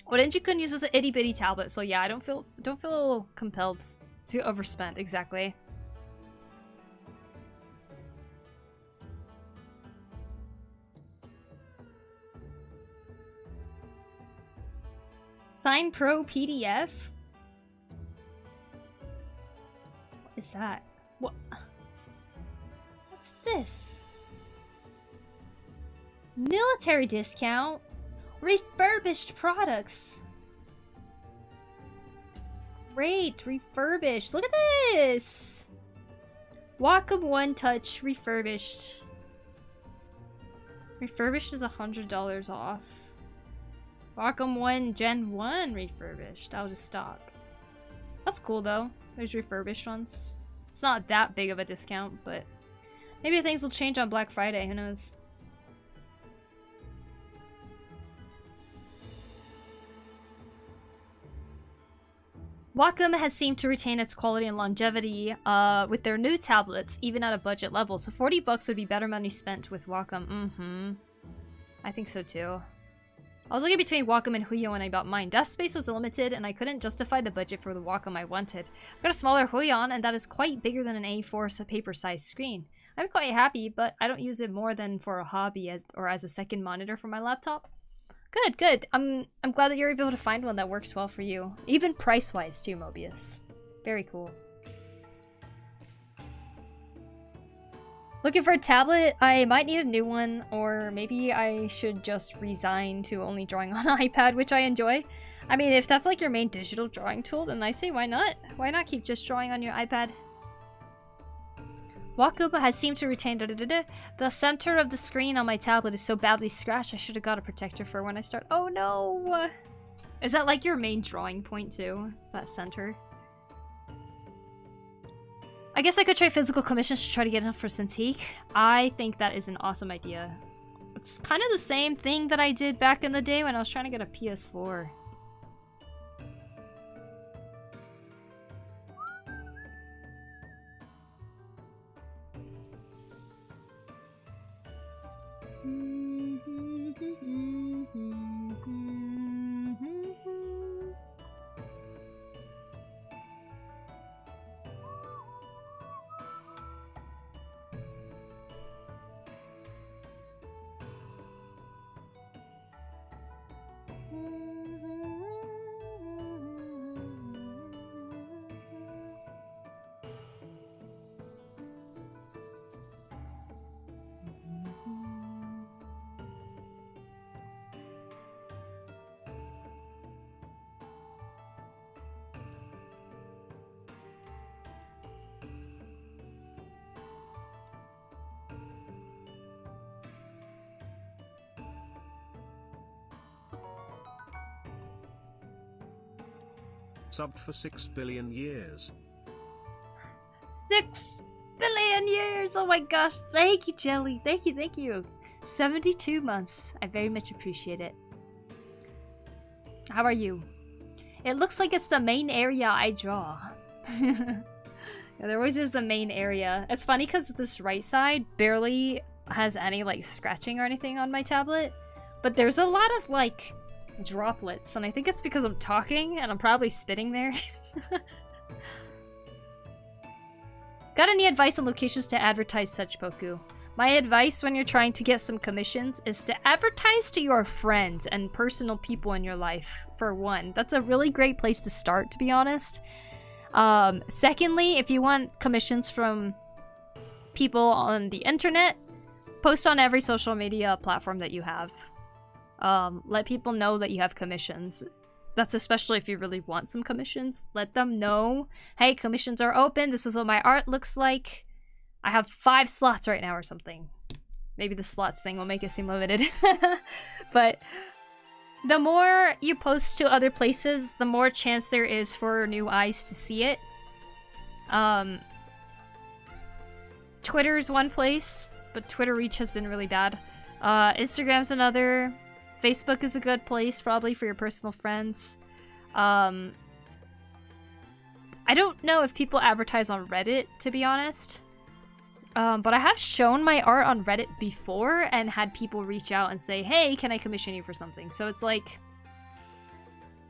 A: Well, Denji-kun uses an itty bitty tablet, so yeah, I don't feel compelled to overspend. Exactly. Sign Pro PDF? What is that? What's this? Military discount? Refurbished products. Great, refurbished. Look at this. Wacom One Touch refurbished. Refurbished is $100 off. Wacom 1 Gen 1 refurbished. I'll just stop. That's cool though. There's refurbished ones. It's not that big of a discount, but maybe things will change on Black Friday. Who knows? Wacom has seemed to retain its quality and longevity with their new tablets, even at a budget level. So $40 would be better money spent with Wacom. I think so too. I was looking between Wacom and Huion when I bought mine. Desk space was limited and I couldn't justify the budget for the Wacom I wanted. I've got a smaller Huion and that is quite bigger than an A4 paper-sized screen. I'm quite happy, but I don't use it more than for a hobby or as a second monitor for my laptop. Good, good. I'm glad that you're able to find one that works well for you. Even price-wise too, Mobius. Very cool. Looking for a tablet? I might need a new one, or maybe I should just resign to only drawing on an iPad, which I enjoy. I mean, if that's like your main digital drawing tool, then I say why not? Why not keep just drawing on your iPad? Wacom has seemed to retain the center of the screen on my tablet is so badly scratched I should have got a protector for when I start. Oh no! Is that like your main drawing point too? Is that center? I guess I could try physical commissions to try to get enough for Cintiq. I think that is an awesome idea. It's kind of the same thing that I did back in the day when I was trying to get a PS4.
B: Subbed for 6 billion years.
A: 6 billion years! Oh my gosh, thank you, Jelly. Thank you, thank you. 72 months. I very much appreciate it. How are you? It looks like it's the main area I draw. Yeah, there always is the main area. It's funny because this right side barely has any like scratching or anything on my tablet. But there's a lot of like droplets, and I think it's because I'm talking and I'm probably spitting there. Got any advice on locations to advertise such, Poku? My advice when you're trying to get some commissions is to advertise to your friends and personal people in your life, for one. That's a really great place to start, to be honest. Secondly, if you want commissions from people on the internet, post on every social media platform that you have. Let people know that you have commissions. That's especially if you really want some commissions. Let them know, hey, commissions are open. This is what my art looks like. I have 5 slots right now or something. Maybe the slots thing will make it seem limited. But the more you post to other places, the more chance there is for new eyes to see it. Twitter's one place, but Twitter reach has been really bad. Instagram's another. Facebook is a good place, probably, for your personal friends. I don't know if people advertise on Reddit, to be honest. But I have shown my art on Reddit before and had people reach out and say, hey, can I commission you for something? So it's like,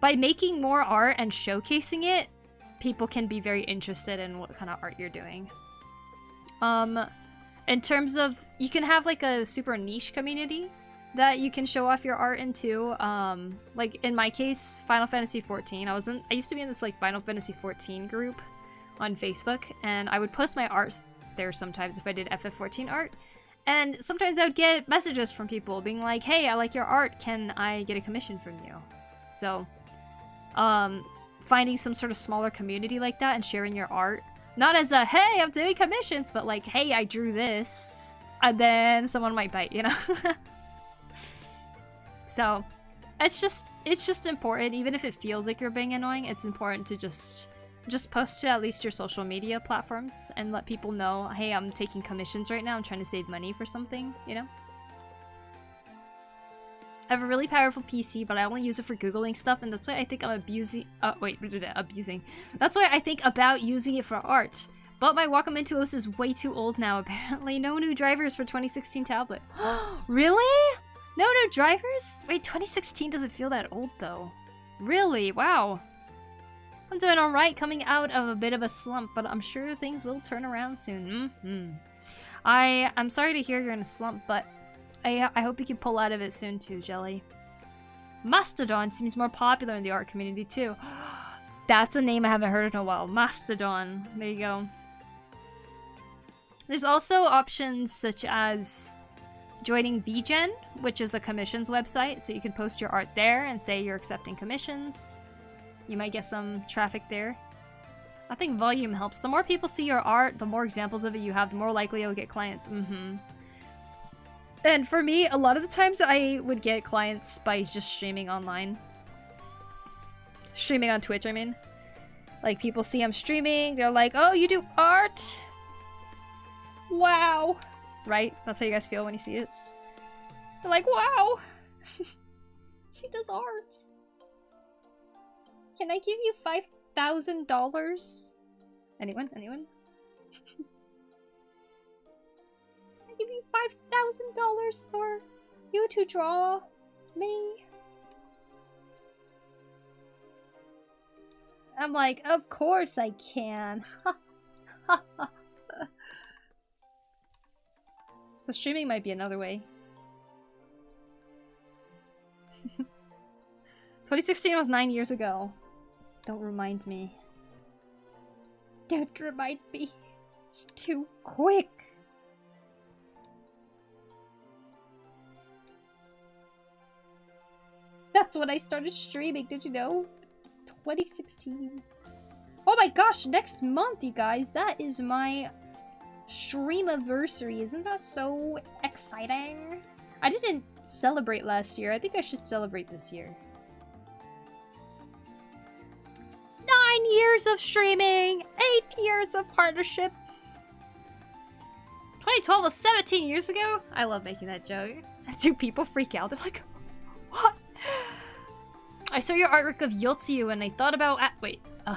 A: by making more art and showcasing it, people can be very interested in what kind of art you're doing. In terms of, you can have like a super niche community that you can show off your art into. Like in my case, Final Fantasy XIV. I used to be in this like Final Fantasy XIV group on Facebook, and I would post my art there sometimes if I did FF14 art. And sometimes I would get messages from people being like, hey, I like your art, can I get a commission from you? So, finding some sort of smaller community like that and sharing your art, not as a, hey, I'm doing commissions, but like, hey, I drew this, and then someone might bite, you know? So it's just important, even if it feels like you're being annoying, it's important to just post to at least your social media platforms and let people know, hey, I'm taking commissions right now, I'm trying to save money for something, you know? I have a really powerful PC, but I only use it for Googling stuff, and that's why I think I'm abusing. That's why I think about using it for art. But my Wacom Intuos is way too old now, apparently. No new drivers for 2016 tablet. Really? No new drivers? Wait, 2016 doesn't feel that old, though. Really? Wow. I'm doing alright coming out of a bit of a slump, but I'm sure things will turn around soon. I'm sorry to hear you're in a slump, but I hope you can pull out of it soon too, Jelly. Mastodon seems more popular in the art community too. That's a name I haven't heard in a while. Mastodon. There you go. There's also options such as joining VGen, which is a commissions website, so you can post your art there and say you're accepting commissions. You might get some traffic there. I think volume helps. The more people see your art, the more examples of it you have, the more likely you'll get clients. And for me, a lot of the times I would get clients by just streaming online. Streaming on Twitch, I mean. Like, people see I'm streaming, they're like, oh, you do art? Wow. Right? That's how you guys feel when you see it. They're like, wow. She does art. Can I give you $5,000? Anyone? Anyone? I give you $5,000 for you to draw me. I'm like, of course I can. So streaming might be another way. 2016 was 9 years ago. Don't remind me. Don't remind me. It's too quick. That's when I started streaming, did you know? 2016. Oh my gosh, next month, you guys. That is my stream-iversary. Isn't that so exciting? I didn't celebrate last year. I think I should celebrate this year. 9 years of streaming! 8 years of partnership! 2012 was 17 years ago? I love making that joke. Do people freak out? They're like, what? I saw your artwork of Yotsu and I thought about wait. I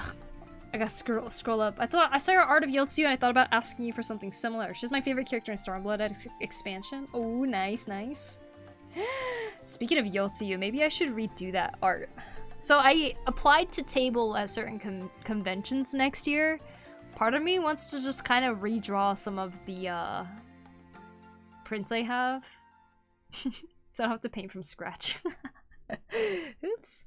A: gotta scroll up. I saw your art of Yotsu and I thought about asking you for something similar. She's my favorite character in Stormblood expansion. Oh, nice, nice. Speaking of Yotsu, maybe I should redo that art. So I applied to table at certain conventions next year. Part of me wants to just kind of redraw some of the prints I have. So I don't have to paint from scratch. Oops.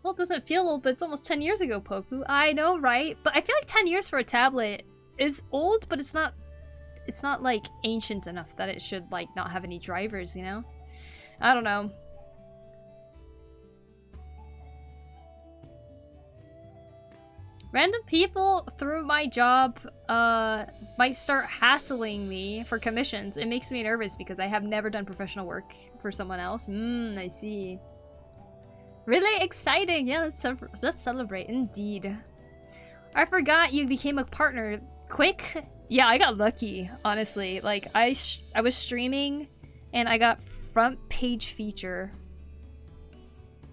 A: Well, it doesn't feel old, but it's almost 10 years ago, Poku. I know, right? But I feel like 10 years for a tablet is old, but it's not like ancient enough that it should like not have any drivers, you know? I don't know. Random people through my job might start hassling me for commissions. It makes me nervous because I have never done professional work for someone else. I see. Really exciting. Yeah, let's celebrate. Indeed. I forgot you became a partner quick. Yeah, I got lucky, honestly. Like, I was streaming and I got front page feature.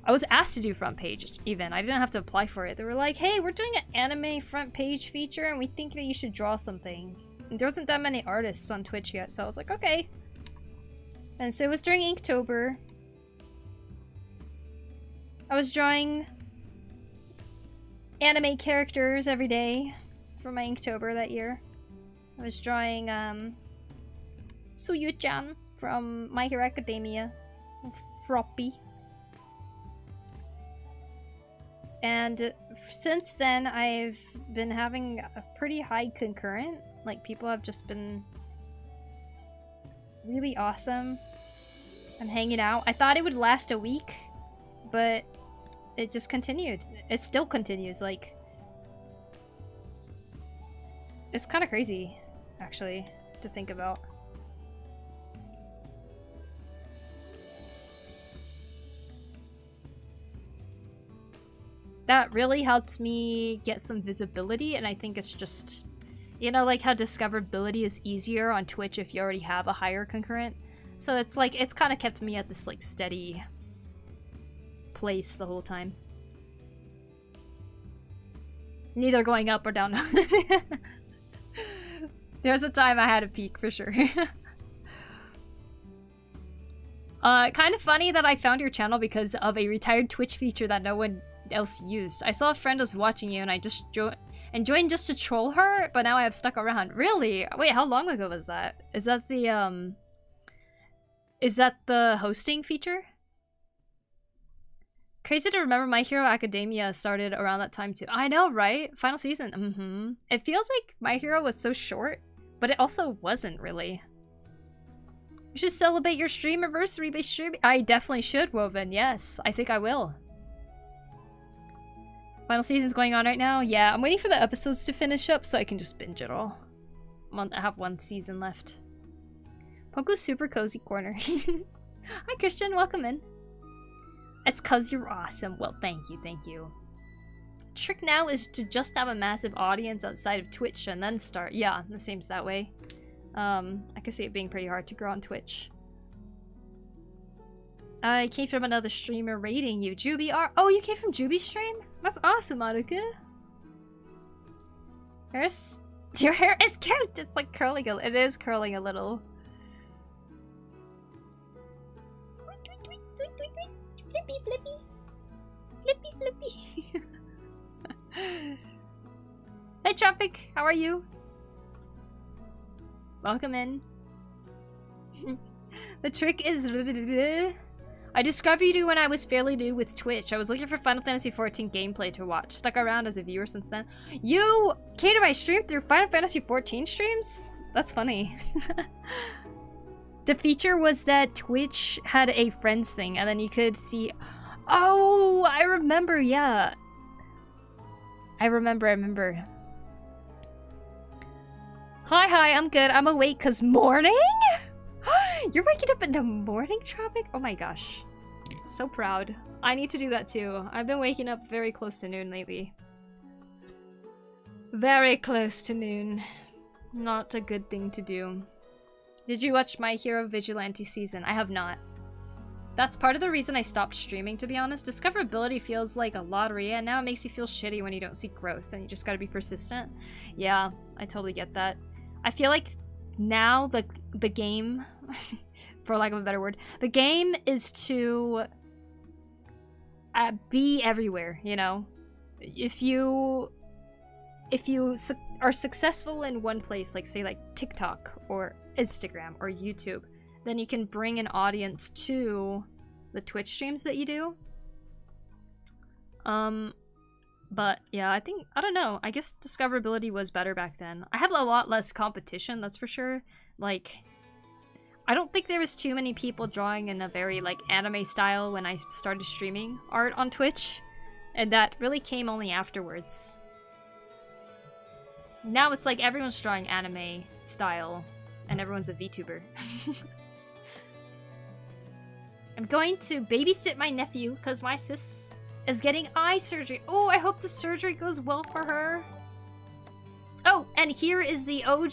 A: I was asked to do front page even. I didn't have to apply for it. They were like, hey, we're doing an anime front page feature and we think that you should draw something. And there wasn't that many artists on Twitch yet, so I was like, okay. And so it was during Inktober. I was drawing anime characters every day for my Inktober that year. I was drawing Suyu-chan from My Hero Academia, Froppy. And since then, I've been having a pretty high concurrent. Like, people have just been really awesome and hanging out. I thought it would last a week, but it just continued. It still continues, like... It's kind of crazy, actually, to think about. that really helped me get some visibility, and I think it's just, you know, like how discoverability is easier on Twitch if you already have a higher concurrent. So it's like, it's kind of kept me at this like steady place the whole time. Neither going up or down. There's a time I had a peak for sure. Kind of funny that I found your channel because of a retired Twitch feature that no one else used. I saw a friend was watching you and I just joined just to troll her, but now I have stuck around. Really? Wait, how long ago was that? Is that the hosting feature? Crazy to remember My Hero Academia started around that time too. I know, right? Final season. It feels like My Hero was so short, but it also wasn't really. You should celebrate your stream anniversary by streaming. I definitely should, Woven. Yes, I think I will. Final season's going on right now. Yeah, I'm waiting for the episodes to finish up so I can just binge it all. I have one season left. Poku's super cozy corner. Hi, Christian. Welcome in. It's cause you're awesome. Well, thank you, thank you. Trick now is to just have a massive audience outside of Twitch and then start. Yeah, it seems that way. I can see it being pretty hard to grow on Twitch. I came from another streamer rating you. Juby R. Oh, you came from Juby's stream? That's awesome, Aruka. Your hair is cute. It's like curling a little. It is curling a little. Flippy, flippy. Flippy, flippy. Hey, Tropic. How are you? Welcome in. The trick is... I discovered you when I was fairly new with Twitch. I was looking for Final Fantasy XIV gameplay to watch. Stuck around as a viewer since then. You came to my stream through Final Fantasy XIV streams? That's funny. The feature was that Twitch had a friends thing, and then you could see... Oh, I remember, yeah. I remember. Hi, I'm good. I'm awake because morning? You're waking up in the morning, Tropic? Oh my gosh. So proud. I need to do that too. I've been waking up very close to noon lately. Very close to noon. Not a good thing to do. Did you watch My Hero Vigilante season? I have not. That's part of the reason I stopped streaming, to be honest. Discoverability feels like a lottery, and now it makes you feel shitty when you don't see growth, and you just gotta be persistent. Yeah, I totally get that. I feel like now the game, for lack of a better word, the game is to be everywhere, you know? If you are successful in one place, like say like TikTok or Instagram or YouTube, then you can bring an audience to the Twitch streams that you do. But yeah, I don't know. I guess discoverability was better back then. I had a lot less competition, that's for sure. Like, I don't think there was too many people drawing in a very like anime style when I started streaming art on Twitch. And that really came only afterwards. Now it's like everyone's drawing anime style and everyone's a VTuber. I'm going to babysit my nephew because my sis is getting eye surgery. Oh, I hope the surgery goes well for her. Oh, and here is the OG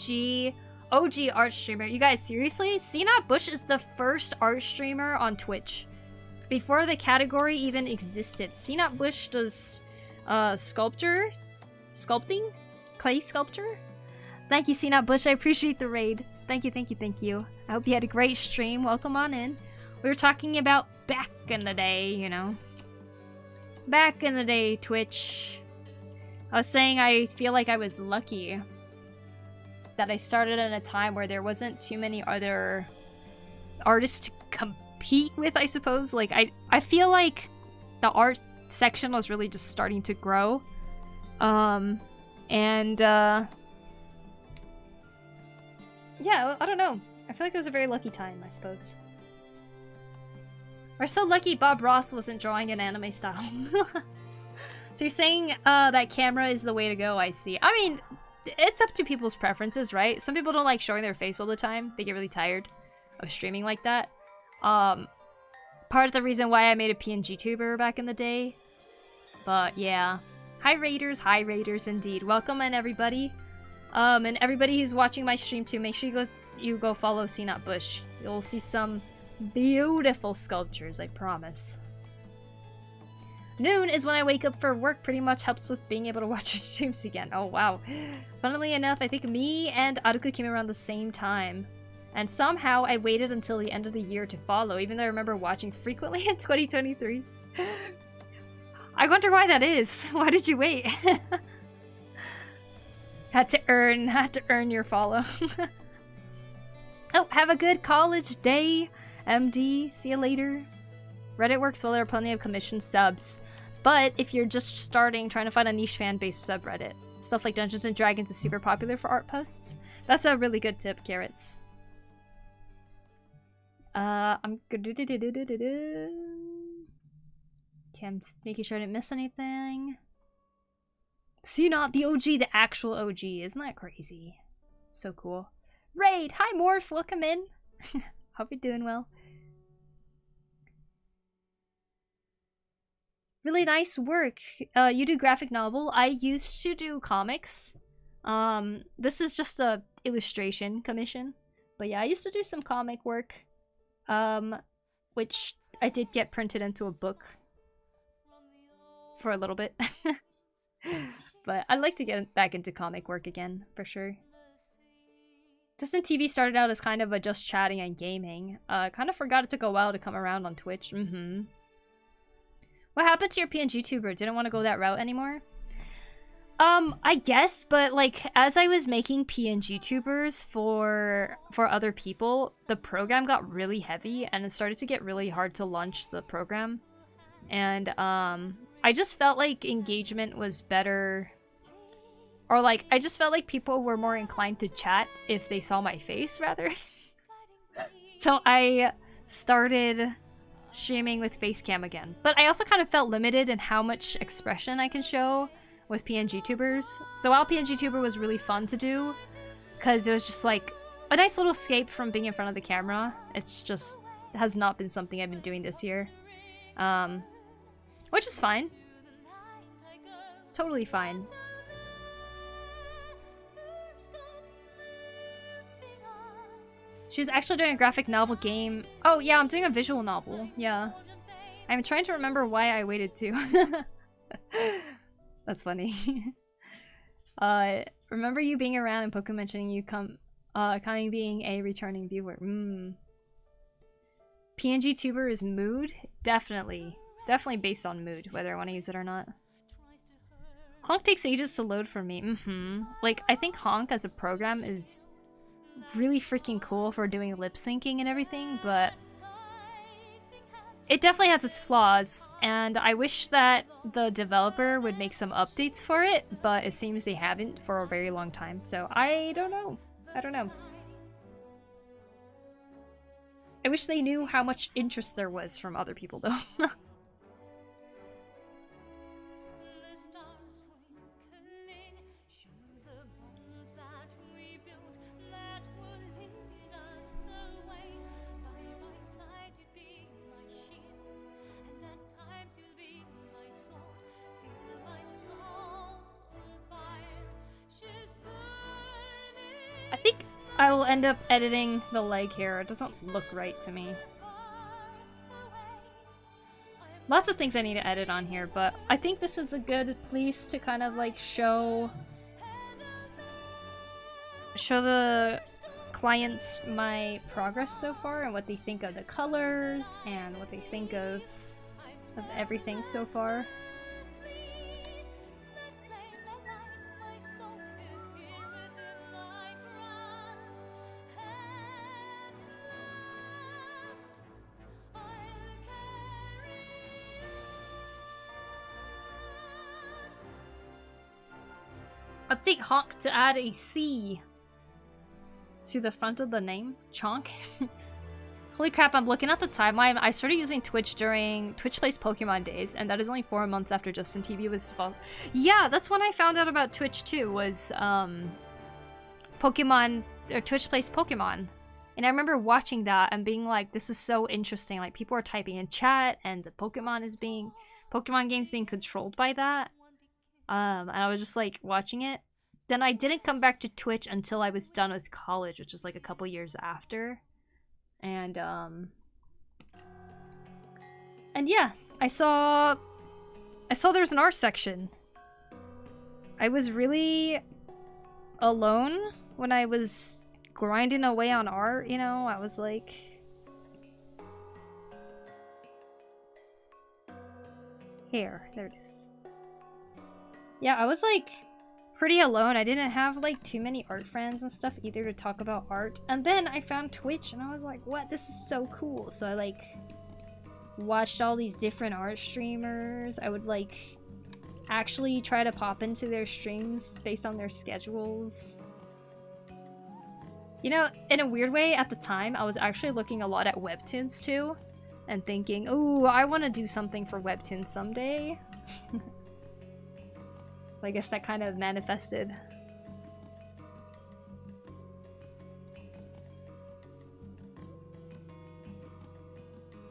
A: art streamer. You guys, seriously? Sina Bush is the first art streamer on Twitch. Before the category even existed. Sina Bush does sculpting? Clay sculpture? Thank you, Sina Bush. I appreciate the raid. Thank you. I hope you had a great stream. Welcome on in. We were talking about back in the day, you know. Back in the day, Twitch. I was saying I feel like I was lucky that I started at a time where there wasn't too many other artists to compete with, I suppose. Like, I feel like the art section was really just starting to grow. Yeah, I don't know. I feel like it was a very lucky time, I suppose. We're so lucky Bob Ross wasn't drawing an anime style. So you're saying that camera is the way to go, I see. I mean, it's up to people's preferences, right? Some people don't like showing their face all the time. They get really tired of streaming like that. Part of the reason why I made a PNG tuber back in the day But yeah. Hi Raiders indeed. Welcome in everybody. And everybody who's watching my stream too, make sure you go follow CNOT Bush. You'll see some beautiful sculptures, I promise. Noon is when I wake up for work, pretty much helps with being able to watch your streams again. Oh wow. Funnily enough, I think me and Aruku came around the same time. And somehow I waited until the end of the year to follow, even though I remember watching frequently in 2023. I wonder why that is. Why did you wait? Had to earn your follow. Oh, have a good college day, MD. See you later. Reddit works well, there are plenty of commissioned subs. But if you're just starting, trying to find a niche fan-based subreddit, stuff like Dungeons & Dragons is super popular for art posts. That's a really good tip, Carrots. I'm good. Okay, I'm just making sure I didn't miss anything. See, not the OG, the actual OG. Isn't that crazy? So cool. Raid! Hi, Morph! Welcome in! Hope you're doing well. Really nice work. You do graphic novel. I used to do comics. This is just a illustration commission. But yeah, I used to do some comic work. Which I did get printed into a book. For a little bit. But I'd like to get back into comic work again, for sure. Distant TV started out as kind of a just chatting and gaming. Kind of forgot it took a while to come around on Twitch. What happened to your PNG tuber? Didn't want to go that route anymore? I guess, but like, as I was making PNG tubers for other people, the program got really heavy and it started to get really hard to launch the program. And, I just felt like engagement was better, or like, I just felt like people were more inclined to chat if they saw my face, rather. So I started streaming with Facecam again. But I also kind of felt limited in how much expression I can show with PNG tubers. So while PNG tuber was really fun to do, because it was just like a nice little escape from being in front of the camera, it's just has not been something I've been doing this year. Which is fine. Totally fine. She's actually doing a graphic novel game. Oh yeah, I'm doing a visual novel. Yeah. I'm trying to remember why I waited too. That's funny. Remember you being around and Poku mentioning you coming being a returning viewer. PNG tuber is mood? Definitely. Definitely based on mood, whether I want to use it or not. Honk takes ages to load for me. Like, I think Honk as a program is really freaking cool for doing lip syncing and everything, but it definitely has its flaws, and I wish that the developer would make some updates for it, but it seems they haven't for a very long time, so I don't know. I don't know. I wish they knew how much interest there was from other people, though. I think I will end up editing the leg hair. It doesn't look right to me. Lots of things I need to edit on here, but I think this is a good place to kind of like show the clients my progress so far and what they think of the colors and what they think of everything so far. Update Honk to add a C to the front of the name. Chonk. Holy crap, I'm looking at the timeline. I started using Twitch during Twitch Plays Pokemon days, and that is only 4 months after Justin TV was default. Yeah, that's when I found out about Twitch too, was Pokemon, or Twitch Plays Pokemon. And I remember watching that and being like, this is so interesting. Like, people are typing in chat, and the Pokemon is being Pokemon games being controlled by that. And I was just like watching it. Then I didn't come back to Twitch until I was done with college, which was like a couple years after. And yeah, I saw there was an art section. I was really alone when I was grinding away on art, you know. I was like, here, there it is. Yeah, I was like pretty alone. I didn't have like too many art friends and stuff either to talk about art. And then I found Twitch and I was like, what? This is so cool. So I like watched all these different art streamers. I would like actually try to pop into their streams based on their schedules. You know, in a weird way, at the time, I was actually looking a lot at webtoons too, and thinking, oh, I want to do something for webtoons someday. So I guess that kind of manifested.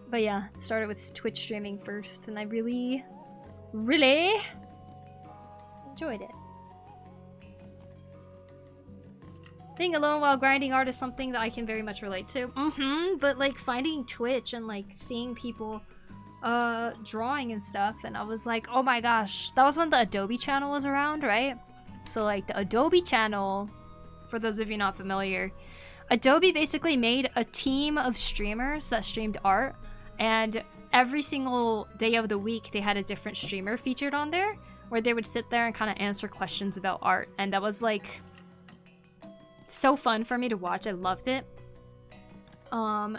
A: But yeah, started with Twitch streaming first, and I really enjoyed it. Being alone while grinding art is something that I can very much relate to. But like finding Twitch and like seeing people drawing and stuff, and I was like, oh my gosh, that was when the Adobe channel was around, right? So like the Adobe channel, for those of you not familiar, Adobe basically made a team of streamers that streamed art, and every single day of the week they had a different streamer featured on there where they would sit there and kind of answer questions about art, and that was like so fun for me to watch. I loved it. And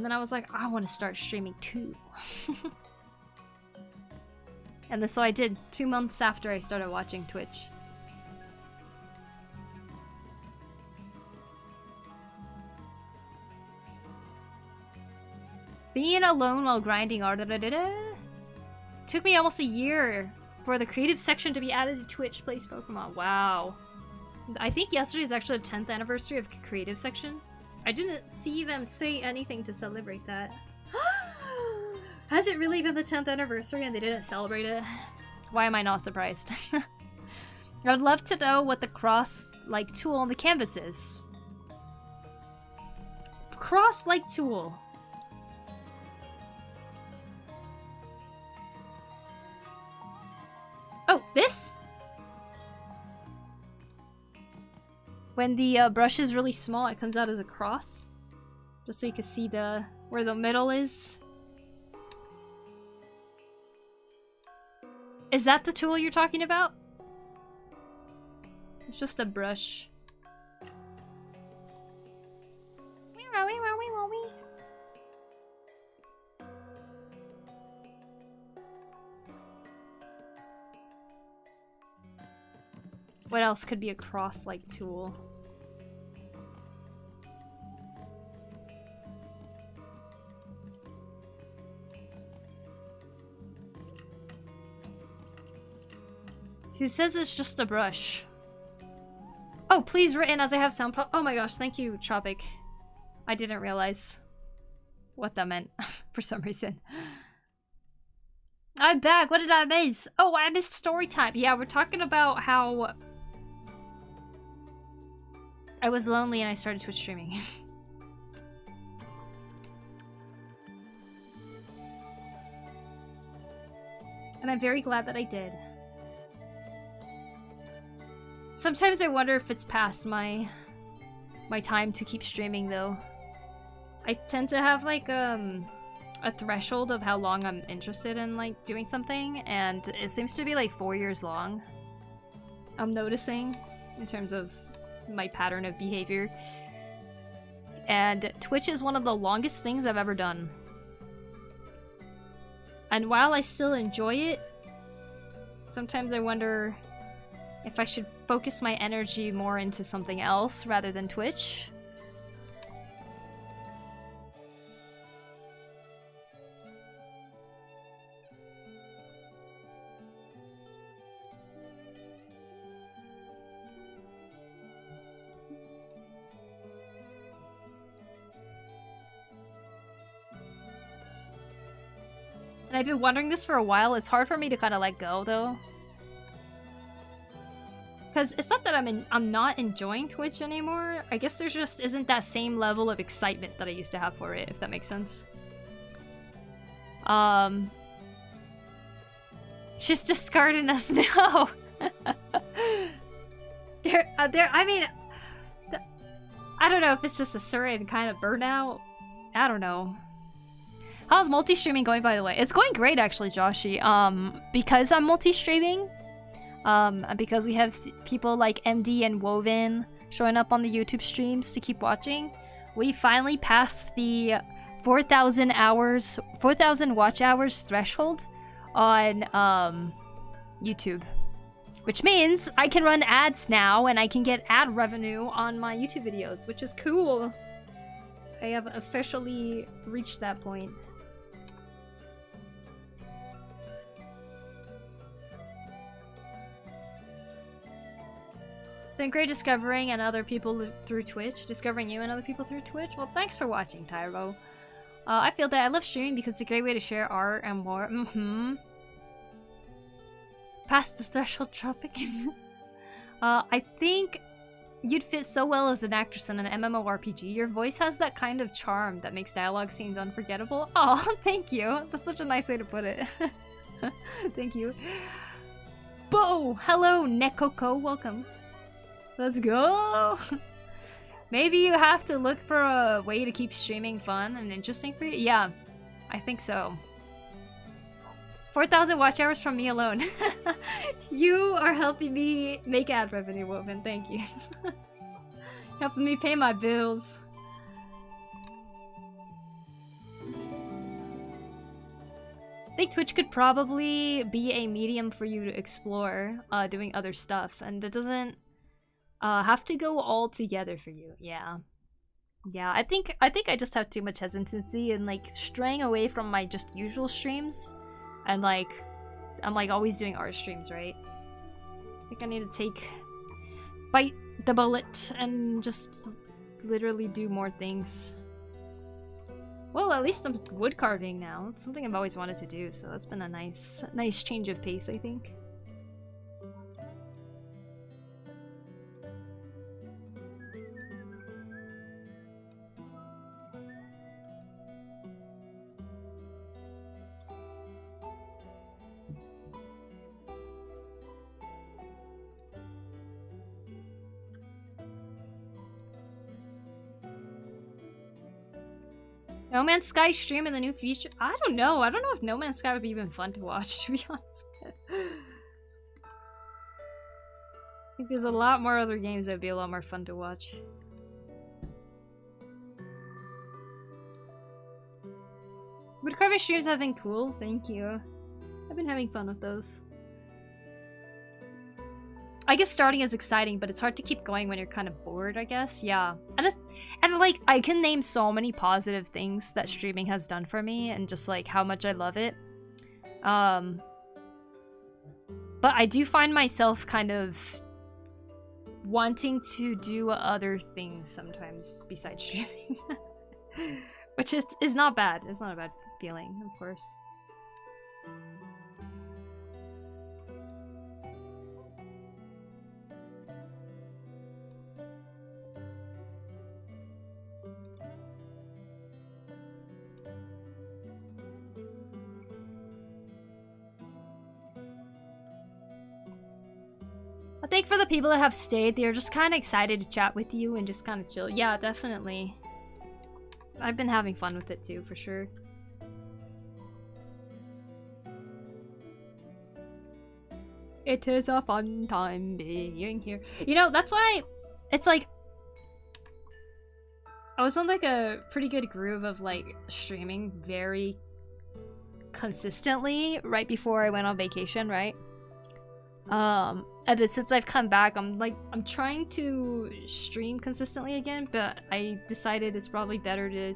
A: then I was like, I want to start streaming too. And so I did 2 months after I started watching Twitch. Being alone while grinding art, took me almost a year for the creative section to be added to Twitch Plays Pokemon. Wow. I think yesterday is actually the 10th anniversary of creative section. I didn't see them say anything to celebrate that. Has it really been the 10th anniversary and they didn't celebrate it? Why am I not surprised? I would love to know what the cross-like tool on the canvas is. Cross-like tool. Oh, this? When the brush is really small, it comes out as a cross. Just so you can see where the middle is. Is that the tool you're talking about? It's just a brush. What else could be a cross-like tool? Who says it's just a brush? Oh, please written as I have sound oh my gosh, thank you, Tropic. I didn't realize what that meant for some reason. I'm back. What did I miss? Oh, I missed story time. Yeah, we're talking about how I was lonely and I started Twitch streaming. And I'm very glad that I did. Sometimes I wonder if it's past my time to keep streaming though. I tend to have like a threshold of how long I'm interested in like doing something, and it seems to be like 4 years long. I'm noticing in terms of my pattern of behavior. And Twitch is one of the longest things I've ever done. And while I still enjoy it, sometimes I wonder if I should focus my energy more into something else rather than Twitch. And I've been wondering this for a while. It's hard for me to kind of let go, though. Because it's not that I'm not enjoying Twitch anymore. I guess there just isn't that same level of excitement that I used to have for it, if that makes sense. She's discarding us now. I mean, I don't know if it's just a certain kind of burnout. I don't know. How's multi-streaming going, by the way? It's going great, actually, Joshi. Because I'm multi-streaming, and because we have people like MD and Woven showing up on the YouTube streams to keep watching, we finally passed the 4,000 watch hours threshold on YouTube. Which means I can run ads now and I can get ad revenue on my YouTube videos, which is cool. I have officially reached that point. Been great discovering and other people through Twitch. Discovering you and other people through Twitch. Well, thanks for watching, Tyro. I feel that I love streaming because it's a great way to share art and more. Past the threshold tropic. I think you'd fit so well as an actress in an MMORPG. Your voice has that kind of charm that makes dialogue scenes unforgettable. Oh, thank you. That's such a nice way to put it. Thank you. Bo! Hello, Nekoko. Welcome. Let's go! Maybe you have to look for a way to keep streaming fun and interesting for you? Yeah, I think so. 4,000 watch hours from me alone. You are helping me make ad revenue, Woven. Thank you. Helping me pay my bills. I think Twitch could probably be a medium for you to explore doing other stuff, and it doesn't have to go all together for you. Yeah. Yeah, I think I just have too much hesitancy and like straying away from my just usual streams. And like, I'm like always doing art streams, right? I think I need to bite the bullet and just literally do more things. Well, at least I'm wood carving now. It's something I've always wanted to do, so that's been a nice change of pace, I think. No Man's Sky stream in the new feature? I don't know. I don't know if No Man's Sky would be even fun to watch, to be honest. I think there's a lot more other games that would be a lot more fun to watch. Woodcarving streams have been cool, thank you. I've been having fun with those. I guess starting is exciting, but it's hard to keep going when you're kind of bored, I guess. Yeah. And like, I can name so many positive things that streaming has done for me and just like how much I love it. But I do find myself kind of wanting to do other things sometimes besides streaming. Which is not bad. It's not a bad feeling, of course. I think for the people that have stayed, they're just kind of excited to chat with you and just kind of chill. Yeah, definitely. I've been having fun with it too, for sure. It is a fun time being here. You know, that's why it's like I was on like a pretty good groove of like streaming very consistently right before I went on vacation, right? And then since I've come back, I'm trying to stream consistently again, but I decided it's probably better to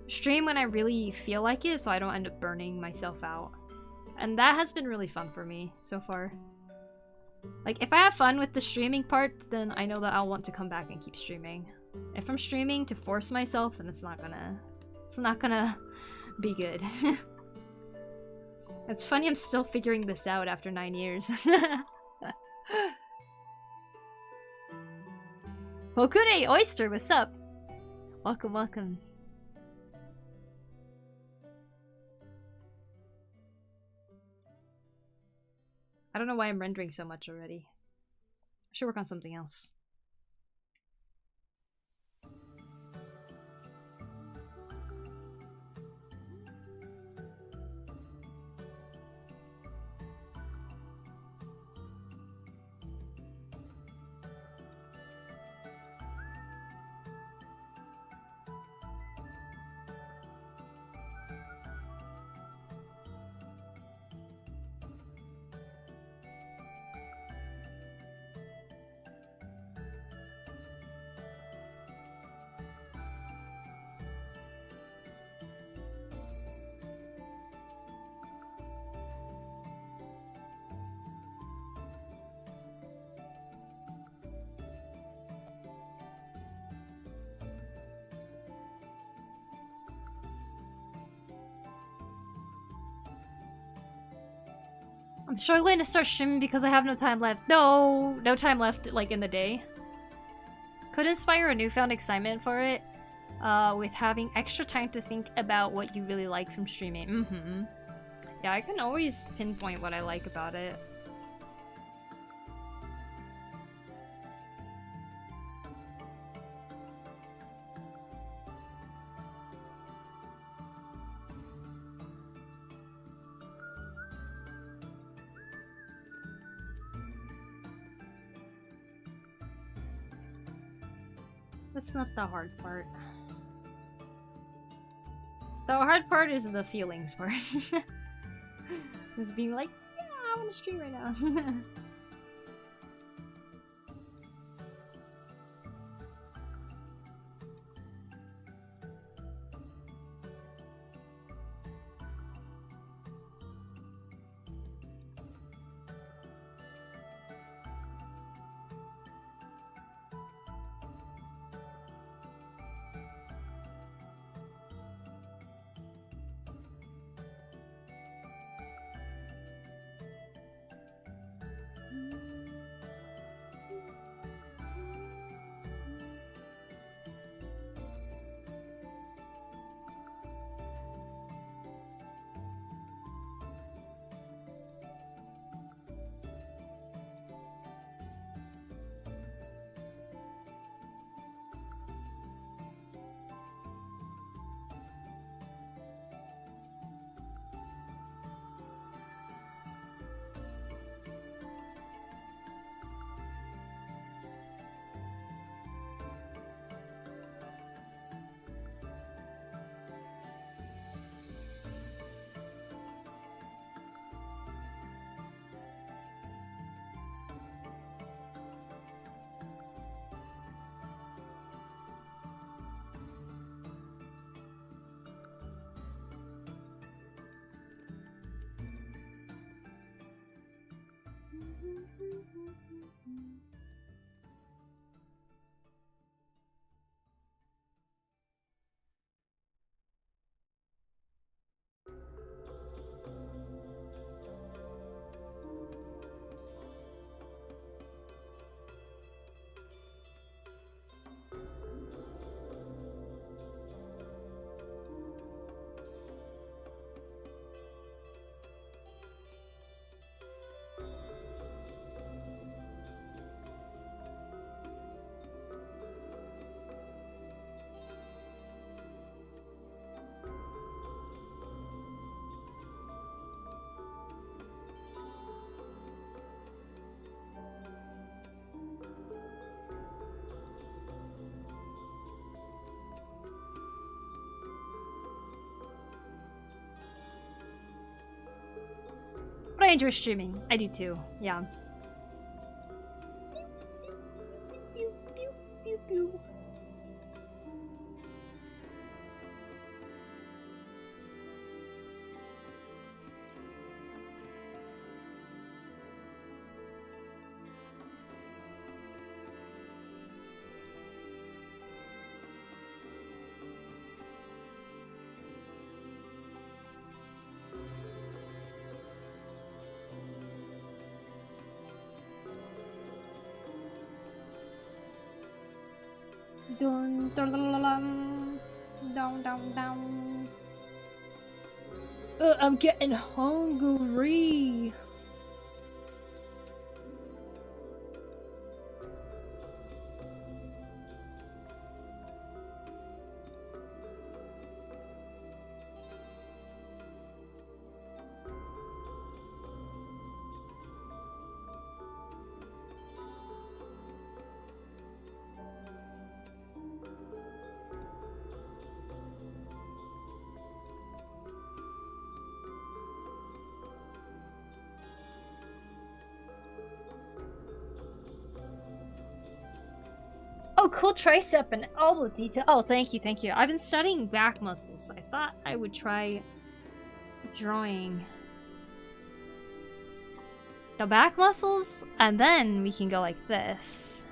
A: stream when I really feel like it so I don't end up burning myself out. And that has been really fun for me so far. Like, if I have fun with the streaming part, then I know that I'll want to come back and keep streaming. If I'm streaming to force myself, then it's not gonna be good. It's funny I'm still figuring this out after 9 years. Pokuri Oyster, what's up? Welcome, welcome. I don't know why I'm rendering so much already. I should work on something else. I'm struggling to start streaming because I have no time left. No time left, like, in the day. Could inspire a newfound excitement for it, with having extra time to think about what you really like from streaming. Yeah, I can always pinpoint what I like about it. That's not the hard part. The hard part is the feelings part. Just being like, yeah, I want to stream right now. But I enjoy streaming. I do too. Yeah. Dun, dun, dun, dun, dun, down, down, down. I'm getting hungry. Oh, cool tricep and elbow detail. Oh, thank you, thank you. I've been studying back muscles, so I thought I would try drawing the back muscles, and then we can go like this.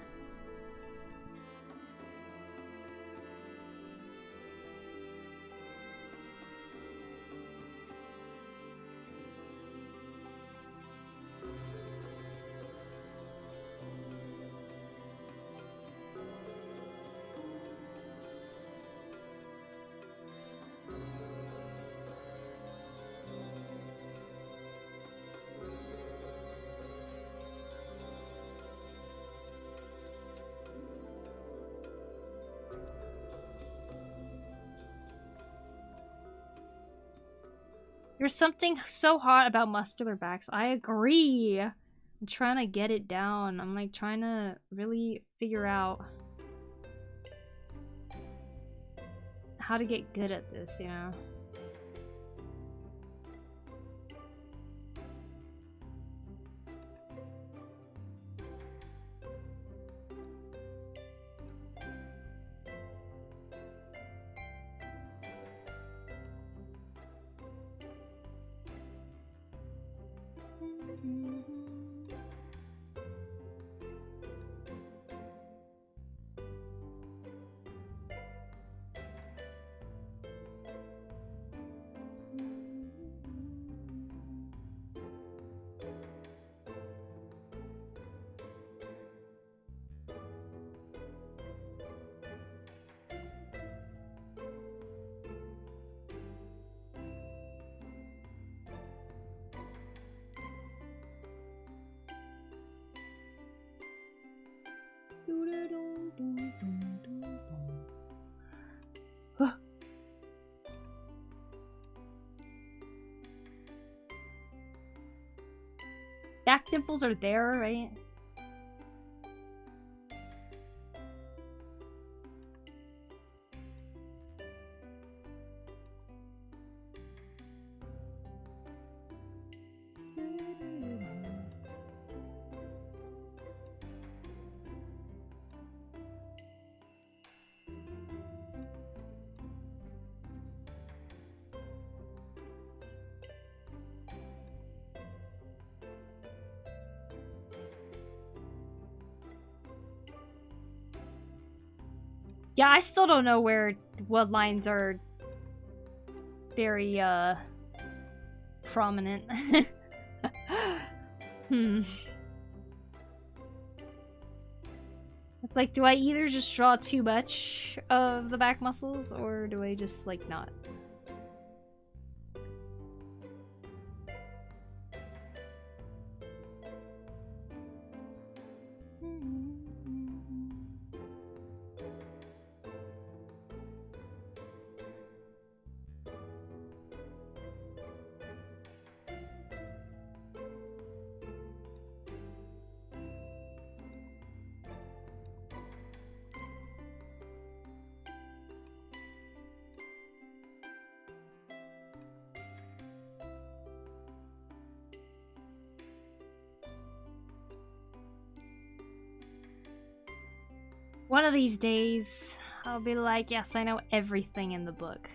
A: There's something so hot about muscular backs. I agree. I'm trying to get it down. I'm like trying to really figure out how to get good at this, you know? Back dimples are there, right? Yeah, I still don't know what lines are very, prominent. It's like, do I either just draw too much of the back muscles, or do I just, like, not? One of these days, I'll be like, yes, I know everything in the book.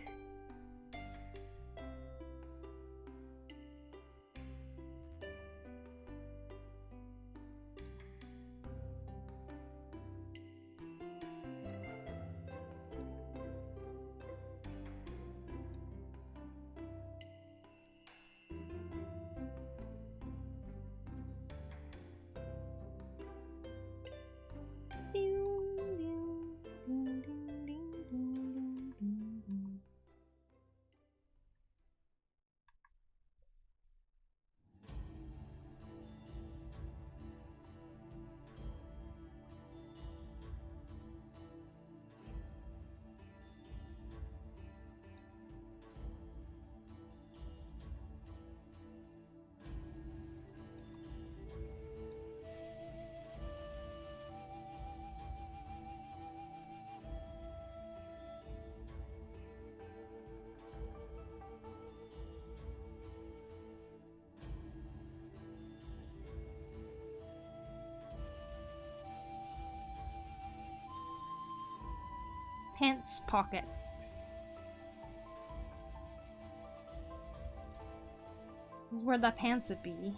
A: Pants pocket. This is where the pants would be.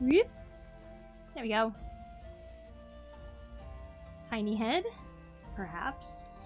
A: Whoop. There we go. Tiny head, perhaps.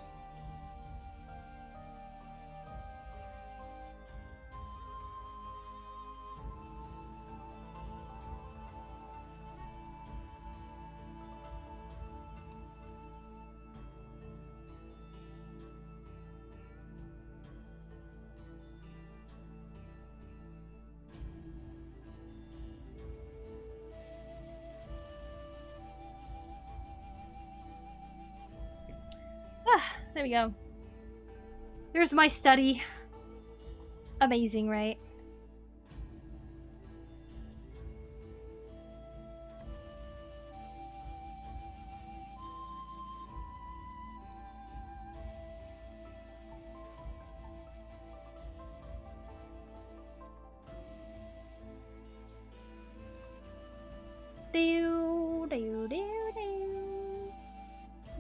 A: There we go. There's my study. Amazing, right? Do do do do.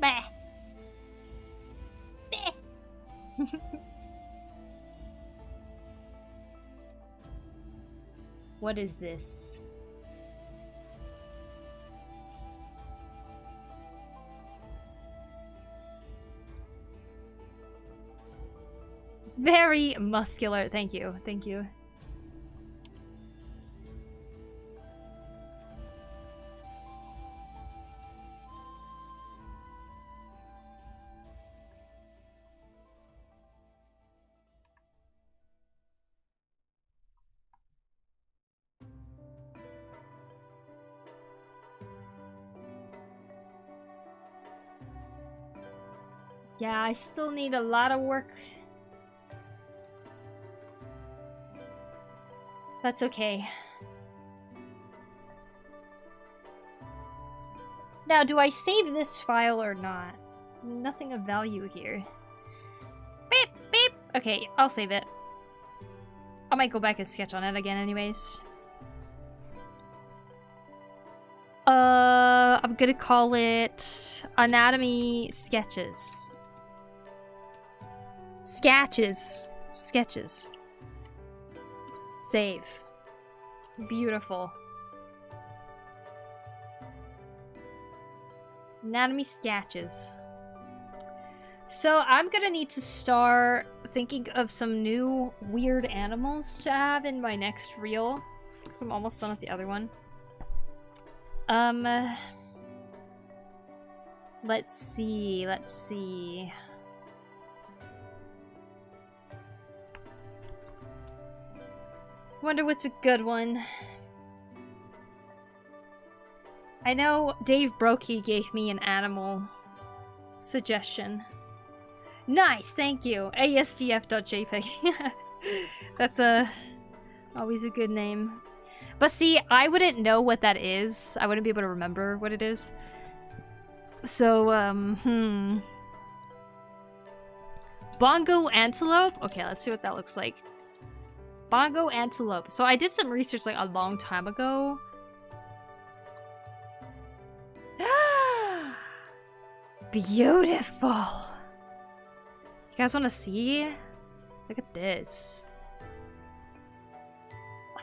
A: Bah. What is this? Very muscular. Thank you. Thank you. Yeah, I still need a lot of work. That's okay. Now, do I save this file or not? Nothing of value here. Beep, beep. Okay, I'll save it. I might go back and sketch on it again anyways. I'm gonna call it Anatomy Sketches. Sketches. Sketches. Save. Beautiful. Anatomy Sketches. So I'm gonna need to start thinking of some new weird animals to have in my next reel, because I'm almost done with the other one. Let's see. Wonder what's a good one. I know Dave Brokey gave me an animal suggestion. Nice, thank you. ASDF.jpg. That's always a good name. But see, I wouldn't know what that is. I wouldn't be able to remember what it is. So, Bongo antelope? Okay, let's see what that looks like. Bongo antelope. So I did some research like a long time ago. Beautiful. You guys want to see? Look at this.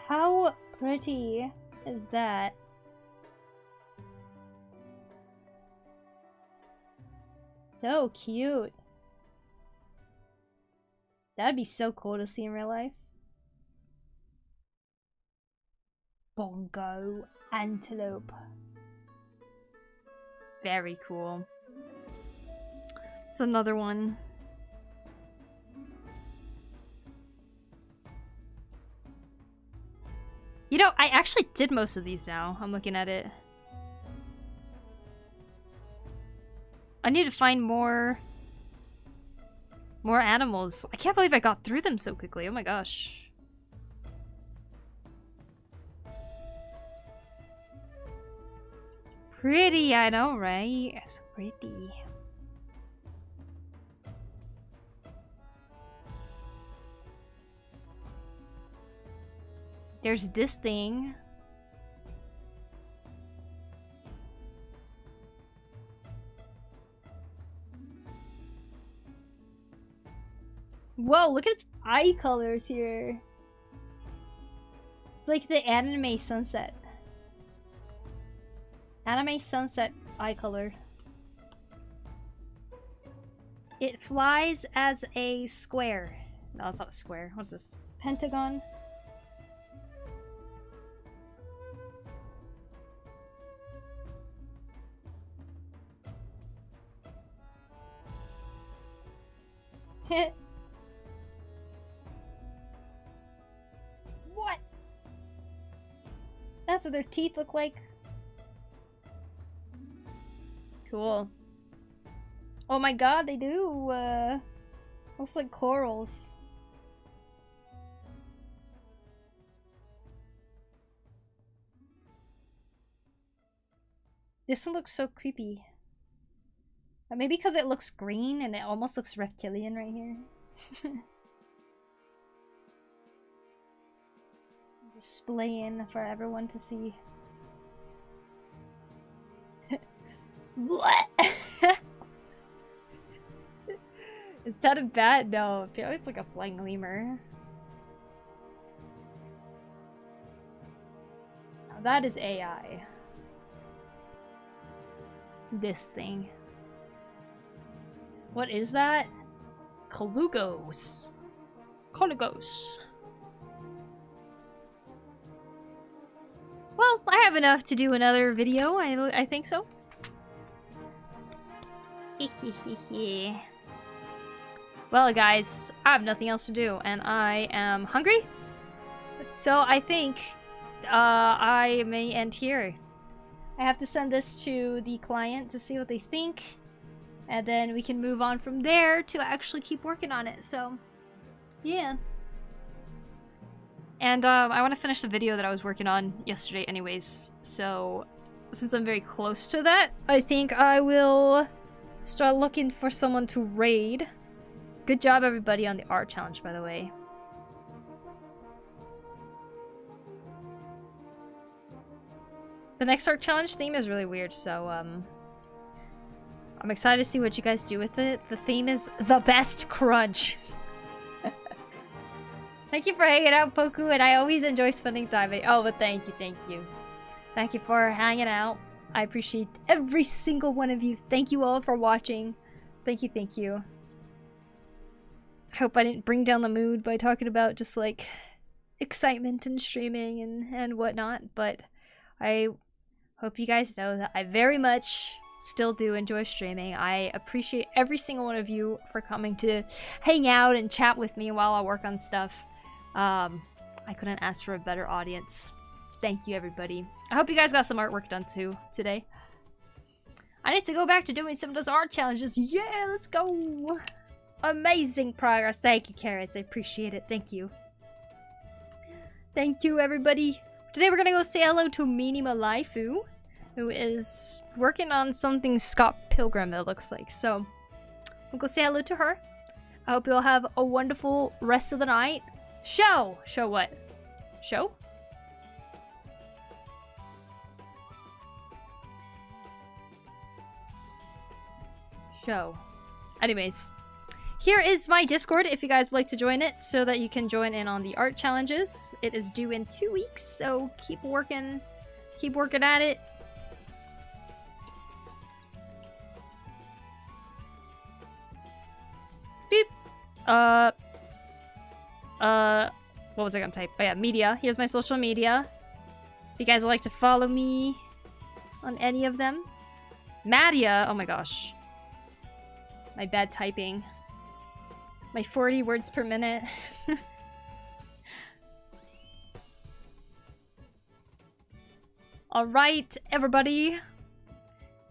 A: How pretty is that? So cute. That'd be so cool to see in real life. Bongo antelope. Very cool. It's another one. You know, I actually did most of these now. I'm looking at it. I need to find more animals. I can't believe I got through them so quickly. Oh my gosh. Pretty, I know, right? So pretty. There's this thing. Whoa, look at its eye colors here. It's like the anime sunset. Anime sunset eye color. It flies as a square. No, it's not a square. What's this? Pentagon? What? That's what their teeth look like. Cool. Oh my god, they do. Looks like corals. This one looks so creepy. Maybe because it looks green and it almost looks reptilian right here. Displaying for everyone to see. What? Is that a bat? No, I feel like it's like a flying lemur. Now that is AI. This thing. What is that? Colugos. Colugos. Well, I have enough to do another video. I think so. Well, guys, I have nothing else to do, and I am hungry. So I think I may end here. I have to send this to the client to see what they think, and then we can move on from there to actually keep working on it. So, yeah. And I want to finish the video that I was working on yesterday anyways. So, since I'm very close to that, I think I will start looking for someone to raid. Good job, everybody, on the art challenge, by the way. The next art challenge theme is really weird, so I'm excited to see what you guys do with it. The theme is the best crunch. Thank you for hanging out, Poku, and I always enjoy spending time with you. Oh, but thank you, thank you. Thank you for hanging out. I appreciate every single one of you. Thank you all for watching. Thank you, thank you. I hope I didn't bring down the mood by talking about just like excitement and streaming and whatnot, but I hope you guys know that I very much still do enjoy streaming. I appreciate every single one of you for coming to hang out and chat with me while I work on stuff. I couldn't ask for a better audience. Thank you, everybody. I hope you guys got some artwork done too today. I need to go back to doing some of those art challenges. Yeah, let's go. Amazing progress. Thank you, Carrots. I appreciate it. Thank you. Thank you, everybody. Today we're gonna go say hello to Minima Laifu, who is working on something Scott Pilgrim, it looks like. So, we'll go say hello to her. I hope you'll have a wonderful rest of the night. Show! Show what? Show? Show. Anyways, here is my Discord if you guys would like to join it so that you can join in on the art challenges. It is due in 2 weeks, so keep working at it. Beep. What was I gonna type? Oh yeah, media. Here's my social media. If you guys would like to follow me on any of them. Madia. Oh my gosh. My bad typing. My 40 words per minute. Alright, everybody.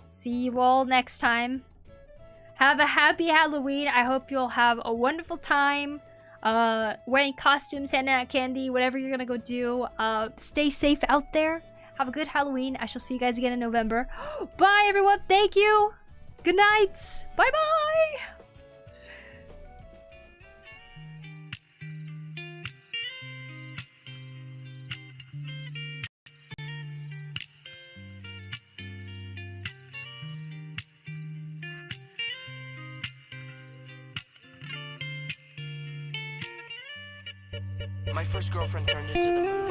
A: See you all next time. Have a happy Halloween. I hope you'll have a wonderful time. Wearing costumes, handing out candy, whatever you're gonna go do. Stay safe out there. Have a good Halloween. I shall see you guys again in November. Bye, everyone. Thank you. Good night. Bye-bye.
C: My first girlfriend turned into the moon.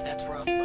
C: That's rough.